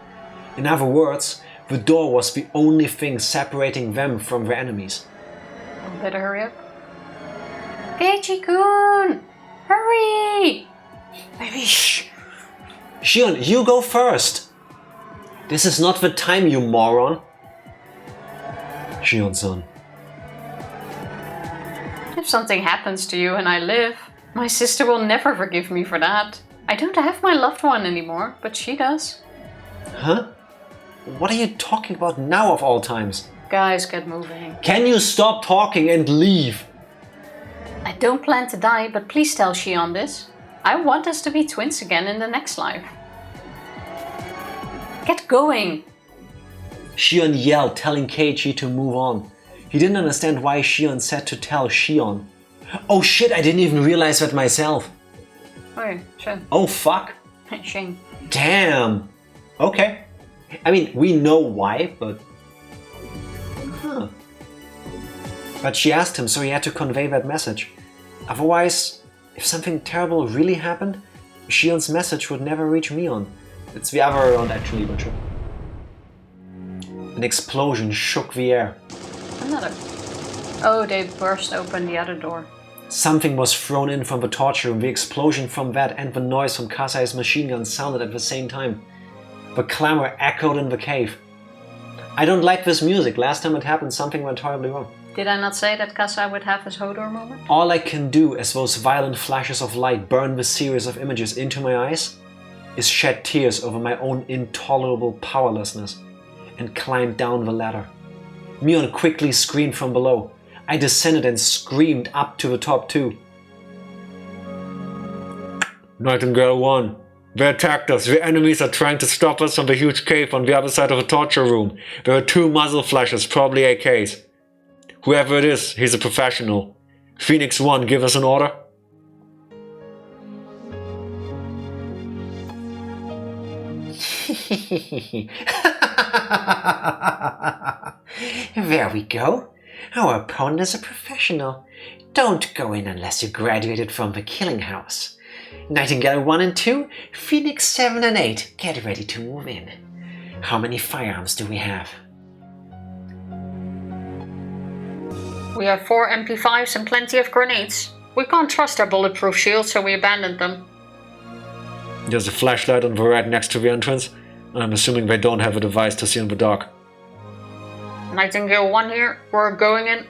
In other words, the door was the only thing separating them from their enemies. Better hurry up. Keiichi-kun! Hurry! Baby, shh! Shion, you go first! This is not the time, you moron! Shion-san. If something happens to you and I live, my sister will never forgive me for that. I don't have my loved one anymore, but she does. Huh? What are you talking about now of all times? Guys, get moving. Can you stop talking and leave? I don't plan to die, but please tell Shion this. I want us to be twins again in the next life. Get going! Shion yelled, telling Keiichi to move on. He didn't understand why Shion said to tell Shion. Oh shit, I didn't even realize that myself. Oh, shit. Oh fuck. Shame. Damn. Okay. I mean, we know why, but... Huh. But she asked him, so he had to convey that message. Otherwise, if something terrible really happened, Shion's message would never reach Mion. It's the other way around actually, but sure. An explosion shook the air. Another. Oh, they burst open the other door. Something was thrown in from the torture room. The explosion from that and the noise from Kasai's machine gun sounded at the same time. The clamor echoed in the cave. I don't like this music. Last time it happened, something went horribly wrong. Did I not say that Kasai would have his Hodor moment? All I can do as those violent flashes of light burn the series of images into my eyes is shed tears over my own intolerable powerlessness and climb down the ladder. Mion quickly screamed from below. I descended and screamed up to the top too. Nightingale 1. They attacked us. The enemies are trying to stop us from the huge cave on the other side of the torture room. There are 2 muzzle flashes, probably AKs. Whoever it is, he's a professional. Phoenix 1, give us an order. There we go. Our opponent is a professional. Don't go in unless you graduated from the killing house. Nightingale 1 and 2, Phoenix 7 and 8, get ready to move in. How many firearms do we have? We have 4 MP5s and plenty of grenades. We can't trust our bulletproof shields, so we abandoned them. There's a flashlight on the right next to the entrance. I'm assuming they don't have a device to see in the dark. Nightingale 1 here, we're going in.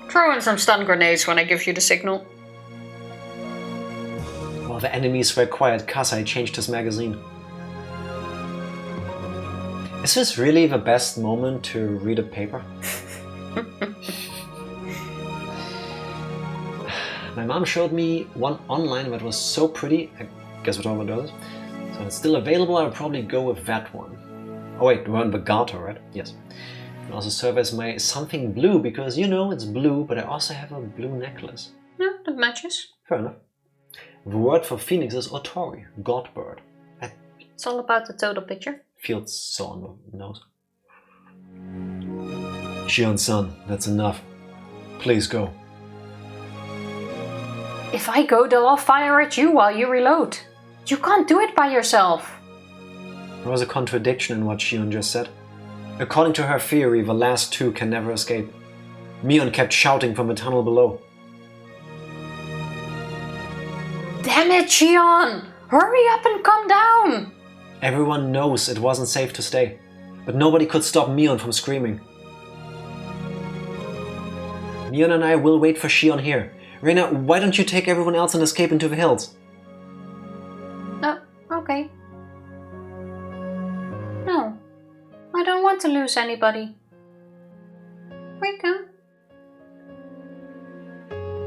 Throw in some stun grenades when I give you the signal. While the enemies were quiet, Kasai changed his magazine. Is this really the best moment to read a paper? My mom showed me one online that was so pretty. I guess what all it does. So it's still available. I'll probably go with that one. Oh wait, we're on the garter, right? Yes. And also serve as my something blue because you know it's blue, but I also have a blue necklace. Yeah, that matches. Fair enough. The word for phoenix is otori, god bird. It's all about the total picture. Feels so on the nose. Shion-san, that's enough. Please go. If I go, they'll all fire at you while you reload. You can't do it by yourself. There was a contradiction in what Shion just said. According to her theory, the last 2 can never escape. Mion kept shouting from the tunnel below. Damn it, Shion! Hurry up and come down! Everyone knows it wasn't safe to stay, but nobody could stop Mion from screaming. Mion and I will wait for Shion here. Reina, why don't you take everyone else and escape into the hills? Okay. No, I don't want to lose anybody. Rika.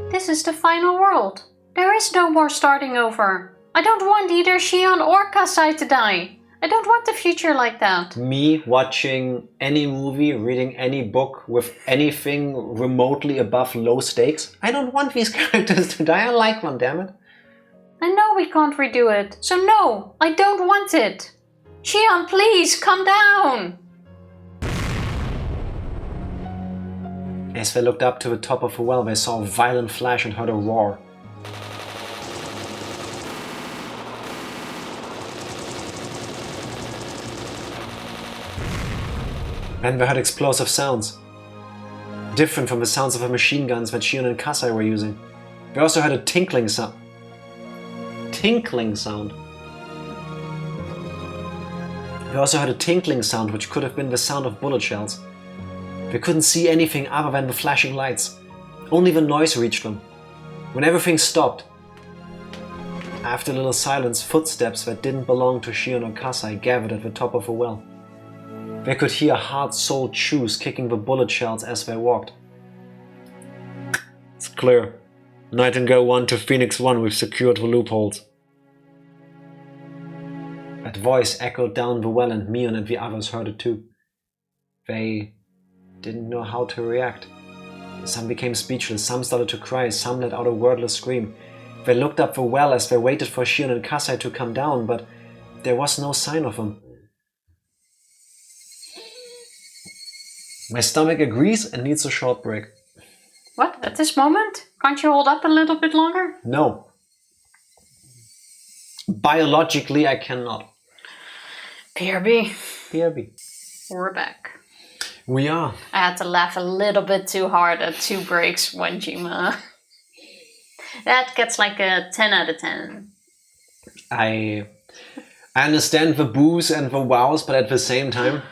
This is the final world. There is no more starting over. I don't want either Shion or Kasai to die. I don't want the future like that. Me watching any movie, reading any book with anything remotely above low stakes? I don't want these characters to die. I like them, damn it. I know we can't redo it, so no, I don't want it. Shion, please, come down! As they looked up to the top of the well, they saw a violent flash and heard a roar. Then they heard explosive sounds, different from the sounds of the machine guns that Shion and Kasai were using. They also heard a tinkling sound. They also heard a tinkling sound which could have been the sound of bullet shells. They couldn't see anything other than the flashing lights. Only the noise reached them. When everything stopped, after a little silence, footsteps that didn't belong to Shion or Kasai gathered at the top of a well. They could hear hard-soled shoes kicking the bullet shells as they walked. It's clear. Nightingale 1 to Phoenix 1, we've secured the loopholes. That voice echoed down the well, and Mion and the others heard it too. They didn't know how to react. Some became speechless, some started to cry, some let out a wordless scream. They looked up the well as they waited for Shion and Kasai to come down, but there was no sign of them. My stomach agrees and needs a short break. What? At this moment? Can't you hold up a little bit longer? No. Biologically, I cannot. PRB. PRB. We're back. We are. I had to laugh a little bit too hard at 2 breaks, one Jima. That gets like a 10 out of 10. I understand the boos and the wows, but at the same time,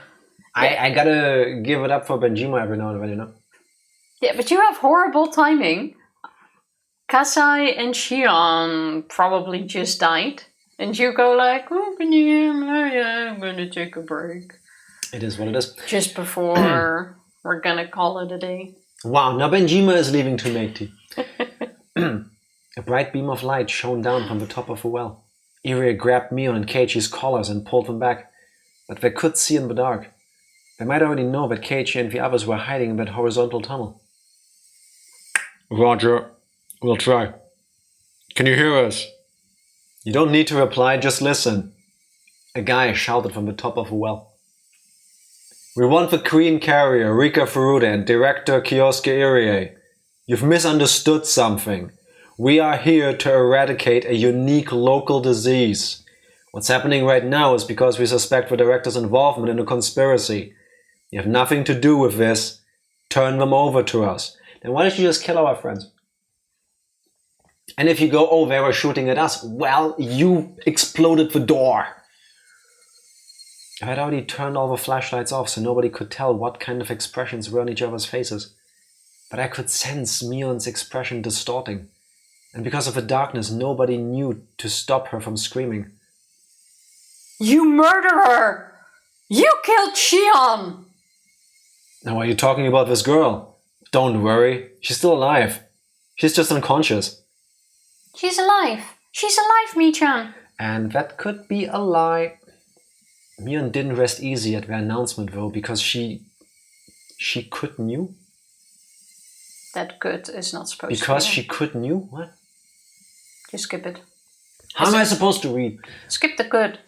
I gotta give it up for Benjima every now and then, you know? Yeah, but you have horrible timing. Kasai and Shion probably just died. And you go like, oh, can you hear me? Oh, yeah, I'm gonna take a break. It is what it is. Just before we're gonna call it a day. Wow, now Benjima is leaving to make tea. A bright beam of light shone down from the top of the well. Irie grabbed Mion and Keiichi's collars and pulled them back, but they could see in the dark. They might already know that Keiichi and the others were hiding in that horizontal tunnel. Roger. We'll try. Can you hear us? You don't need to reply, just listen. A guy shouted from the top of the well. We want the Queen Carrier, Rika Furuta, and Director Kyosuke Irie. You've misunderstood something. We are here to eradicate a unique local disease. What's happening right now is because we suspect the director's involvement in a conspiracy. You have nothing to do with this. Turn them over to us. Then why don't you just kill our friends? And if you go, oh, they were shooting at us, well, you exploded the door. I had already turned all the flashlights off so nobody could tell what kind of expressions were on each other's faces. But I could sense Mion's expression distorting. And because of the darkness, nobody knew to stop her from screaming. You murderer! You killed Shion! Now, are you talking about this girl? Don't worry, she's still alive. She's just unconscious. She's alive. She's alive, Michan. And that could be a lie. Mion didn't rest easy at the announcement though, because she could knew. That good is not supposed because to be. She could knew? What? Just skip it. How am I supposed to read? Skip the good.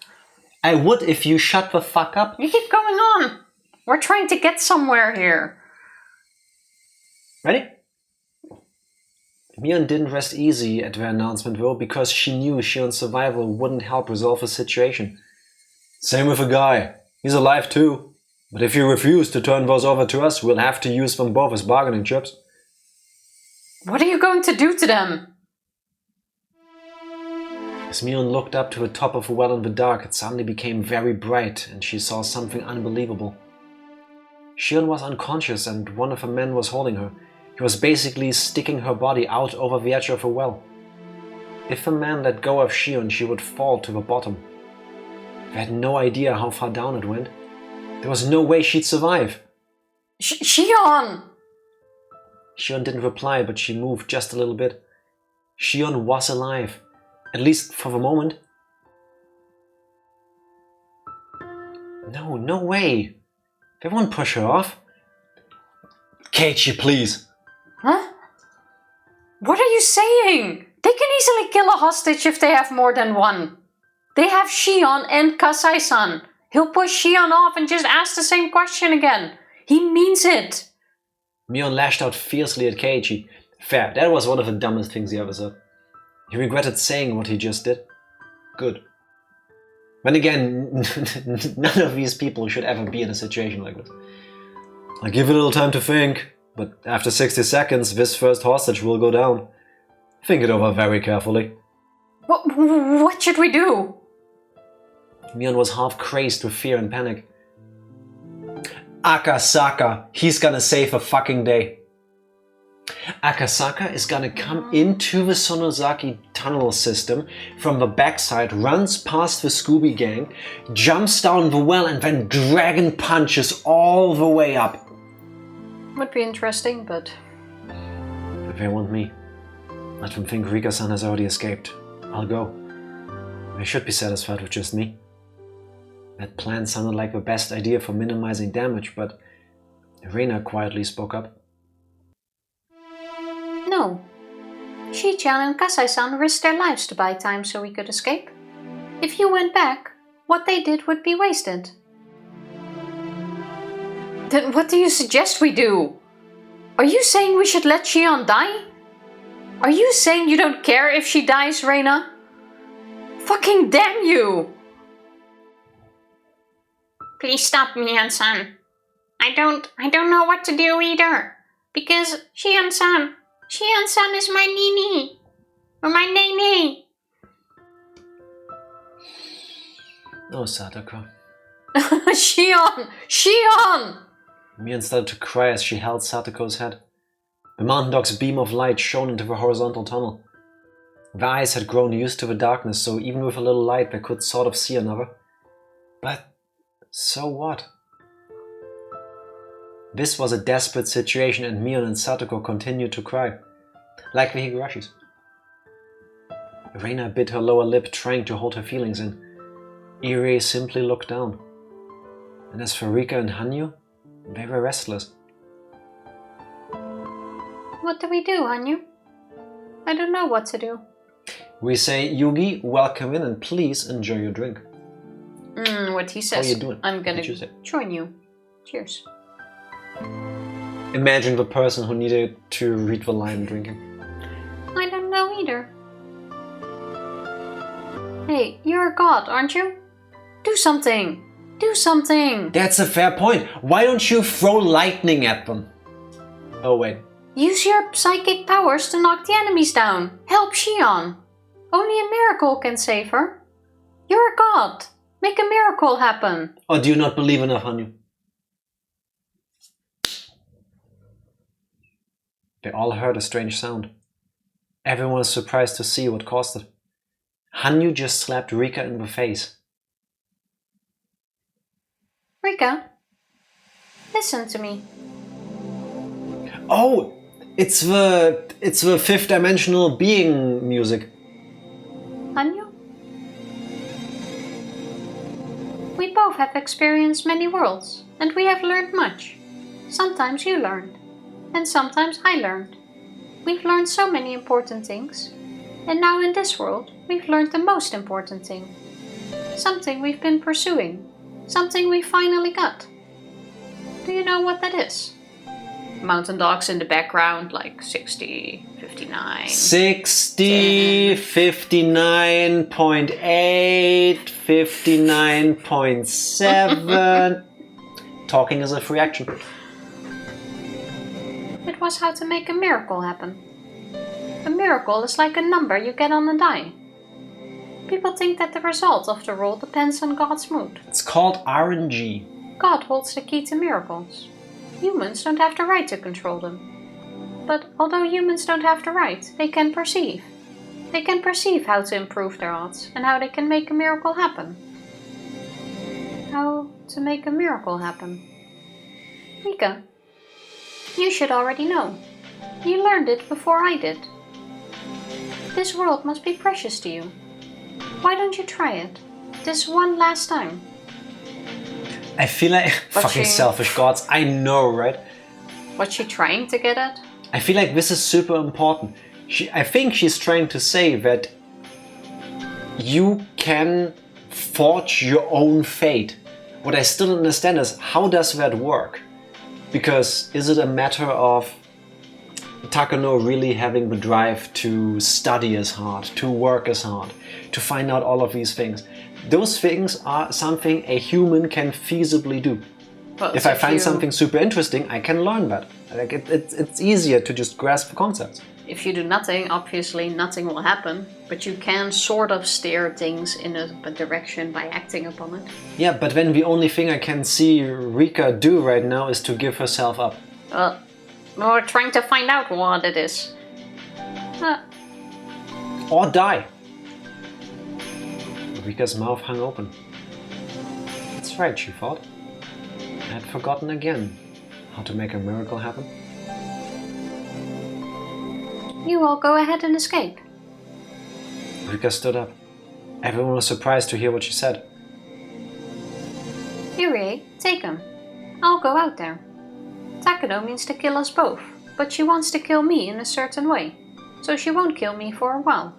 I would if you shut the fuck up. You keep going on. We're trying to get somewhere here. Ready? Mion didn't rest easy at the announcement though, because she knew Shion's survival wouldn't help resolve the situation. Same with the guy. He's alive too. But if you refuse to turn those over to us, we'll have to use them both as bargaining chips. What are you going to do to them? As Mion looked up to the top of the well in the dark, it suddenly became very bright and she saw something unbelievable. Shion was unconscious and one of the men was holding her. He was basically sticking her body out over the edge of the well. If the man let go of Shion, she would fall to the bottom. They had no idea how far down it went. There was no way she'd survive. Shion! Shion didn't reply, but she moved just a little bit. Shion was alive. At least for the moment. No way. They won't push her off. Keiichi, please. Huh? What are you saying? They can easily kill a hostage if they have more than one. They have Shion and Kasai-san. He'll push Shion off and just ask the same question again. He means it. Mion lashed out fiercely at Keiichi. Fair, that was one of the dumbest things he ever said. He regretted saying what he just did. Good. Then again, none of these people should ever be in a situation like this. I'll give it a little time to think, but after 60 seconds, this first hostage will go down. Think it over very carefully. What should we do? Mion was half crazed with fear and panic. Akasaka, he's gonna save a fucking day. Akasaka is gonna come into the Sonozaki tunnel system from the backside, runs past the Scooby gang, jumps down the well and then dragon punches all the way up. Would be interesting, but... They want me. Let them think Rika-san has already escaped. I'll go. They should be satisfied with just me. That plan sounded like the best idea for minimizing damage, but Reina quietly spoke up. No. Shi-chan and Kasai-san risked their lives to buy time so we could escape. If you went back, what they did would be wasted. Then what do you suggest we do? Are you saying we should let Shion die? Are you saying you don't care if she dies, Reina? Fucking damn you! Please stop, Mion-san. I don't know what to do either. Because Shion-san is my Nini. Or my Nene. Oh, Satoko. Shion! Mion started to cry as she held Satoko's head. The mountain dog's beam of light shone into the horizontal tunnel. Their eyes had grown used to the darkness, so even with a little light they could sort of see another. But so what? This was a desperate situation and Mion and Satoko continued to cry, like the Higurashis. Reina bit her lower lip, trying to hold her feelings in. Irie simply looked down. And as for Rika and Hanyu, they were restless. What do we do, Hanyu? I don't know what to do. We say, Yugi, welcome in and please enjoy your drink. What he says. How you doing? I'm gonna join you. Cheers. Imagine the person who needed to read the line drinking. I don't know either. Hey, you're a god, aren't you? Do something! Do something! That's a fair point. Why don't you throw lightning at them? Oh, wait. Use your psychic powers to knock the enemies down. Help Shion. Only a miracle can save her. You're a god. Make a miracle happen. Or do you not believe enough, Hanyu? They all heard a strange sound. Everyone was surprised to see what caused it. Hanyu just slapped Rika in the face. Rika, listen to me. Oh, it's the fifth dimensional being music. Hanyu? We both have experienced many worlds, and we have learned much. Sometimes you learned, and sometimes I learned. We've learned so many important things, and now in this world, we've learned the most important thing. Something we've been pursuing, something we finally got. Do you know what that is? Mountain dogs in the background, like 60, 59. 60, 59.8, 59.7. Talking is a free action. It was how to make a miracle happen. A miracle is like a number you get on a die. People think that the result of the roll depends on God's mood. It's called RNG. God holds the key to miracles. Humans don't have the right to control them. But although humans don't have the right, they can perceive. They can perceive how to improve their odds and how they can make a miracle happen. How to make a miracle happen. Rika, you should already know. You learned it before I did. This world must be precious to you. Why don't you try it? This one last time. I feel like fucking selfish gods. I know, right? What's she trying to get at? I feel like this is super important. I think she's trying to say that you can forge your own fate. What I still don't understand is, how does that work? Because is it a matter of Takano really having the drive to study as hard, to work as hard, to find out all of these things? Those things are something a human can feasibly do. Well, if I find something super interesting, I can learn that. Like it's easier to just grasp the concepts. If you do nothing, obviously nothing will happen, but you can sort of steer things in a direction by acting upon it. Yeah, but then the only thing I can see Rika do right now is to give herself up. We're trying to find out what it is. Or die. Rika's mouth hung open. That's right, she thought. I had forgotten again how to make a miracle happen. You all go ahead and escape. Rika stood up. Everyone was surprised to hear what she said. Irie, take him. I'll go out there. Takano means to kill us both, but she wants to kill me in a certain way, so she won't kill me for a while.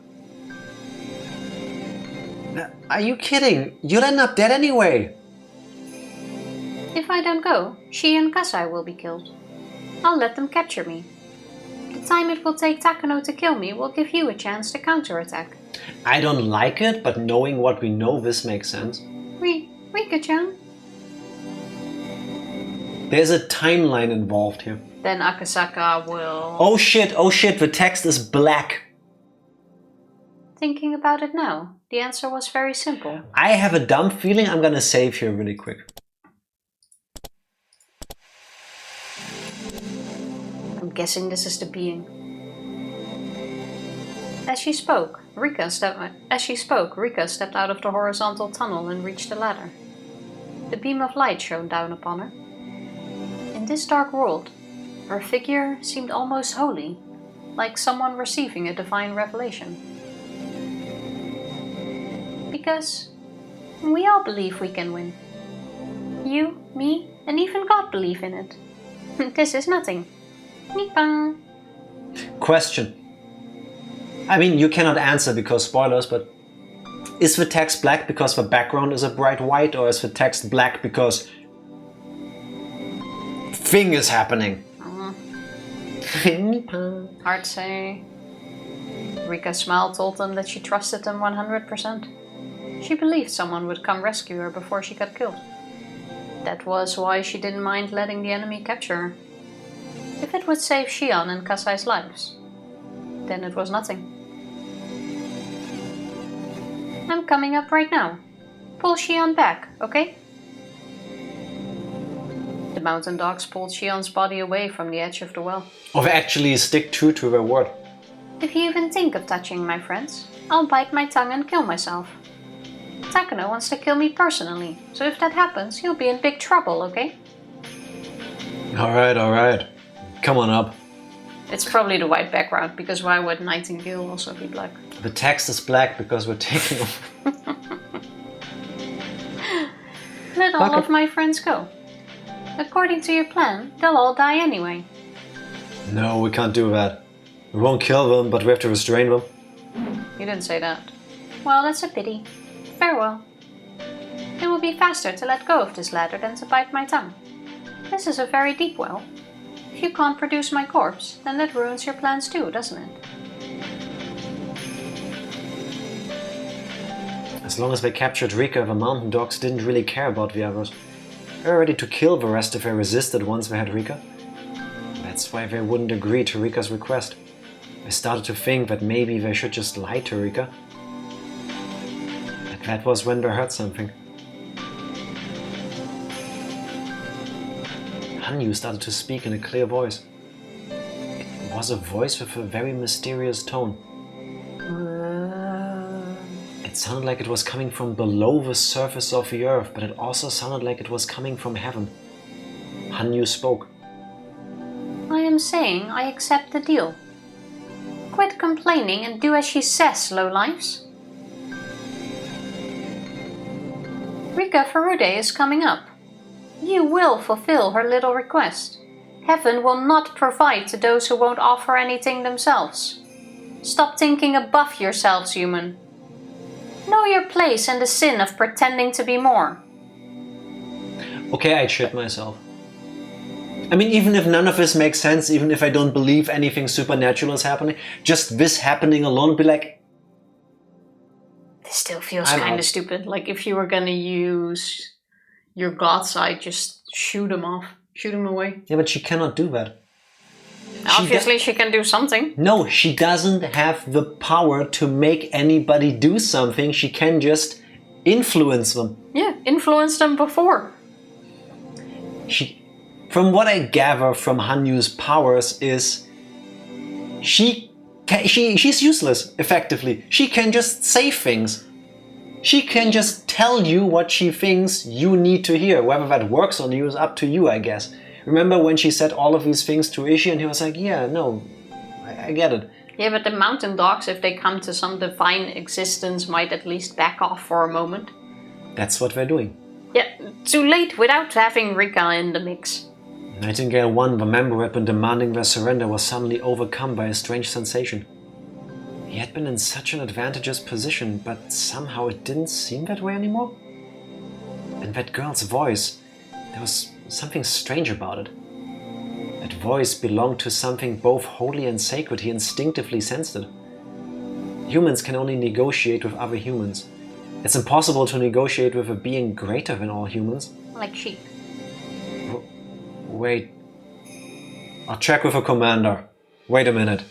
Are you kidding? You'll end up dead anyway. If I don't go, she and Kasai will be killed. I'll let them capture me. The time it will take Takano to kill me will give you a chance to counterattack. I don't like it, but knowing what we know, this makes sense. Rika-chan? There's a timeline involved here. Then Akasaka will... Oh shit, the text is black. Thinking about it now, the answer was very simple. I have a dumb feeling I'm gonna save here really quick. I'm guessing this is the being. As she spoke, Rika stepped out of the horizontal tunnel and reached the ladder. The beam of light shone down upon her. In this dark world, her figure seemed almost holy, like someone receiving a divine revelation. Because we all believe we can win. You, me, and even God believe in it. This is nothing. Nippon. Question. I mean, you cannot answer because spoilers, but is the text black because the background is a bright white, or is the text black because thing is happening? Hard to say. Rika's smile told them that she trusted them 100%. She believed someone would come rescue her before she got killed. That was why she didn't mind letting the enemy capture her. If it would save Shion and Kasai's lives, then it was nothing. I'm coming up right now. Pull Shion back, okay? The mountain dogs pulled Shion's body away from the edge of the well. Or they actually stick true to their word. If you even think of touching my friends, I'll bite my tongue and kill myself. Takano wants to kill me personally, so if that happens, you'll be in big trouble, okay? Alright. Come on up. It's probably the white background, because why would Nightingale also be black? The text is black because we're taking off. Let all of my friends go. According to your plan, they'll all die anyway. No, we can't do that. We won't kill them, but we have to restrain them. You didn't say that. Well, that's a pity. Farewell. It will be faster to let go of this ladder than to bite my tongue. This is a very deep well. If you can't produce my corpse, then that ruins your plans too, doesn't it? As long as they captured Rika, the mountain dogs didn't really care about the others. They were ready to kill the rest if they resisted once they had Rika. That's why they wouldn't agree to Rika's request. They started to think that maybe they should just lie to Rika. But that was when they heard something. Hanyu started to speak in a clear voice. It was a voice with a very mysterious tone. It sounded like it was coming from below the surface of the earth, but it also sounded like it was coming from heaven. Hanyu spoke. I am saying I accept the deal. Quit complaining and do as she says, lowlifes. Rika Furude is coming up. You will fulfill her little request. Heaven will not provide to those who won't offer anything themselves. Stop thinking above yourselves, human. Know your place and the sin of pretending to be more. Okay, I'd shit myself. I mean, even if none of this makes sense, even if I don't believe anything supernatural is happening, just this happening alone, be like... This still feels kind of stupid. Like if you were gonna use your god side, just shoot him off. Shoot him away. Yeah, but she cannot do that. Obviously, she can do something. No, she doesn't have the power to make anybody do something. She can just influence them. Yeah, influenced them before. From what I gather from Hanyu's powers is she's useless, effectively. She can just say things. She can just tell you what she thinks you need to hear. Whether that works on you is up to you, I guess. Remember when she said all of these things to Ooishi and he was like, yeah, no, I get it. Yeah, but the mountain dogs, if they come to some divine existence, might at least back off for a moment. That's what they're doing. Yeah, too late without having Rika in the mix. Nightingale 1, the member who had been demanding their surrender, was suddenly overcome by a strange sensation. He had been in such an advantageous position, but somehow it didn't seem that way anymore. And that girl's voice, there was something strange about it. That voice belonged to something both holy and sacred. He instinctively sensed it. Humans can only negotiate with other humans. It's impossible to negotiate with a being greater than all humans. Like sheep. Wait. I'll check with a commander. Wait a minute.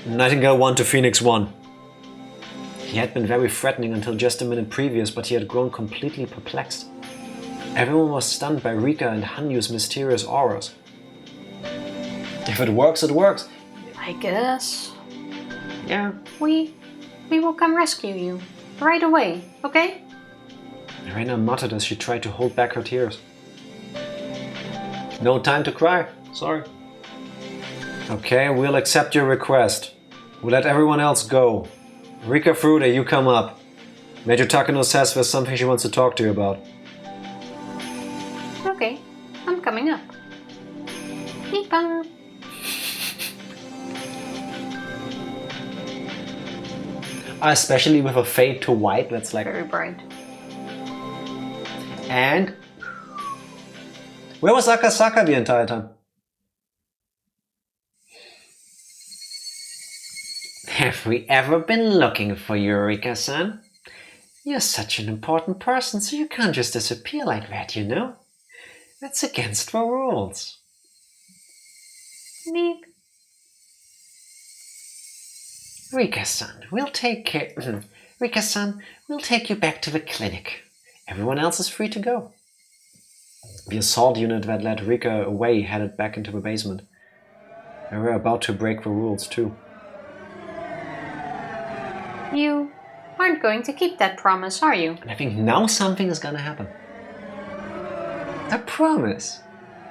Nightingale 1 to Phoenix 1. He had been very threatening until just a minute previous, but he had grown completely perplexed. Everyone was stunned by Rika and Hanyu's mysterious auras. If it works, it works. I guess. Yeah. We will come rescue you. Right away, okay? Irena muttered as she tried to hold back her tears. No time to cry. Sorry. Okay, we'll accept your request. We'll let everyone else go. Rika Furude, you come up. Major Takano says there's something she wants to talk to you about. Okay, I'm coming up. Beep-bop. Especially with a fade to white, that's like... Very bright. And... where was Akasaka the entire time? Have we ever been looking for you, Rika-san? You're such an important person, so you can't just disappear like that, you know? That's against the rules. Beep. Rika-san, we'll take care... Rika-san, we'll take you back to the clinic. Everyone else is free to go. The assault unit that led Rika away headed back into the basement. They were about to break the rules, too. You aren't going to keep that promise, are you? And I think now something is gonna happen. A promise?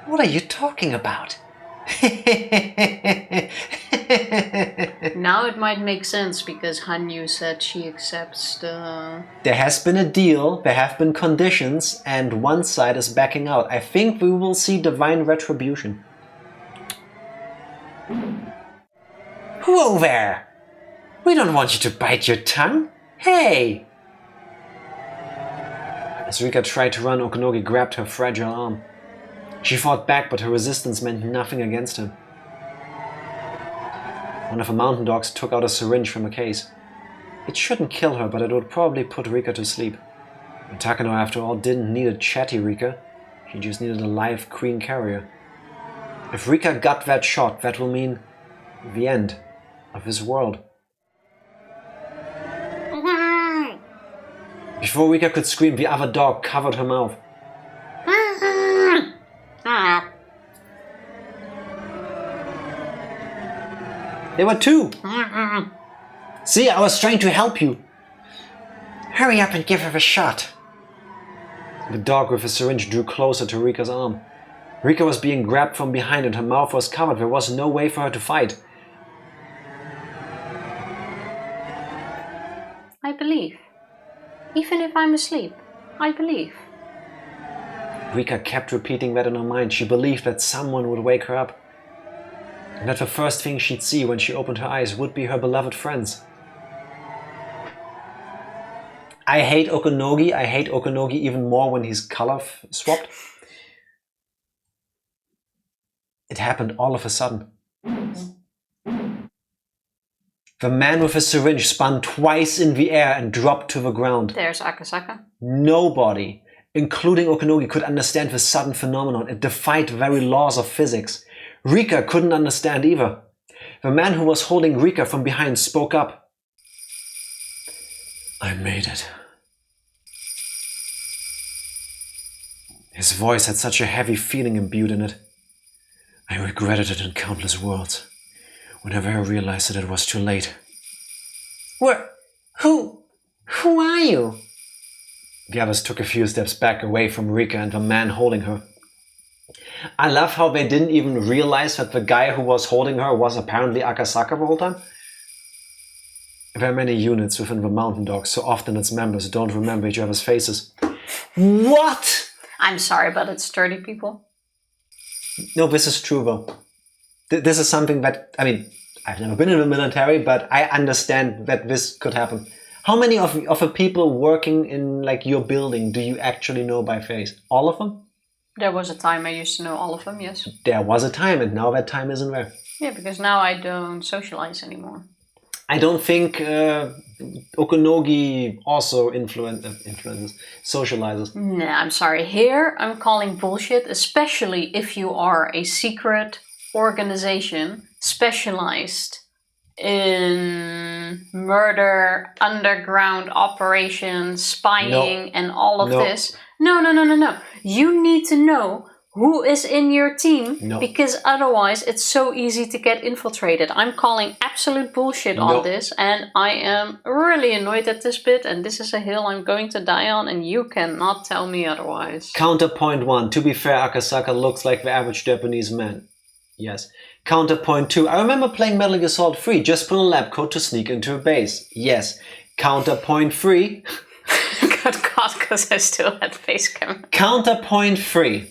What are you talking about? Now it might make sense because Hanyu said she accepts the... There has been a deal, there have been conditions, and one side is backing out. I think we will see divine retribution. Whoa there! We don't want you to bite your tongue. Hey! As Rika tried to run, Okunogi grabbed her fragile arm. She fought back, but her resistance meant nothing against him. One of the mountain dogs took out a syringe from a case. It shouldn't kill her, but it would probably put Rika to sleep. And Takano, after all, didn't need a chatty Rika. She just needed a live queen carrier. If Rika got that shot, that will mean the end of his world. Before Rika could scream, the other dog covered her mouth. There were two! See, I was trying to help you. Hurry up and give her a shot. The dog with a syringe drew closer to Rika's arm. Rika was being grabbed from behind and her mouth was covered. There was no way for her to fight. I believe. Even if I'm asleep, I believe. Rika kept repeating that in her mind. She believed that someone would wake her up. And that the first thing she'd see when she opened her eyes would be her beloved friends. I hate Okunogi. I hate Okunogi even more when he's color swapped. It happened all of a sudden. The man with a syringe spun twice in the air and dropped to the ground. There's Akasaka. Nobody, including Okunogi, could understand this sudden phenomenon. It defied the very laws of physics. Rika couldn't understand either. The man who was holding Rika from behind spoke up. I made it. His voice had such a heavy feeling imbued in it. I regretted it in countless words. Whenever I realized that it was too late. Who are you? The others took a few steps back away from Rika and the man holding her. I love how they didn't even realize that the guy who was holding her was apparently Akasaka the whole time. There are many units within the Mountain Dogs, so often its members don't remember each other's faces. What? I'm sorry, but it's 30 people. No, this is true though. This is something that, I mean, I've never been in the military, but I understand that this could happen. How many of the people working in like your building do you actually know by face? All of them? There was a time I used to know all of them, yes. There was a time, and now that time isn't there. Yeah, because now I don't socialize anymore. I don't think Okonogi also influences, socializes. No, I'm sorry. Here I'm calling bullshit, especially if you are a secret organization specialized in murder, underground operations, spying, and all of this. No. You need to know who is in your team, because otherwise it's so easy to get infiltrated. I'm calling absolute bullshit on this, and I am really annoyed at this bit, and this is a hill I'm going to die on, and you cannot tell me otherwise. Counterpoint 1. To be fair, Akasaka looks like the average Japanese man. Yes. Counterpoint 2. I remember playing Metal Gear Solid 3. Just put a lab coat to sneak into a base. Yes. Counterpoint 3. Good God, because I still had face camera. Counterpoint 3.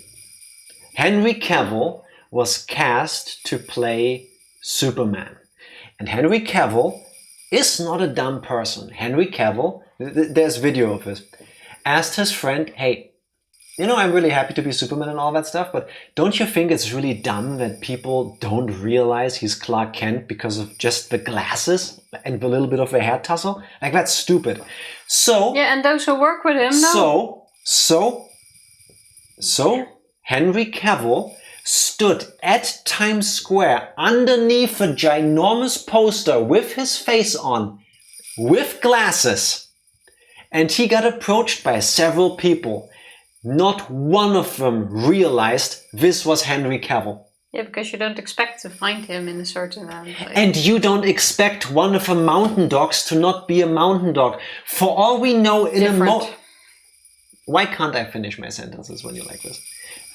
Henry Cavill was cast to play Superman. And Henry Cavill is not a dumb person. Henry Cavill, there's video of this, asked his friend, hey, you know, I'm really happy to be Superman and all that stuff, but don't you think it's really dumb that people don't realize he's Clark Kent because of just the glasses and the little bit of a hair tussle? Like, that's stupid. So... yeah, and those who work with him, no. So, Henry Cavill stood at Times Square underneath a ginormous poster with his face on, with glasses, and he got approached by several people. Not one of them realized this was Henry Cavill. Yeah, because you don't expect to find him in a certain place. And you don't expect one of the Mountain Dogs to not be a Mountain Dog. For all we know Why can't I finish my sentences when you like this?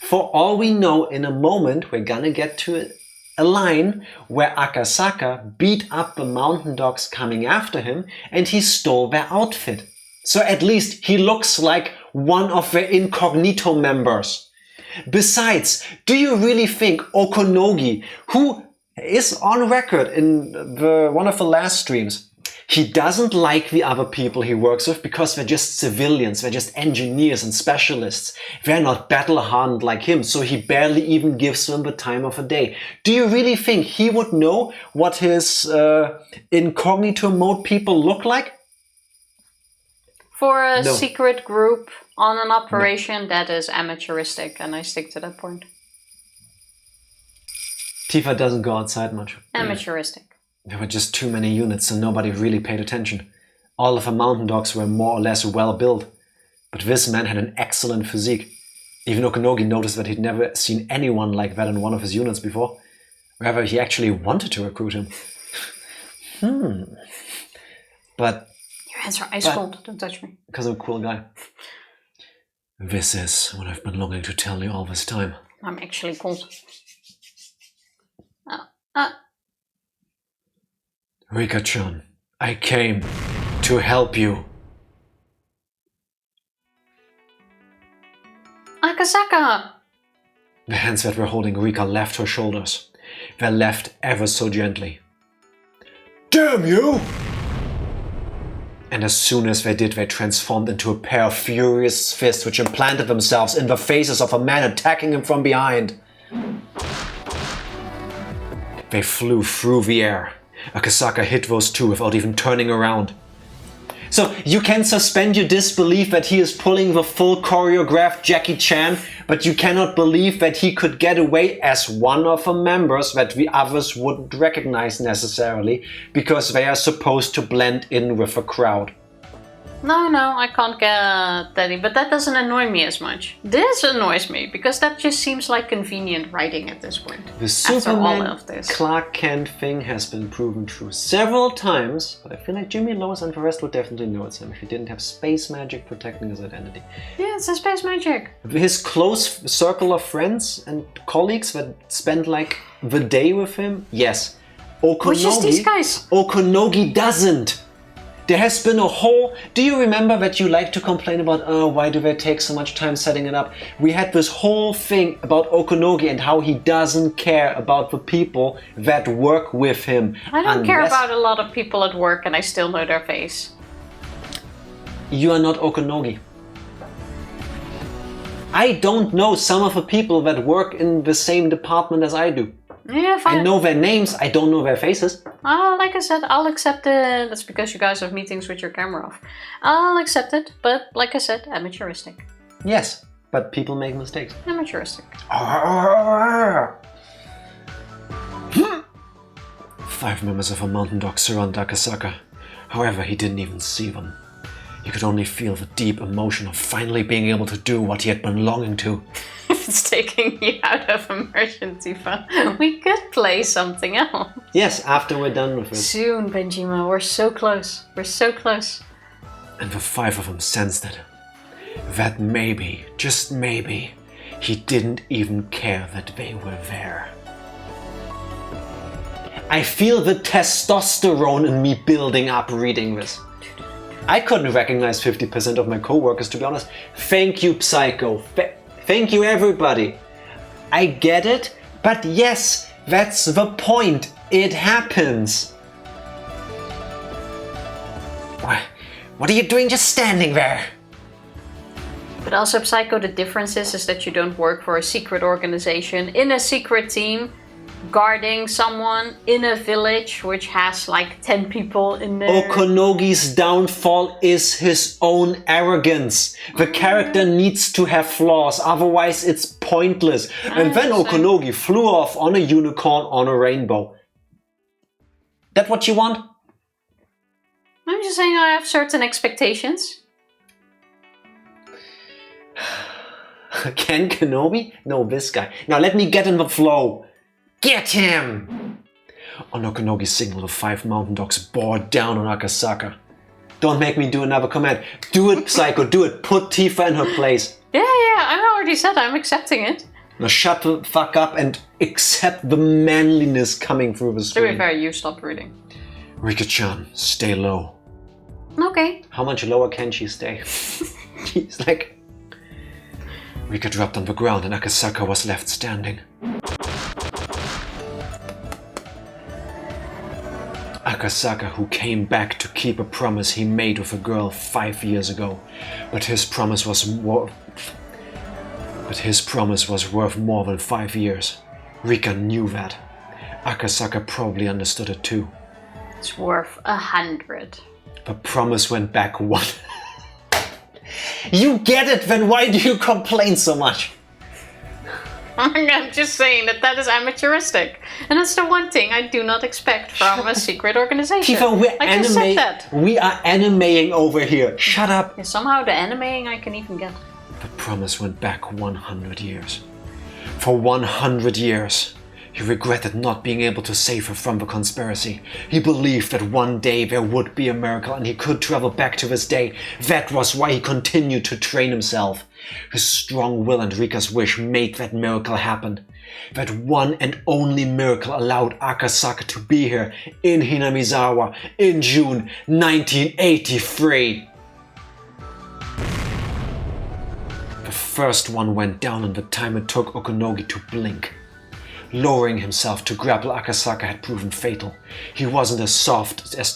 For all we know, in a moment, we're gonna get to a line where Akasaka beat up the Mountain Dogs coming after him and he stole their outfit. So at least he looks like one of the incognito members. Besides, do you really think Okonogi, who is on record in one of the last streams, he doesn't like the other people he works with because they're just civilians, they're just engineers and specialists. They're not battle-hardened like him, so he barely even gives them the time of a day. Do you really think he would know what his incognito mode people look like? For a secret group on an operation, that is amateuristic, and I stick to that point. Tifa doesn't go outside much. Amateuristic. There were just too many units and nobody really paid attention. All of the Mountain Dogs were more or less well built. But this man had an excellent physique. Even Okonogi noticed that he'd never seen anyone like that in one of his units before. Rather, he actually wanted to recruit him. But... your hands are ice cold, don't touch me. Because I'm a cool guy. This is what I've been longing to tell you all this time. I'm actually cold. Rika-chan, I came to help you. Akasaka! The hands that were holding Rika left her shoulders. They left ever so gently. Damn you! And as soon as they did, they transformed into a pair of furious fists which implanted themselves in the faces of a man attacking him from behind. They flew through the air. Akasaka hit those two without even turning around. So you can suspend your disbelief that he is pulling the full choreographed Jackie Chan, but you cannot believe that he could get away as one of the members that the others wouldn't recognize necessarily, because they are supposed to blend in with the crowd. No, I can't get that, but that doesn't annoy me as much. This annoys me, because that just seems like convenient writing at this point. The After all Superman of this. Clark Kent thing has been proven true several times, but I feel like Jimmy, Lois and the rest would definitely know it's him if he didn't have space magic protecting his identity. Yeah, it's a space magic. His close circle of friends and colleagues that spend like the day with him, yes. Which is these guys? Okonogi doesn't. There has been a whole... Do you remember that you like to complain about, why do they take so much time setting it up? We had this whole thing about Okonogi and how he doesn't care about the people that work with him. I don't care about a lot of people at work and I still know their face. You are not Okonogi. I don't know some of the people that work in the same department as I do. Yeah, fine. I know their names, I don't know their faces. Like I said, I'll accept it. That's because you guys have meetings with your camera off. I'll accept it, but like I said, amateuristic. Yes, but people make mistakes. Amateuristic. 5 members of a mountain dog surround Akasaka. However, he didn't even see them. He could only feel the deep emotion of finally being able to do what he had been longing to. It's taking you out of emergency fund. We could play something else. Yes, after we're done with it. Soon, Benjima. We're so close. We're so close. And the 5 of them sensed it. That maybe, just maybe, he didn't even care that they were there. I feel the testosterone in me building up reading this. I couldn't recognize 50% of my co-workers, to be honest. Thank you, Psycho. Thank you, everybody. I get it, but yes, that's the point. It happens. What are you doing just standing there? But also, Psycho, the difference is that you don't work for a secret organization in a secret team, guarding someone in a village which has like 10 people in there. Okonogi's downfall is his own arrogance. The character needs to have flaws, otherwise it's pointless. And then Okonogi flew off on a unicorn on a rainbow. That what you want? I'm just saying I have certain expectations. Ken Kenobi? No, this guy. Now let me get in the flow. Get him! On Okonogi's signal, the 5 mountain dogs bore down on Akasaka. Don't make me do another command. Do it, Psycho, do it. Put Tifa in her place. Yeah, I already said I'm accepting it. Now shut the fuck up and accept the manliness coming through the To screen. be fair, you stop reading. Rika-chan, stay low. Okay. How much lower can she stay? He's like... Rika dropped on the ground and Akasaka was left standing. Akasaka, who came back to keep a promise he made with a girl 5 years ago. But his promise was worth more than 5 years. Rika knew that. Akasaka probably understood it too. It's worth 100. The promise went back 1. You get it, then why do you complain so much? I'm just saying that is amateuristic. And that's the one thing I do not expect from a secret organization. Tifa, I just said that. We are animeing over here. Shut up. Yeah, somehow the animeing I can even get. The promise went back 100 years. For 100 years, he regretted not being able to save her from the conspiracy. He believed that one day there would be a miracle and he could travel back to this day. That was why he continued to train himself. His strong will and Rika's wish made that miracle happen. That one and only miracle allowed Akasaka to be here in Hinamizawa in June 1983. The first one went down in the time it took Okonogi to blink. Lowering himself to grapple Akasaka had proven fatal. He wasn't so soft as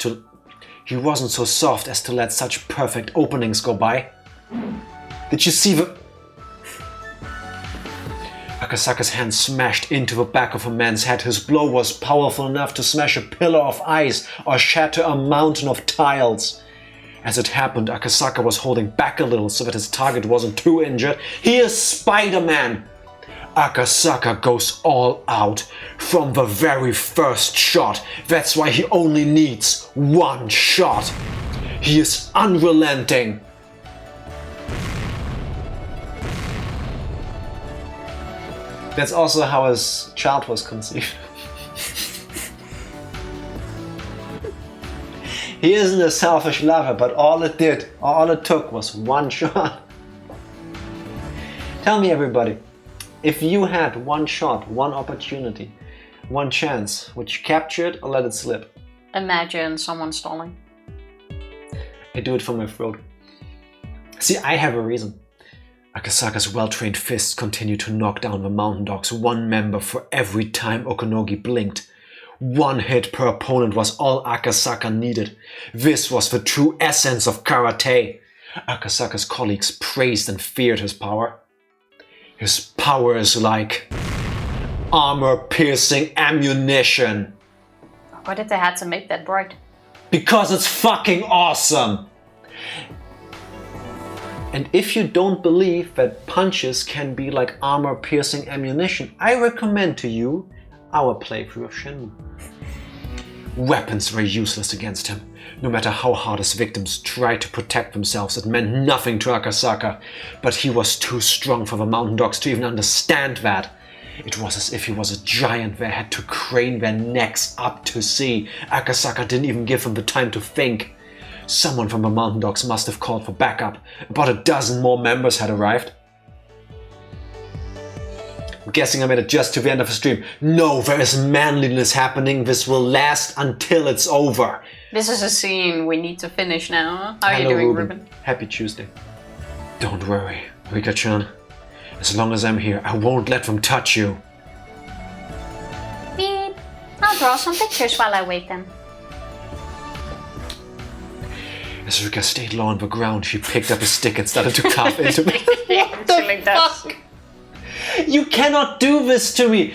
to let such perfect openings go by. Did you see the... Akasaka's hand smashed into the back of a man's head. His blow was powerful enough to smash a pillar of ice or shatter a mountain of tiles. As it happened, Akasaka was holding back a little so that his target wasn't too injured. He is Spider-Man! Akasaka goes all out from the very first shot. That's why he only needs one shot. He is unrelenting. That's also how his child was conceived. He isn't a selfish lover, but all it took was one shot. Tell me, everybody, if you had one shot, one opportunity, one chance, would you capture it or let it slip? Imagine someone stalling. I do it for my throat. See, I have a reason. Akasaka's well-trained fists continued to knock down the mountain dogs, one member for every time Okunogi blinked. One hit per opponent was all Akasaka needed. This was the true essence of karate. Akasaka's colleagues praised and feared his power. His power is like armor-piercing ammunition. Why did they have to make that bright? Because it's fucking awesome! And if you don't believe that punches can be like armor-piercing ammunition, I recommend to you our playthrough of Shenmue. Weapons were useless against him. No matter how hard his victims tried to protect themselves, it meant nothing to Akasaka. But he was too strong for the mountain dogs to even understand that. It was as if he was a giant that had to crane their necks up to see. Akasaka didn't even give them the time to think. Someone from the mountain dogs must have called for backup. About a dozen more members had arrived. I'm guessing I made it just to the end of the stream. No, there is manliness happening. This will last until it's over. This is a scene we need to finish now. How are you Hello, doing, Ruben? Happy Tuesday. Don't worry, Rika-chan. As long as I'm here, I won't let them touch you. Beep. I'll draw some pictures while I wait then. As Rika stayed low on the ground, she picked up a stick and started to carve into me. What the fuck? You cannot do this to me!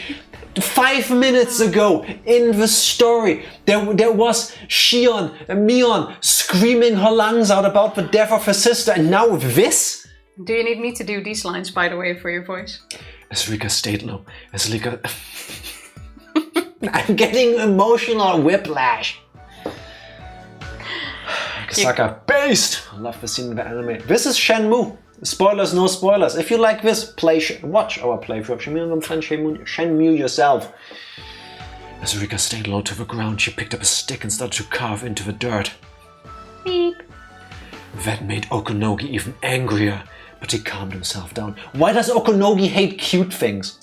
5 minutes ago, in the story, there was Mion screaming her lungs out about the death of her sister, and now with this? Do you need me to do these lines, by the way, for your voice? As Rika stayed low, I'm getting emotional whiplash. Akasaka, based! I love the scene in the anime. This is Shenmue. Spoilers, no spoilers. If you like this, watch our playthrough of Shenmue yourself. As Rika stayed low to the ground, she picked up a stick and started to carve into the dirt. Beep. That made Okunogi even angrier, but he calmed himself down. Why does Okunogi hate cute things?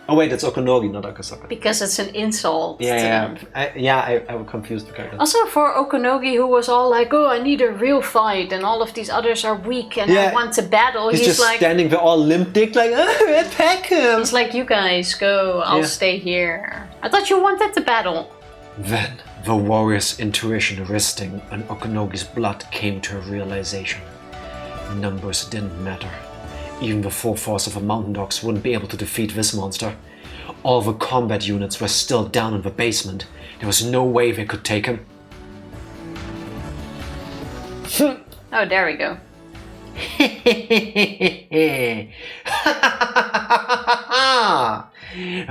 Oh wait, it's Okunogi, not Akasaka. Because it's an insult. to Yeah, them. I was confused the character. Also for Okunogi, who was all like, oh, I need a real fight, and all of these others are weak, and I want to battle. He's just like, standing there all limp-dicked, like, attack him! he's like, you guys go, I'll stay here. I thought you wanted to battle. Then, the warrior's intuition resting on Okunogi's blood came to a realization. Numbers didn't matter. Even the full force of the mountain dogs wouldn't be able to defeat this monster. All the combat units were still down in the basement. There was no way they could take him. Oh, there we go.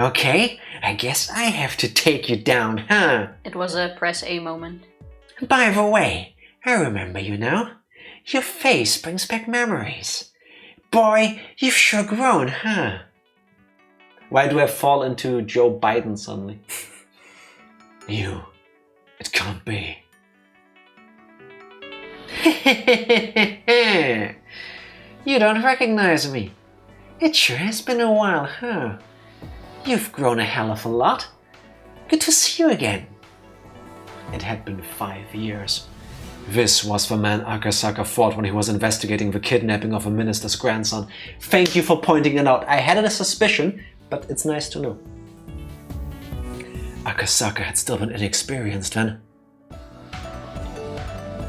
Okay, I guess I have to take you down, huh? It was a press A moment. By the way, I remember you now. Your face brings back memories. Boy, you've sure grown, huh? Why do I fall into Joe Biden suddenly? You. It can't be. You don't recognize me. It sure has been a while, huh? You've grown a hell of a lot. Good to see you again. It had been 5 years. This was the man Akasaka fought when he was investigating the kidnapping of a minister's grandson. Thank you for pointing it out. I had a suspicion, but it's nice to know. Akasaka had still been inexperienced then.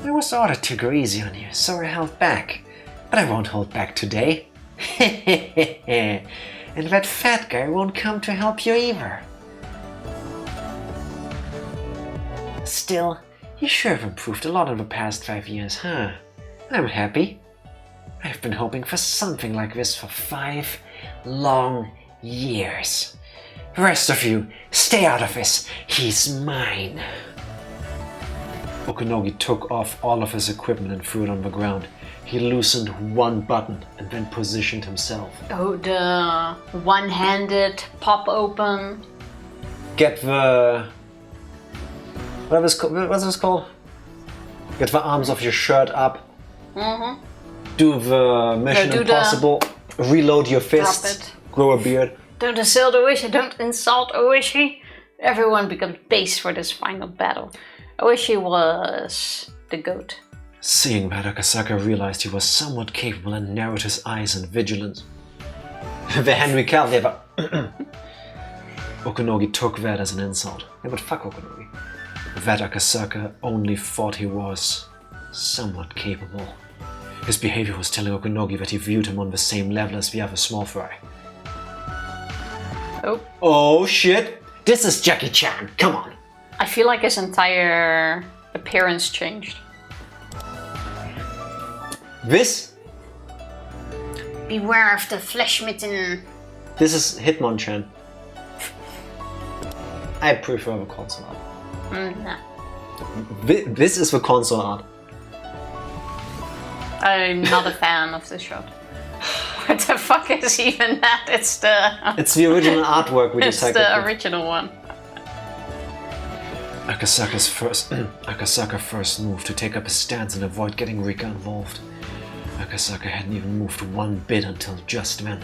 I was ordered to go easy on you, so I held back. But I won't hold back today. And that fat guy won't come to help you either. Still, You sure have improved a lot in the past 5 years, huh? I'm happy. I've been hoping for something like this for 5 long years. The rest of you, stay out of this. He's mine. Okunogi took off all of his equipment and threw it on the ground. He loosened one button and then positioned himself. Oh, the one-handed pop open. Get the... what's this called? Get the arms of your shirt up. Mm-hmm. Do the Mission Impossible. Reload your fists. Grow a beard. Don't insult Oishi. Don't insult Oishi. Everyone becomes base for this final battle. Oishi was the goat. Seeing that, Akasaka realized he was somewhat capable and narrowed his eyes in vigilance. The Henry Cavill. Okunogi took that as an insult. Yeah, but fuck Okunogi. That Akasaka only thought he was somewhat capable. His behavior was telling Okunogi that he viewed him on the same level as the other small fry. Oh shit! This is Jackie Chan, come on! I feel like his entire appearance changed. This? Beware of the flesh mitten. This is Hitmonchan. I prefer the console art. Nah. This is the console art. I'm not a fan of this shot. What the fuck is even that? It's the original artwork we just It's the original one. Akasaka first moved to take up his stance and avoid getting Rika involved. Akasaka hadn't even moved one bit until just then.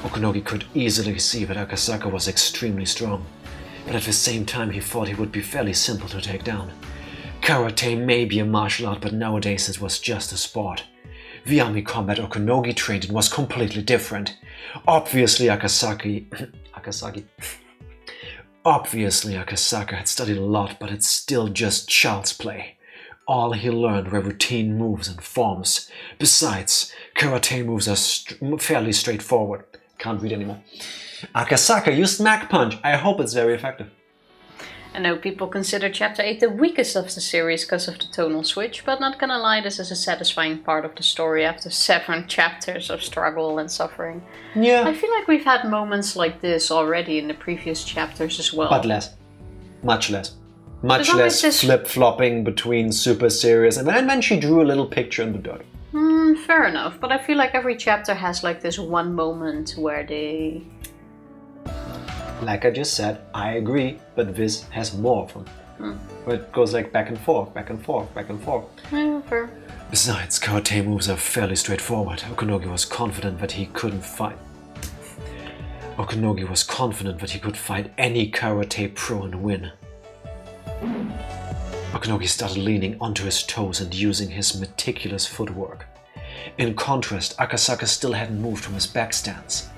Okunogi could easily see that Akasaka was extremely strong, but at the same time he thought he would be fairly simple to take down. Karate may be a martial art, but nowadays it was just a sport. The army combat Okunogi trained in was completely different. Obviously Akasaka had studied a lot, but it's still just child's play. All he learned were routine moves and forms. Besides, karate moves are fairly straightforward. Can't read anymore. Akasaka used Mach Punch. I hope it's very effective. I know people consider Chapter 8 the weakest of the series because of the tonal switch, but not gonna lie, this is a satisfying part of the story after 7 chapters of struggle and suffering. Yeah. I feel like we've had moments like this already in the previous chapters as well. But less. Much less. Much less flip-flopping between super serious, and then she drew a little picture in the dirt. Fair enough, but I feel like every chapter has like this one moment where they... Like I just said, I agree, but this has more of them. Where it goes like back and forth, back and forth, back and forth. Yeah, fair. Besides, karate moves are fairly straightforward. Okunogi was confident that he could fight any karate pro and win. Okunogi started leaning onto his toes and using his meticulous footwork. In contrast, Akasaka still hadn't moved from his back stance.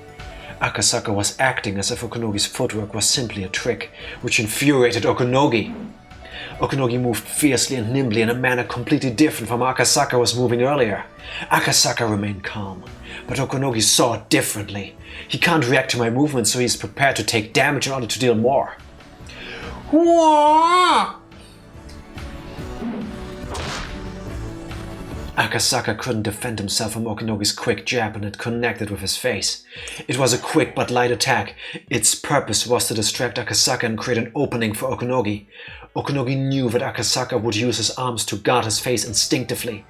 Akasaka was acting as if Okunogi's footwork was simply a trick, which infuriated Okunogi. Okunogi moved fiercely and nimbly in a manner completely different from how Akasaka was moving earlier. Akasaka remained calm, but Okunogi saw it differently. He can't react to my movements, so he's prepared to take damage in order to deal more. Whoa! Akasaka couldn't defend himself from Okunogi's quick jab and it connected with his face. It was a quick but light attack. Its purpose was to distract Akasaka and create an opening for Okunogi. Okunogi knew that Akasaka would use his arms to guard his face instinctively.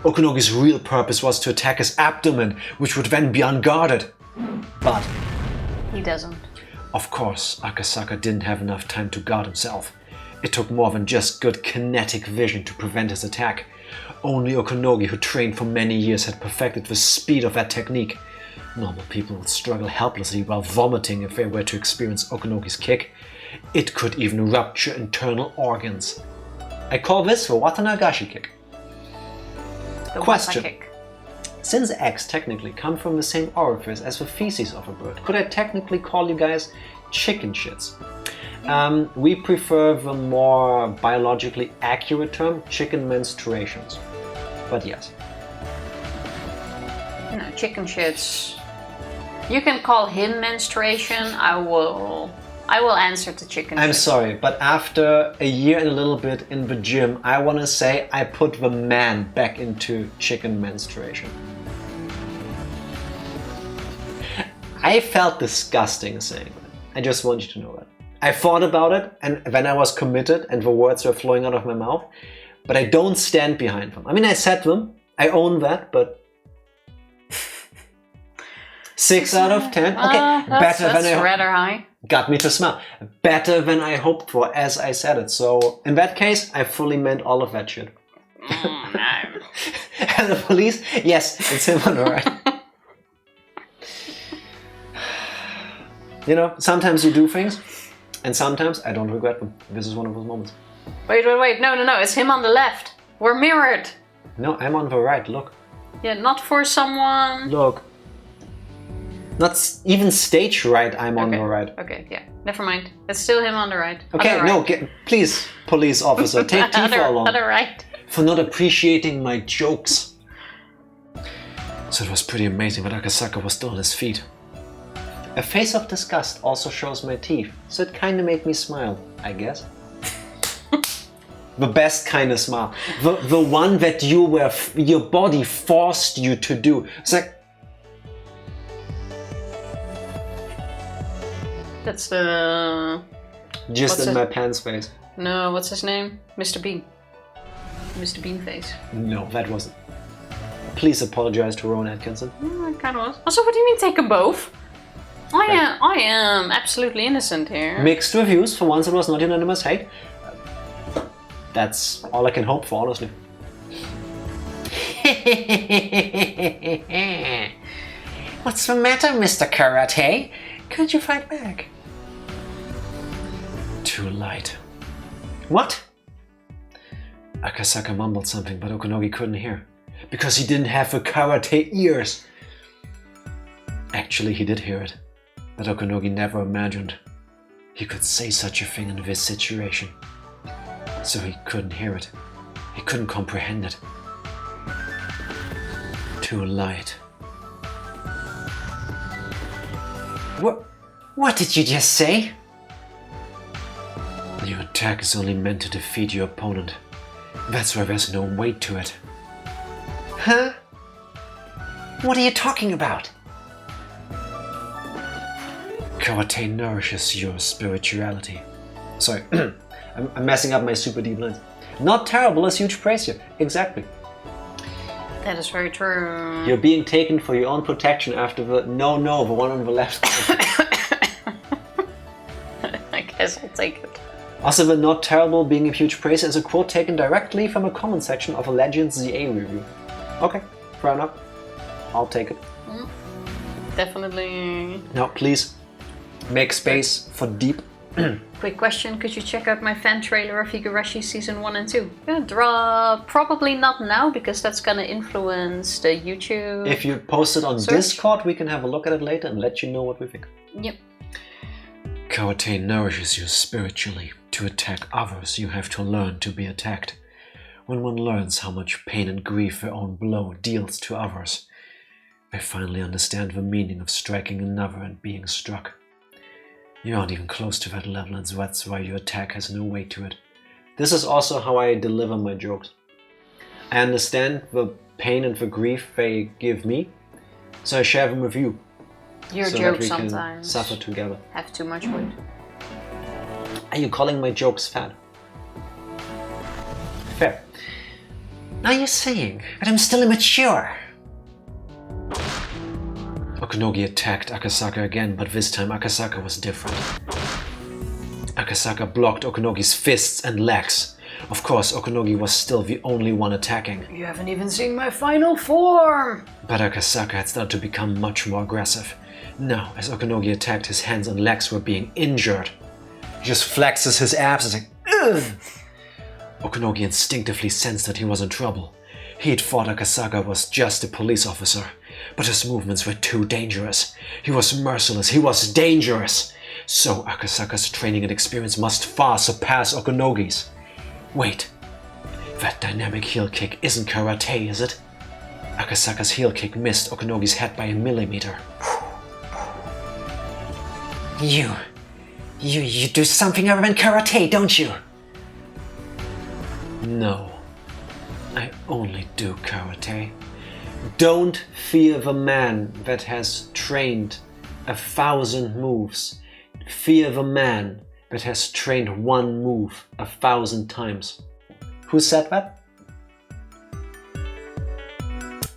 Okunogi's real purpose was to attack his abdomen, which would then be unguarded. But he doesn't. Of course, Akasaka didn't have enough time to guard himself. It took more than just good kinetic vision to prevent his attack. Only Okunogi, who trained for many years, had perfected the speed of that technique. Normal people would struggle helplessly while vomiting if they were to experience Okunogi's kick. It could even rupture internal organs. I call this the Watanagashi kick. Question. Kick. Since eggs technically come from the same orifice as the feces of a bird, could I technically call you guys chicken shits? We prefer the more biologically accurate term, chicken menstruations. But yes. No, chicken shits. You can call him menstruation. I I will answer the chicken. I'm shit. sorry, but after a year and a little bit in the gym, I want to say I put the man back into chicken menstruation. I felt disgusting saying that. I just want you to know that. I thought about it, and then I was committed, and the words were flowing out of my mouth, but I don't stand behind them. I mean, I said them, I own that, but 6 out of 10. Okay, better than I rather high. got me to smile. Better than I hoped for, as I said it. So in that case, I fully meant all of that shit. And the police, yes, it's him on the right. You know, sometimes you do things, and sometimes I don't regret them. This is one of those moments. Wait. No. It's him on the left. We're mirrored. No, I'm on the right. Look. Yeah, not for someone. Look. Not even stage right, I'm on the right. Okay, yeah. Never mind. It's still him on the right. Okay, Other no, right. please, police officer, take Tifa along. Other right. For not appreciating my jokes. So it was pretty amazing that Akasaka was still on his feet. A face of disgust also shows my teeth, so it kinda made me smile, I guess. The best kind of smile. The one that your body forced you to do. It's like, That's the... just in my pants face. No, what's his name? Mr. Bean. Mr. Bean face. No, that wasn't. Please apologize to Rowan Atkinson. It kind of was. Also, what do you mean take them both? I am absolutely innocent here. Mixed reviews. For once it was not unanimous hate. That's all I can hope for, honestly. What's the matter, Mr. Karate? Can't you fight back? Too light. What? Akasaka mumbled something, but Okunogi couldn't hear. Because he didn't have the karate ears. Actually, he did hear it. But Okunogi never imagined he could say such a thing in this situation. So he couldn't hear it. He couldn't comprehend it. Too light. What did you just say? Your attack is only meant to defeat your opponent. That's why there's no weight to it. Huh? What are you talking about? Karate nourishes your spirituality. Sorry, I'm messing up my super deep lines. Not terrible is huge praise here. Exactly. That is very true. You're being taken for your own protection after the the one on the left. I guess I'll take it. Also, the not terrible being a huge praise is a quote taken directly from a comment section of a Legends ZA review. Okay, fair enough. I'll take it. Definitely. Now, please, make space for deep. Quick question, could you check out my fan trailer of Higurashi season 1 and 2? Yeah, probably not now, because that's gonna influence the YouTube. If you post it on search. Discord, we can have a look at it later and let you know what we think. Yep. Karate nourishes you spiritually. To attack others, you have to learn to be attacked. When one learns how much pain and grief their own blow deals to others, they finally understand the meaning of striking another and being struck. You aren't even close to that level, and that's why your attack has no weight to it. This is also how I deliver my jokes. I understand the pain and the grief they give me, so I share them with you. Your so jokes that we can sometimes suffer together. have too much weight. Are you calling my jokes fat? Fair. Are you saying that I'm still immature? Okunogi attacked Akasaka again, but this time Akasaka was different. Akasaka blocked Okunogi's fists and legs. Of course, Okunogi was still the only one attacking. You haven't even seen my final form! But Akasaka had started to become much more aggressive. Now, as Okunogi attacked, his hands and legs were being injured. He just flexes his abs and like, ugh! Okunogi instinctively sensed that he was in trouble. He'd thought Akasaka was just a police officer, but his movements were too dangerous. He was merciless, he was dangerous. So Akasaka's training and experience must far surpass Okunogi's. Wait, that dynamic heel kick isn't karate, is it? Akasaka's heel kick missed Okunogi's head by a millimeter. You do something other than karate, don't you? No, I only do karate. Don't fear the man that has trained 1,000 moves. Fear the man that has trained one move 1,000 times. Who said that?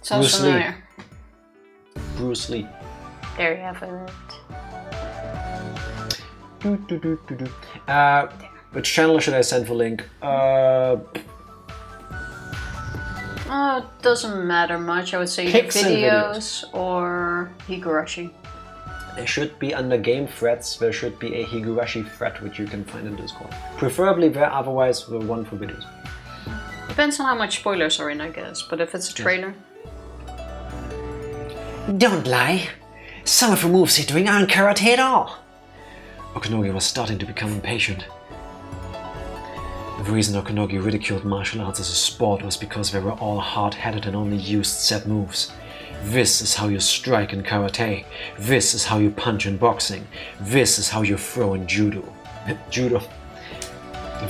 Sounds familiar. Bruce Lee. There you have it. Which channel should I send the link? It doesn't matter much. I would say Pics and videos or Higurashi. There should be under game threads, there should be a Higurashi thread which you can find in Discord. Preferably there, otherwise the one for videos. Depends on how much spoilers are in, I guess. But if it's a trailer. Don't lie. Some of the moves you're doing aren't karate at all. Okunogi was starting to become impatient. The reason Okunogi ridiculed martial arts as a sport was because they were all hard-headed and only used set moves. This is how you strike in karate. This is how you punch in boxing. This is how you throw in judo.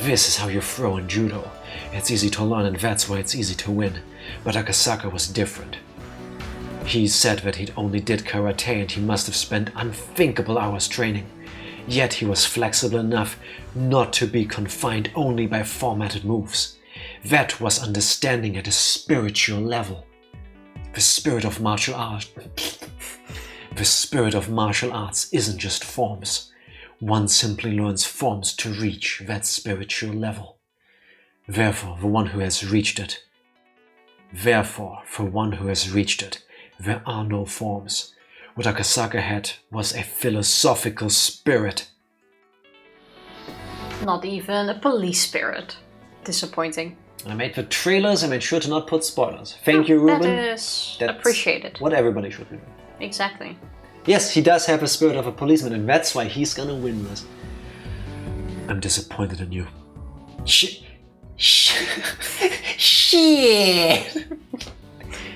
This is how you throw in judo. It's easy to learn and that's why it's easy to win. But Akasaka was different. He said that he only did karate and he must have spent unthinkable hours training. Yet he was flexible enough not to be confined only by formatted moves. That was understanding at a spiritual level. The spirit of martial art. The spirit of martial arts isn't just forms. One simply learns forms to reach that spiritual level. Therefore, for one who has reached it, there are no forms. What Akasaka had was a philosophical spirit. Not even a police spirit. Disappointing. I made the trailers, I made sure to not put spoilers. Thank you, Ruben. That's appreciated. What everybody should do. Exactly. Yes, he does have a spirit of a policeman, and that's why he's gonna win this. I'm disappointed in you. Shit.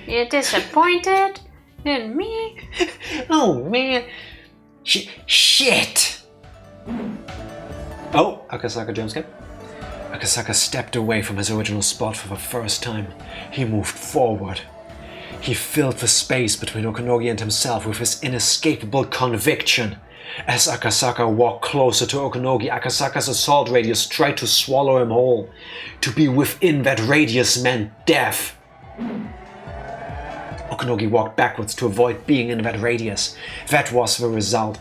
You're disappointed in me? Oh man. Shit. Oh, Akasaka jumpscare. Akasaka stepped away from his original spot for the first time. He moved forward. He filled the space between Okunogi and himself with his inescapable conviction. As Akasaka walked closer to Okunogi, Akasaka's assault radius tried to swallow him whole. To be within that radius meant death. Okunogi walked backwards to avoid being in that radius. That was the result.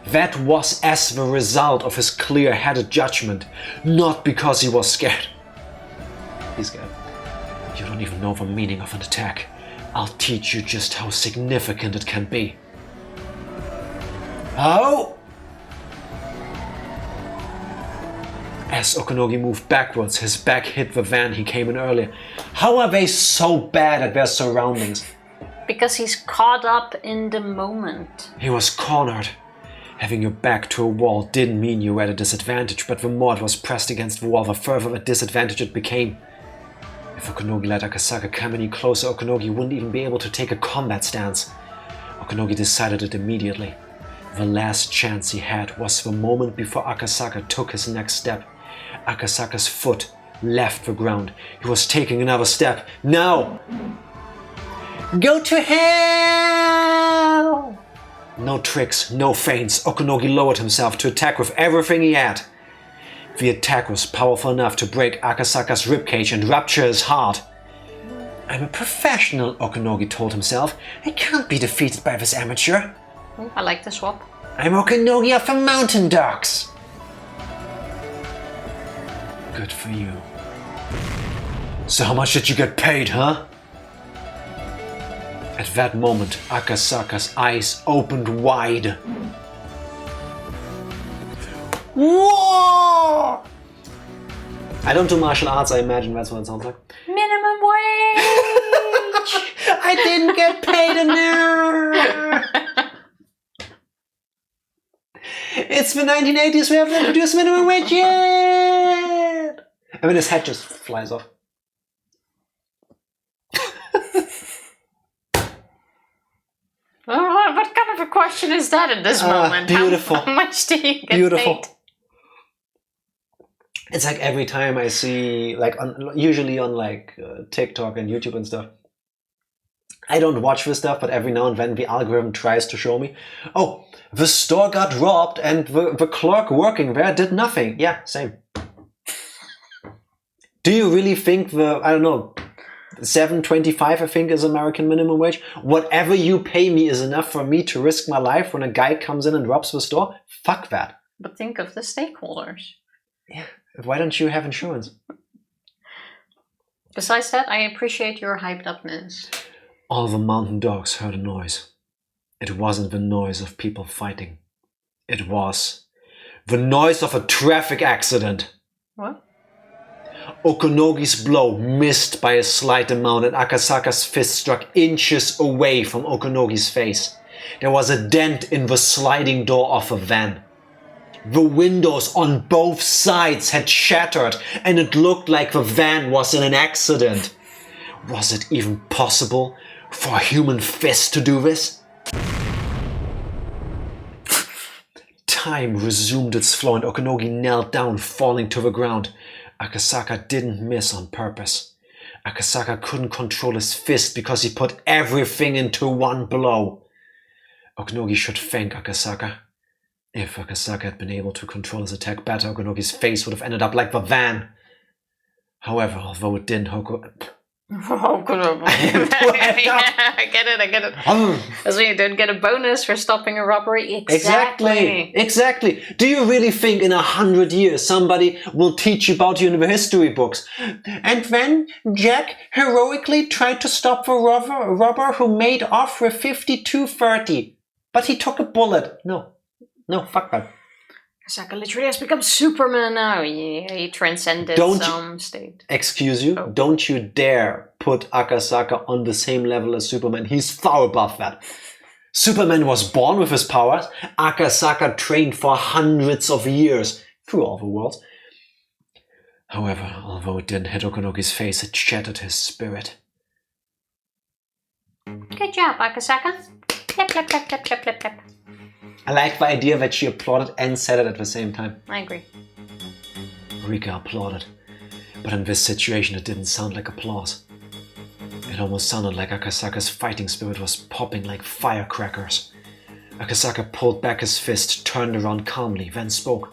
That was as the result of his clear-headed judgment, not because he was scared. He's scared. You don't even know the meaning of an attack. I'll teach you just how significant it can be. Oh! As Okunogi moved backwards, his back hit the van he came in earlier. How are they so bad at their surroundings? Because he's caught up in the moment. He was cornered. Having your back to a wall didn't mean you were at a disadvantage, but the more it was pressed against the wall, the further a disadvantage it became. If Okunogi let Akasaka come any closer, Okunogi wouldn't even be able to take a combat stance. Okunogi decided it immediately. The last chance he had was the moment before Akasaka took his next step. Akasaka's foot left the ground. He was taking another step. Now! Go to hell! No tricks, no feints. Okunogi lowered himself to attack with everything he had. The attack was powerful enough to break Akasaka's ribcage and rupture his heart. I'm a professional, Okunogi told himself. I can't be defeated by this amateur. Ooh, I like the swap. I'm Okunogi of the Mountain Dogs. Good for you. So how much did you get paid, huh? At that moment, Akasaka's eyes opened wide. Whoa! I don't do martial arts, I imagine that's what it sounds like. Minimum wage! I didn't get paid enough! It's the 1980s, we haven't introduced minimum wage yet! I mean, his head just flies off. What kind of a question reaction is that at this moment? Beautiful. How much do you get Beautiful. paid? It's like every time I see, like, usually on like TikTok and YouTube and stuff. I don't watch this stuff, but every now and then the algorithm tries to show me, oh, the store got robbed and the clerk working there did nothing. Yeah, same. Do you really think I don't know, $7.25 I think is American minimum wage? Whatever you pay me is enough for me to risk my life when a guy comes in and robs the store? Fuck that. But think of the stakeholders. Yeah. Why don't you have insurance? Besides that, I appreciate your hyped upness. All the mountain dogs heard a noise. It wasn't the noise of people fighting. It was the noise of a traffic accident. What? Okonogi's blow missed by a slight amount and Akasaka's fist struck inches away from Okonogi's face. There was a dent in the sliding door of a van. The windows on both sides had shattered and it looked like the van was in an accident. Was it even possible for a human fist to do this? Time resumed its flow and Okonogi knelt down, falling to the ground. Akasaka didn't miss on purpose. Akasaka couldn't control his fist because he put everything into one blow. Okonogi should thank Akasaka. If Akasaka had been able to control his attack better, Okonogi's face would have ended up like the van. However, although it didn't, I get it. As we don't get a bonus for stopping a robbery. Exactly. Do you really think in 100 years somebody will teach you about you in the history books? And then Jack heroically tried to stop the robber who made off with 5230. But he took a bullet. No, fuck that. Akasaka literally has become Superman now. Yeah, he transcended some state. Excuse you? Oh. Don't you dare put Akasaka on the same level as Superman. He's far above that. Superman was born with his powers. Akasaka trained for hundreds of years through all the worlds. However, although it didn't hit Okonogi's face, it shattered his spirit. Good job, Akasaka. Clap, clap, clap, clap, clap, clap, clap. I like the idea that she applauded and said it at the same time. I agree. Rika applauded, but in this situation it didn't sound like applause. It almost sounded like Akasaka's fighting spirit was popping like firecrackers. Akasaka pulled back his fist, turned around calmly, then spoke.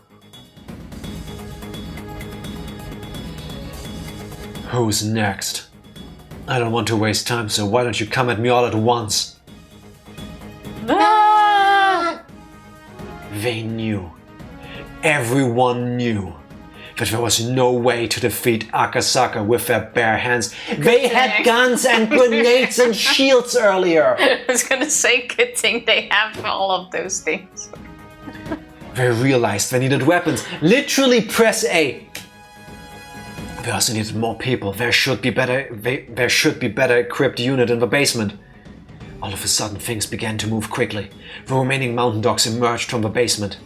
Who's next? I don't want to waste time, so why don't you come at me all at once? They knew. Everyone knew that there was no way to defeat Akasaka with their bare hands. They had guns and grenades and shields earlier. I was gonna say, good thing they have all of those things. They realized they needed weapons. Literally press A. They also needed more people. There should be better equipped unit in the basement. All of a sudden, things began to move quickly. The remaining mountain dogs emerged from the basement.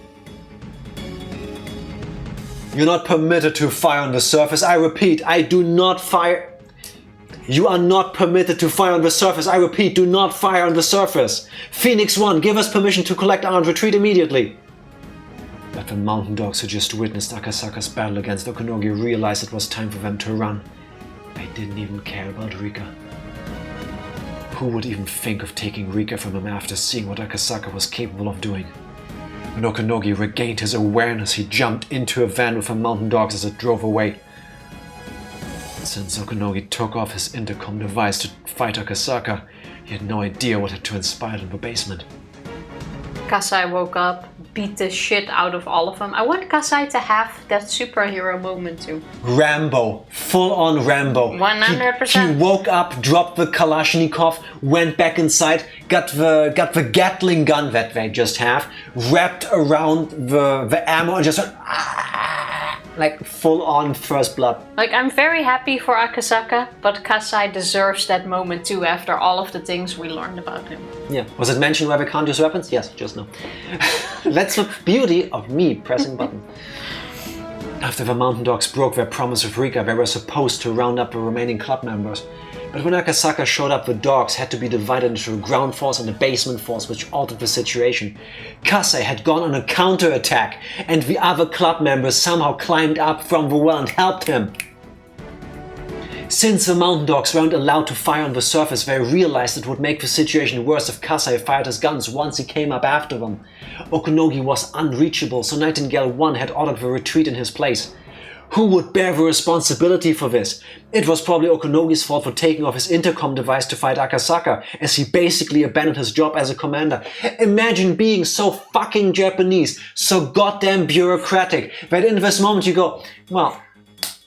You're not permitted to fire on the surface. I repeat, I do not fire. You are not permitted to fire on the surface. I repeat, do not fire on the surface. Phoenix 1, give us permission to collect arms. Retreat immediately. But the mountain dogs who just witnessed Akasaka's battle against Okonogi realized it was time for them to run. They didn't even care about Rika. Who would even think of taking Rika from him after seeing what Akasaka was capable of doing? When Okonogi regained his awareness, he jumped into a van with the mountain dogs as it drove away. Since Okonogi took off his intercom device to fight Akasaka, he had no idea what had transpired in the basement. Kasai woke up, beat the shit out of all of them. I want Kasai to have that superhero moment too. Rambo. Full on Rambo. 100%. He woke up, dropped the Kalashnikov, went back inside, got the Gatling gun that they just have, wrapped around the ammo and just went, like full on first blood. Like, I'm very happy for Akasaka, but Kasai deserves that moment too after all of the things we learned about him. Yeah. Was it mentioned why we can't use weapons? Yes, just no. That's the beauty of me pressing button. After the mountain dogs broke their promise with Rika, they were supposed to round up the remaining club members. But when Akasaka showed up, the dogs had to be divided into a ground force and a basement force, which altered the situation. Kasei had gone on a counter-attack, and the other club members somehow climbed up from the well and helped him. Since the mountain dogs weren't allowed to fire on the surface, they realized it would make the situation worse if Kasei fired his guns once he came up after them. Okunogi was unreachable, so Nightingale 1 had ordered the retreat in his place. Who would bear the responsibility for this? It was probably Okunogi's fault for taking off his intercom device to fight Akasaka, as he basically abandoned his job as a commander. Imagine being so fucking Japanese, so goddamn bureaucratic, that in this moment you go, well,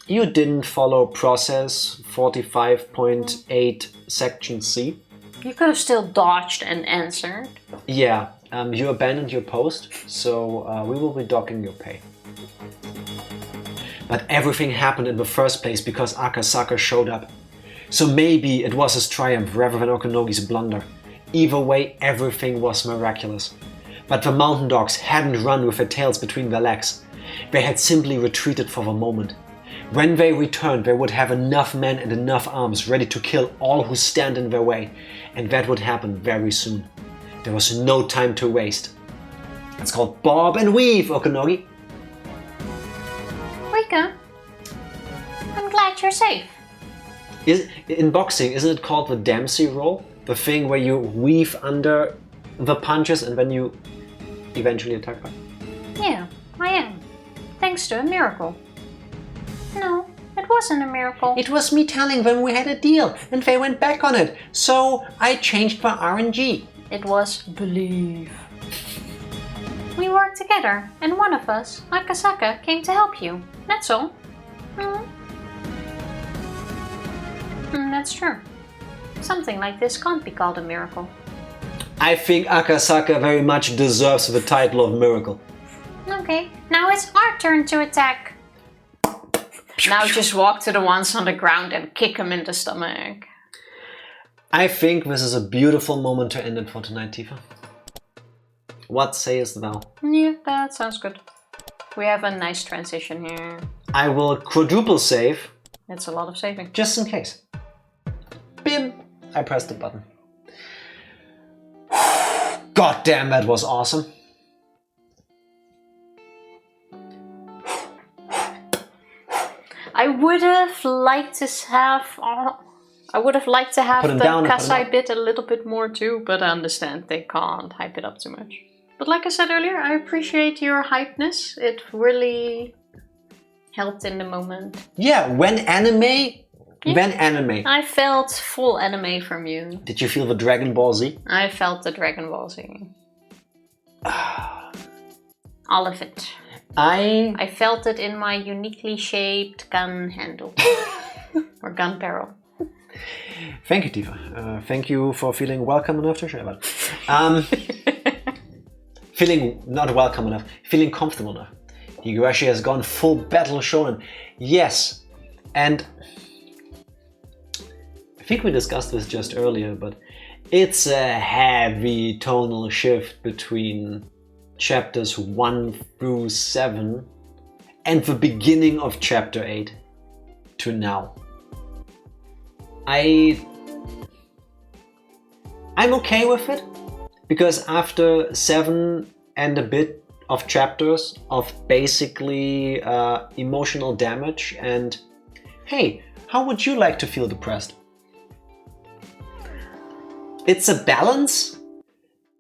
you didn't follow process 45.8 section C. You could have still dodged and answered. Yeah, you abandoned your post, so we will be docking your pay. But everything happened in the first place because Akasaka showed up. So maybe it was his triumph rather than Okunogi's blunder. Either way, everything was miraculous. But the mountain dogs hadn't run with their tails between their legs. They had simply retreated for the moment. When they returned, they would have enough men and enough arms ready to kill all who stand in their way. And that would happen very soon. There was no time to waste. It's called bob and weave, Okunogi. Rika, I'm glad you're safe. In boxing, isn't it called the Dempsey roll? The thing where you weave under the punches and then you eventually attack back? Yeah, I am. Thanks to a miracle. No, it wasn't a miracle. It was me telling them we had a deal and they went back on it. So I changed my RNG. It was belief. We worked together, and one of us, Akasaka, came to help you. That's all. That's true. Something like this can't be called a miracle. I think Akasaka very much deserves the title of miracle. Okay, now it's our turn to attack. Now just walk to the ones on the ground and kick them in the stomach. I think this is a beautiful moment to end it for tonight, Tifa. What sayest thou? Yeah, that sounds good. We have a nice transition here. I will quadruple save. It's a lot of saving. Just in case. Bim! I pressed the button. God damn, that was awesome. I would have liked to have the Kasai bit a little bit more too, but I understand they can't hype it up too much. But like I said earlier, I appreciate your hypeness. It really helped in the moment. Yeah, when anime. I felt full anime from you. Did you feel the Dragon Ball Z? I felt the Dragon Ball Z. All of it. I felt it in my uniquely shaped gun handle. Or gun barrel. Thank you, Tifa. Thank you for feeling welcome enough to share that. Feeling not welcome enough, feeling comfortable enough. Higurashi has gone full battle shonen. Yes, and I think we discussed this just earlier, but it's a heavy tonal shift between chapters 1 through 7 and the beginning of chapter 8 to now. I'm okay with it, because after 7 and a bit of chapters of basically emotional damage and hey, how would you like to feel depressed? It's a balance,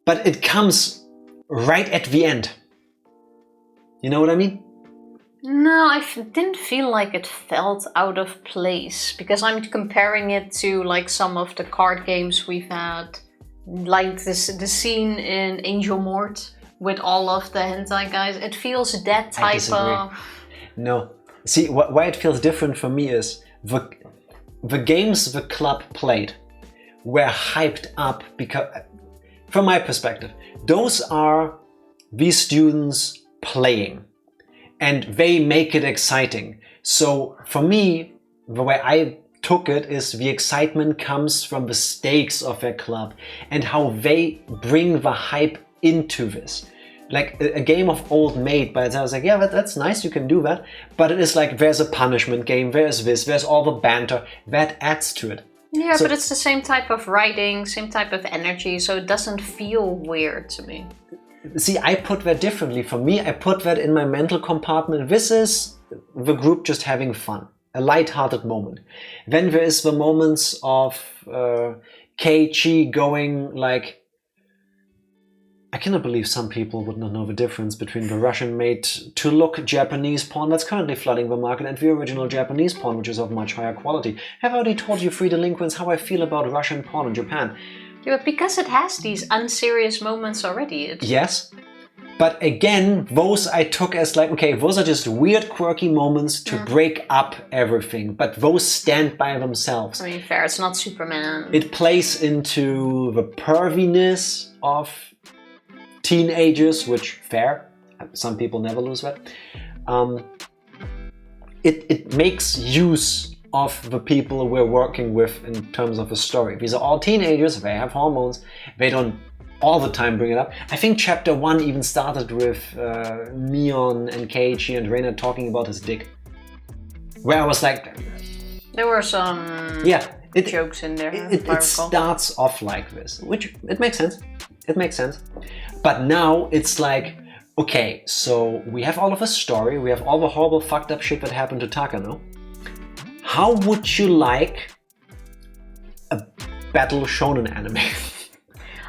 but it comes right at the end. You know what I mean? No, I didn't feel like it felt out of place, because I'm comparing it to like some of the card games we've had, like the scene in Angel Mort with all of the hentai guys. It feels that type of... No. See, why it feels different for me is the games the club played were hyped up because, from my perspective, those are these students playing and they make it exciting. So for me, the way I took it is the excitement comes from the stakes of their club and how they bring the hype into this. Like a game of Old Maid, by the time I was like, yeah, that's nice, you can do that. But it is like, there's a punishment game, there's this, there's all the banter, that adds to it. Yeah, but it's the same type of writing, same type of energy, so it doesn't feel weird to me. See, I put that differently. For me, I put that in my mental compartment. This is the group just having fun, a light-hearted moment. Then there is the moments of Keiichi going like, I cannot believe some people would not know the difference between the Russian-made to-look Japanese porn that's currently flooding the market and the original Japanese porn, which is of much higher quality. Have I already told you, free delinquents, how I feel about Russian porn in Japan? Yeah, but because it has these unserious moments already. Yes, but again, those I took as like, okay, those are just weird, quirky moments to break up everything, but those stand by themselves. I mean, fair, it's not Superman. It plays into the perviness of teenagers, which, fair, some people never lose that. It makes use of the people we're working with in terms of the story. These are all teenagers, they have hormones, they don't all the time bring it up. I think chapter 1 even started with Mion and Keiichi and Reina talking about his dick. Where I was like... There were some jokes in there. It starts off like this, which it makes sense. It makes sense. But now it's like, okay, so we have all of a story, we have all the horrible fucked up shit that happened to Takano. How would you like a battle shonen anime?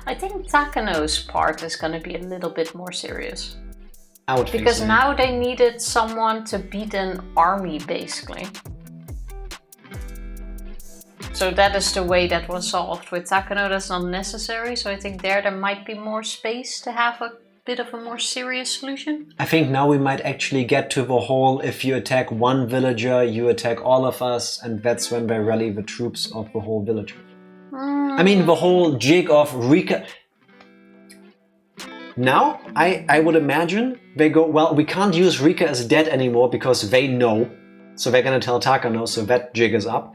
I think Takano's part is going to be a little bit more serious. I would think because so. Now they needed someone to beat an army, basically. So that is the way that was solved. With Takano, that's not necessary. So I think there might be more space to have a bit of a more serious solution. I think now we might actually get to the whole, if you attack one villager, you attack all of us, and that's when they rally the troops of the whole village. I mean, the whole jig of Rika... Now, I would imagine they go, well, we can't use Rika as dead anymore because they know. So they're gonna tell Takano, so that jig is up.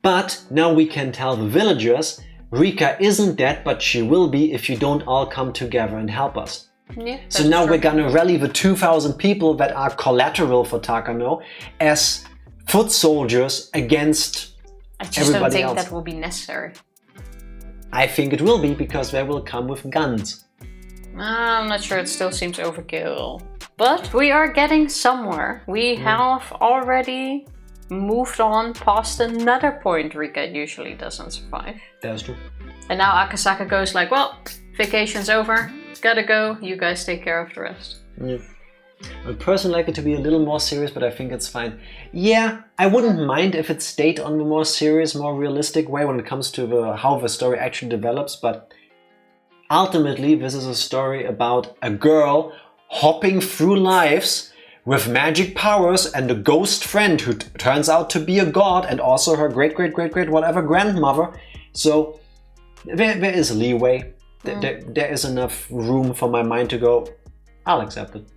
But now we can tell the villagers, Rika isn't dead, but she will be if you don't all come together and help us. Yeah, so now we're gonna rally the 2,000 people that are collateral for Takano as foot soldiers against everybody else. I just don't think that will be necessary. I think it will be, because they will come with guns. I'm not sure, it still seems overkill. But we are getting somewhere. We have already moved on past another point Rika usually doesn't survive. That's true. And now Akasaka goes like, well, vacation's over, gotta go, you guys take care of the rest. Yeah. I personally like it to be a little more serious, but I think it's fine. Yeah, I wouldn't mind if it stayed on the more serious, more realistic way when it comes to how the story actually develops, but ultimately this is a story about a girl hopping through lives with magic powers and a ghost friend who turns out to be a god, and also her great whatever grandmother. So there is leeway. There is enough room for my mind to go, I'll accept it.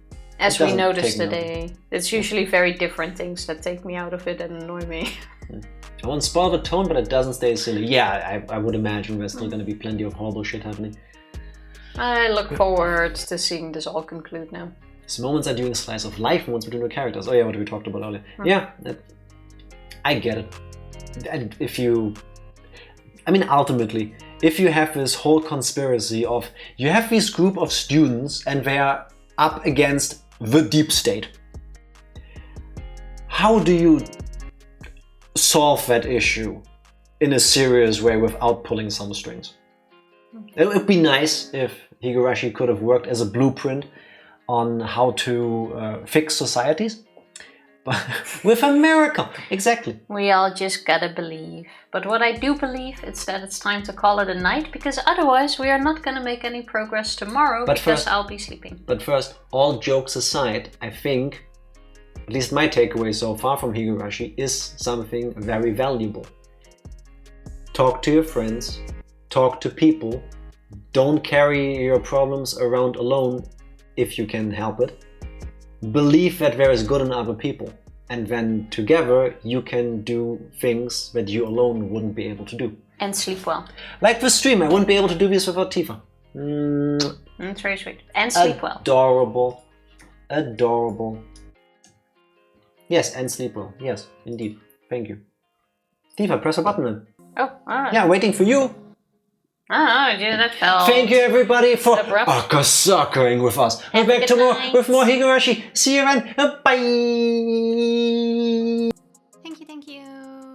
As we noticed today, it's usually very different things that take me out of it and annoy me. I won't spoil the tone, but it doesn't stay silly. Yeah, I would imagine there's still going to be plenty of horrible shit happening. I look forward to seeing this all conclude now. These moments are doing slice of life moments between the characters. Oh yeah, what we talked about earlier. Yeah, I get it. And ultimately, if you have this whole conspiracy of, you have this group of students and they are up against the deep state. How do you solve that issue in a serious way without pulling some strings? It would be nice if Higurashi could have worked as a blueprint on how to fix societies. But with a miracle, exactly. We all just gotta believe. But what I do believe is that it's time to call it a night, because otherwise we are not gonna make any progress tomorrow, because I'll be sleeping. But first, all jokes aside, I think, at least my takeaway so far from Higurashi is something very valuable. Talk to your friends, talk to people, don't carry your problems around alone if you can help it. Believe that there is good in other people, and then together you can do things that you alone wouldn't be able to do. And sleep well. Like the stream, I wouldn't be able to do this without Tifa. It's very sweet. And sleep well. Adorable. Adorable. Yes, and sleep well. Yes, indeed. Thank you. Tifa, press a button then. Oh, alright. Yeah, waiting for you. Oh, yeah, that felt... Thank you everybody for abrupt. suckering with us. We're Have a back good tomorrow night. with more Higurashi. See you then. Bye. Thank you.